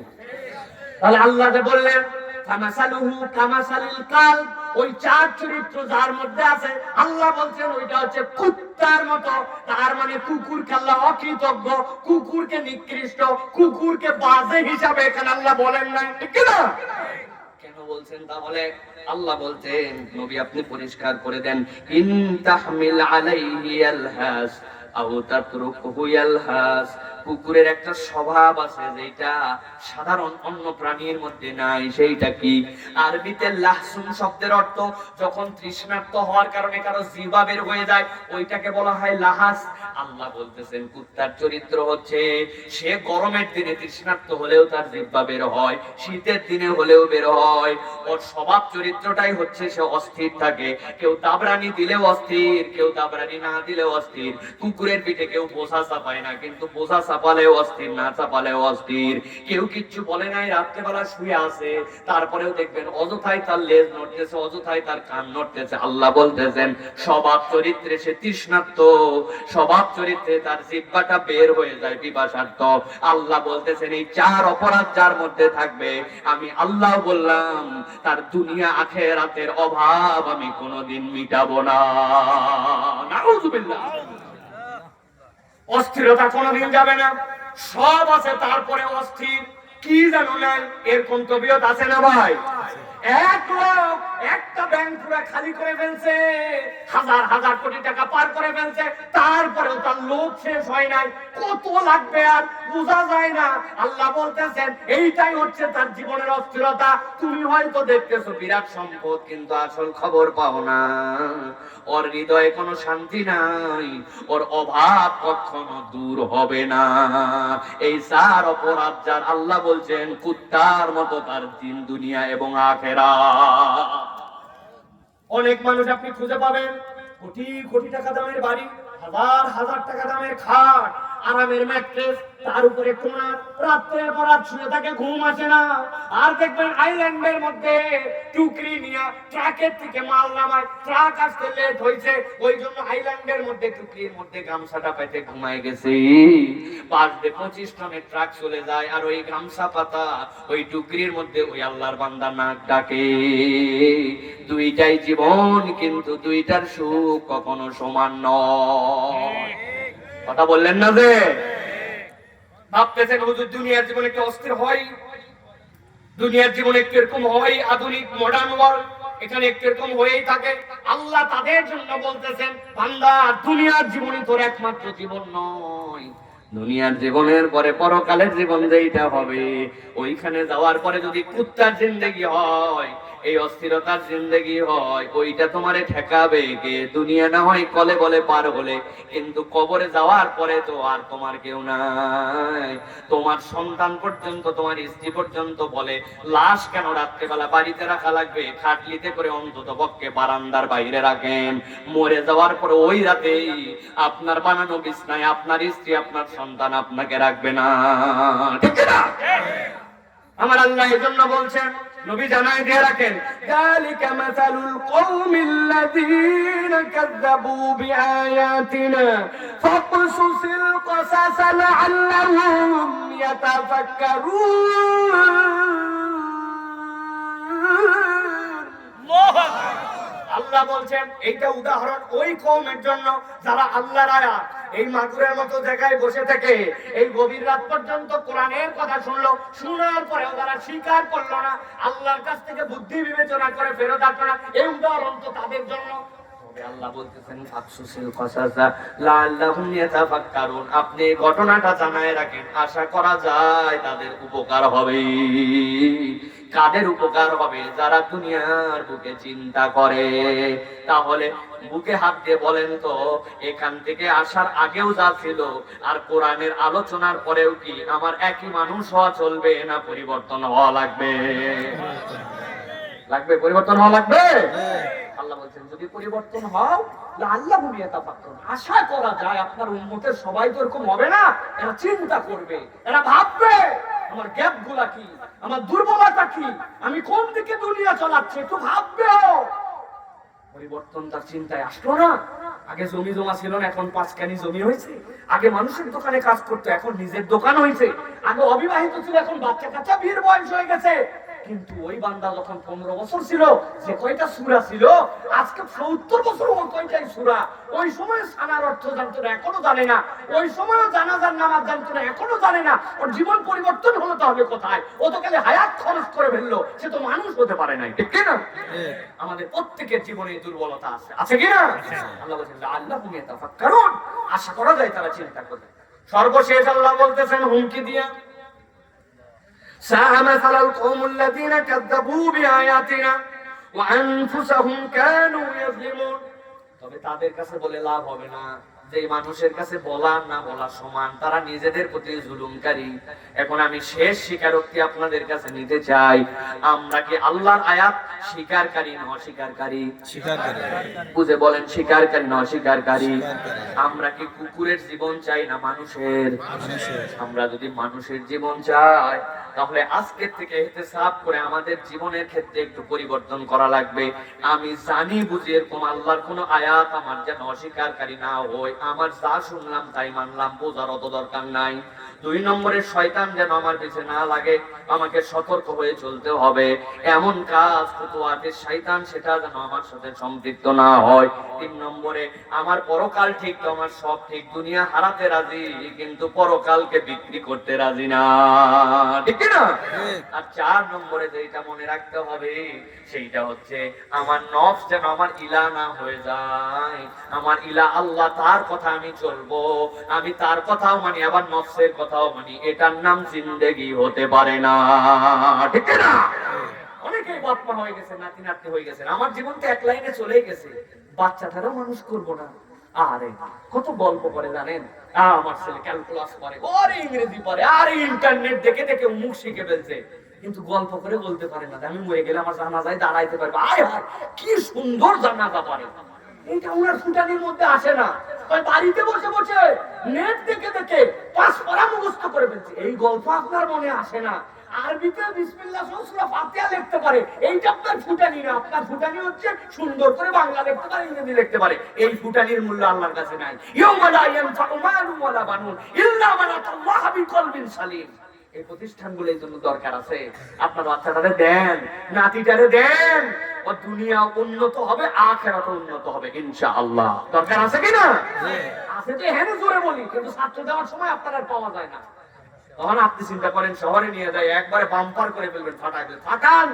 তাহলে আল্লাহ যে বললেন কামাসালুহু কামাসালিল কাল, ওই 4 চরিত্র যার মধ্যে আছে, আল্লাহ বলছেন ওইটা হচ্ছে কুত্তার মতো। তার মানে কুকুরকে আল্লাহ অকৃতজ্ঞ, কুকুরকে নিকৃষ্ট, কুকুরকে বাজে হিসাবে এখানে আল্লাহ বলেন না, ঠিক না? কেন বলছেন তাহলে? আল্লাহ বলছেন, নবী আপনি পরিষ্কার করে দেন, ইন তাহমিল আলাইহি আলহাস আও তাতরুকহু ইয়ালহাস। কুকুরের একটা স্বভাব আছে যেটা সাধারণ অন্য প্রাণীর মধ্যে নাই, সেইটা কি? আরবিতে লাহসুন শব্দের অর্থ যখন তৃষ্ণার্ত হওয়ার কারণে কারো জিহ্বা বের হয়ে যায়, ওইটাকে বলা হয় লাহাস। আল্লাহ বলতেছেন কুত্তার চরিত্র হচ্ছে, সে গরমের দিনে তৃষ্ণার্ত হলেও তার জিহ্বা বের হয়, শীতের দিনে হলেও বের হয়। ওর স্বভাব চরিত্রটাই হচ্ছে সে অস্থির থাকে, কেউ দাবরানি দিলেও অস্থির, কেউ দাবরানি না দিলেও অস্থির। কুকুরের পিঠে কেউ বোঝা চাপায় না, কিন্তু বোঝা চাপালেও অস্থির, না চাপালেও অস্থির। কেউ কিচ্ছু বলে নাই, রাত্রেবেলা শুয়ে আছে, তারপরেও দেখবেন অযথাই তার লেজ নড়তেছে, অযথাই তার কান নড়তেছে। আল্লাহ বলতেছেন স্বভাব চরিত্রে সে তৃষ্ণার্ত, স্বভাব চরিত্রে তার জিহ্বাটা বের হয়ে যায় পিপাসার্থ। আল্লাহ বলতেছেন এই 4 অপরাধ যার মধ্যে থাকবে, আমি আল্লাহ বললাম তার দুনিয়া আখিরাতের অভাব আমি কোনোদিন মিটাবো না। নাউযুবিল্লাহ। অস্থিরতা কোনোদিন যাবে না, সব আছে তারপরে অস্থির, কি জানো নাই, এরকম তবিয়ত আছে না ভাই? এক লোক একটা ব্যাংক পুরো খালি করে ফেলছে, হাজার হাজার কোটি টাকা পার করে ফেলছে, তারপরেও তার লোভ শেষ হয় নাই, কত লাগবে আর বোঝা যায় না। আল্লাহ বলতেছেন এইটাই হচ্ছে তার জীবনের অস্থিরতা। তুমি হয়তো দেখতেছো বিরাট সম্পদ, কিন্তু আসল খবর পাও না, ওর হৃদয়ে কোনো শান্তি নাই, ওর অভাব কখনো দূর হবে না। এই 4 অপরাধ যার, আল্লাহ বলছেন কুত্তার মতো তার দিন দুনিয়া এবং আখিরাত। অনেক মানুষ আপনি খুঁজে পাবেন কোটি কোটি টাকা দামের বাড়ি, হাজার হাজার টাকা দামের খাট, আরামের ম্যাট্রেস, তার উপরে কোনা, রাত্রের পর রাত শুয়ে থাকে, ঘুম আসে না। আর দেখবেন আইল্যান্ডের মধ্যে টুকরি নিয়ে ট্রাকের থেকে মাল নামায়, ট্রাক আসতে লেট হয়েছে, ওই জন্য আইল্যান্ডের মধ্যে টুকরির মধ্যে গামছাটা পেতে ঘুমায় গেছে। 5-25 টনের ট্রাক চলে যায়, আর ওই গামছা পাতা ওই টুকরির মধ্যে ওই আল্লাহর বান্দা নাক ডাকে। দুইটাই জীবন, কিন্তু দুইটার সুখ কখনো সমান নয়। কথা বললেন না যে? ভাবতেছেন হুজুর দুনিয়ার জীবনে একটু অস্থির হয়, দুনিয়ার জীবনে একটু এরকম হয়, আধুনিক মডার্ন ওয়ার্ল্ড, এখানে একটু এরকম হয়েই থাকে। আল্লাহ তাদের জন্য বলতেছেন, বান্দা দুনিয়ার জীবনই তোর একমাত্র জীবন নয়, দুনিয়ার জীবনের পরে পরকালের জীবন যেইটা হবে, ওইখানে যাওয়ার পরে যদি কুত্তার জিন্দেগি হয়, এই অস্থিরতার জিন্দেগি হয়, ওইটা তোমারে ঠেকাবে কে? দুনিয়া না হয় কলে বলে পার হলে, কিন্তু কবরে যাওয়ার পরে তো আর তোমার কেউ নাই। তোমার সন্তান পর্যন্ত, তোমার স্ত্রী পর্যন্ত বলে, লাশ কেন রাত্রেবেলা বাড়িতে রাখা লাগবে, খাটলিতে করে অন্তত পক্ষে বারান্দার বাইরে রাখেন। মরে যাওয়ার পরে ওই রাতেই আপনার বানানো বিছনায় আপনার স্ত্রী, আপনার সন্তান আপনাকে রাখবে না, ঠিক না? আমার আল্লাহ এই জন্য বলছেন, নবী জানাই দিয়ে রাখেন, যালিকা মাসালুল কওমিল্লাযীনা কাযযাবু বিআয়াতিনা ফাকসুসিল কসাস লাআল্লাহুম ইয়াতাফাক্কারুন। আল্লাহ বলছেন এইটা উদাহরণ ওই কওমের জন্য যারা আল্লাহর আয়াত এই মাগুরের মতো জায়গায় বসে থেকে এই গভীর রাত পর্যন্ত কোরআনের কথা শুনলো, শোনার পরেও তারা স্বীকার করলো না, আল্লাহর কাছ থেকে বুদ্ধি বিবেচনা করে ফেরত আসলো না, এই উদাহরণ তো তাদের জন্য। আল্লাহ বলতেছেন ফাকসুসিল কসাসা লাআল্লাহুম ইয়াতাফাক্কারুন, আপনি ঘটনাটা জানায় রাখেন, আশা করা যায় তাদের উপকার হবে। কাদের উপকার হবে? যারা দুনিয়ার বুকে চিন্তা করে। তাহলে বুকে হাত দিয়ে বলেন তো, এখান থেকে আসার আগেও যা ছিল আর কোরআনের আলোচনার পরেও কি আমার একই মানুষ হওয়া চলবে, না পরিবর্তন হওয়া লাগবে? লাগবে, পরিবর্তন হওয়া লাগবে। আল্লাহ বলছেন যদি পরিবর্তন হও, আল্লাহ ভূমিয়া তাফাক্কুর, আশা করা যায় আপনার উম্মতের সবাই তো এরকম হবে না, এরা চিন্তা করবে, এরা ভাববে আমার গ্যাপ গুলা কি, আমার দুর্বলতা কি, আমি কোন দিকে দুনিয়া চালাচ্ছি, একটু ভাববেও। পরিবর্তন তার চিন্তায় আসলো না। আগে জমি জমা ছিল না, এখন 5 কানি জমি হয়েছে। আগে মানুষের দোকানে কাজ করতো, এখন নিজের দোকান হয়েছে। আগে অবিবাহিত ছিল, এখন বাচ্চা কাচ্চা বিয়ের বয়স হয়ে গেছে। কিন্তু ওই বান্দা যখন 15 বছর ছিল, যে কয়টা সূরা ছিল, আজকে 70 বছর ওর কয়টাই সূরা। ওই সময় সানার অর্থ জানতো না, এখনো জানে না। ওই সময়ও জানাজার নামাজ জানতো না, এখনো জানে না। ওর জীবন পরিবর্তন হলো তাহলে কোথায়? ও তো খালি হায়াত খরচ করে ফেললো, সে তো মানুষ হতে পারে নাই, ঠিক কি না? আমাদের প্রত্যেকের জীবনে দুর্বলতা আছে, আছে কি না? আল্লাহ বলেন লাআল্লাহুম ইয়াতাফাক্কারুন, আশা করা যায় তারা চিন্তা করবে। সর্বশেষ আল্লাহ বলতেছেন হুমকি দিয়া, ساء مثل القوم الذين كذبوا بآياتنا وأنفسهم كانوا يظلمون। তবে তাদের কাছে বলে লাভ হবে না, যে মানুষের কাছে বলা না বলা সমান, তারা নিজেদের প্রতি জুলুমকারী। এখন আমি শেষ স্বীকারোক্তি আপনাদের কাছে নিতে চাই, আমরা কি আল্লাহর আয়াত স্বীকারকারী না অস্বীকারী? স্বীকারকারী। বুঝে বলেন, স্বীকারকারী না অস্বীকারী? আমরা কি কুকুরের জীবন চাই না মানুষের? আমরা যদি মানুষের জীবন চাই, তাহলে আজকের থেকে ইহতিসাব করে আমাদের জীবনের ক্ষেত্রে একটু পরিবর্তন করা লাগবে। আমি জানি বুঝি এরকম আল্লাহর কোন আয়াত আমার যেন অস্বীকারী না হয়, আমার যা শুনলাম তাই মানলাম, বোঝার অত দরকার নাই। 2 নম্বরে শয়তান যেন আমার পিছে না লাগে, আমাকে সতর্ক হয়ে চলতে হবে। এমন কাজ ফুতুয়াতে শয়তান সেটা যেন আমার সাথে সম্পৃক্ত না হয়। 3 নম্বরে আমার পরকাল ঠিক তো আমার সব ঠিক, দুনিয়া হারাতে রাজি কিন্তু পরকালকে বিক্রি করতে রাজি না, ঠিক না? আর 4 নম্বরে যেটা মনে রাখতে হবে সেইটা হচ্ছে আমার নফস যেন আমার ইলা না হয়ে যায়। আমার ইলা আল্লাহ, তার কথা আমি চলবো, আমি তার কথাও মানি আবার নফসের কথাও মানি, এটার নাম জিন্দেগি হতে পারে না, ঠিক না? অনেকেই বাপমা হয়ে গেছে, নাতি নাতনি হয়ে গেছে, আমার জীবন তো এক লাইনে চলে গেছে, বাচ্চাটারও মানুষ করবো না। আরে কত গল্প করে জানেন, আমার ছেলে ক্যালকুলাস পারে, আরে ইংরেজি পারে, আরে ইন্টারনেট দেখে দেখে মুখ শিখে ফেলছে, কিন্তু গল্প করে বলতে পারে না আমি মরে গেলে আমার জানাজায় দাঁড়াইতে পারবে। আয় হায় কি সুন্দর জানাজা পারে, এটা ওনার ফুটানির মধ্যে আসে না। ওই বাড়িতে বসে বসে নেট দেখে দেখে পাঁচ পারা মুখস্থ করে ফেলছে, এই গল্প আপনার মনে আসে না। আরবিতে বিসমিল্লাহ সহ সূরা ফাতিহা লিখতে পারে, এইটা আপনার ফুটানি না। আপনার ফুটানি হচ্ছে সুন্দর করে বাংলা লিখতে পারে, ইংরেজি লিখতে পারে। এই ফুটানির মূল্য আল্লাহর কাছে নাই। ইয়াউমা লা ইয়ানফাউ মালুন ওয়ালা বানুন ইল্লা মান আতাল্লাহ বিকলবিন সালিম। এই প্রতিষ্ঠানগুলো এই জন্য দরকার আছে। আপনার বাচ্চাটারে দেন, নাতিটারে দেন, ও দুনিয়া উন্নত হবে, আখিরাত উন্নত হবে ইনশাআল্লাহ। দরকার আছে কি না? আছে তো, হেন জোরে বলি, কিন্তু ছাত্র দেওয়ার সময় আপনার আর পাওয়া যায় না। তখন আপনি চিন্তা করেন শহরে নিয়ে যায় একবারে বাম্পার করে ফেলবেন, ফাটাই ফেলবেন। ফাটান,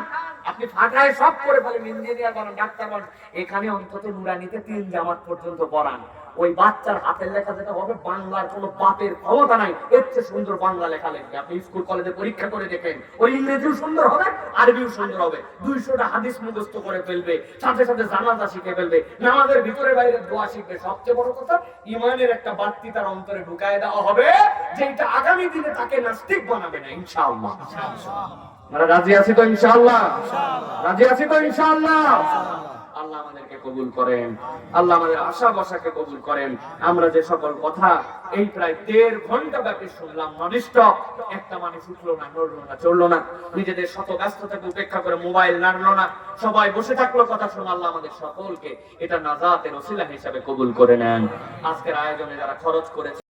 আপনি ফাটায় সব করে ফেলেন, ইঞ্জিনিয়ার বানান, ডাক্তার বানান। এখানে অন্তত নুরানিতে 3 জামাত পর্যন্ত পড়ান। ওই বাচ্চার হাতের লেখা যেটা হবে, বাংলার কোনো বাপের ক্ষমতা নাই এর চেয়ে সুন্দর বাংলা লেখা লিখবে। আপনি স্কুল কলেজে পরীক্ষা করে দেখেন, ওই ইংরেজিও সুন্দর হবে, আরবিও সুন্দর হবে। 200টা হাদিস মুখস্থ করে ফেলবে, সাথে সাথে জানাজা শিখে ফেলবে, নামাজের ভিতরে বাইরে দোয়া শিখবে। সবচেয়ে বড় কথা, ইমানের একটা বাড়তি তার অন্তরে ঢুকায় দেওয়া হবে, যেটা আগামী দিনে তাকে নাস্তিক বানাবে না ইনশাআল্লাহ। আমরা রাজি আছি তো ইনশাআল্লাহ? রাজি আছি তো ইনশাআল্লাহ? আল্লাহ আমাদেরকে কবুল করেন, আল্লাহ আমাদের আশা বসাকে কবুল করেন। আমরা যে সকল কথা এই প্রায় 1.5 ঘন্টা ব্যাপী শুনলাম, ননস্টপ, একটা মানুষ উঠলো না, নড়লো না, চললো না, নিজেদের শত ব্যস্ততাকে উপেক্ষা করে মোবাইল নাড়লো না, সবাই বসে থাকলো কথা শোনা। আল্লাহ আমাদের সকলকে এটা নাজাতের ওসিলা হিসাবে কবুল করে নেন। আজকের আয়োজনে যারা খরচ করেছে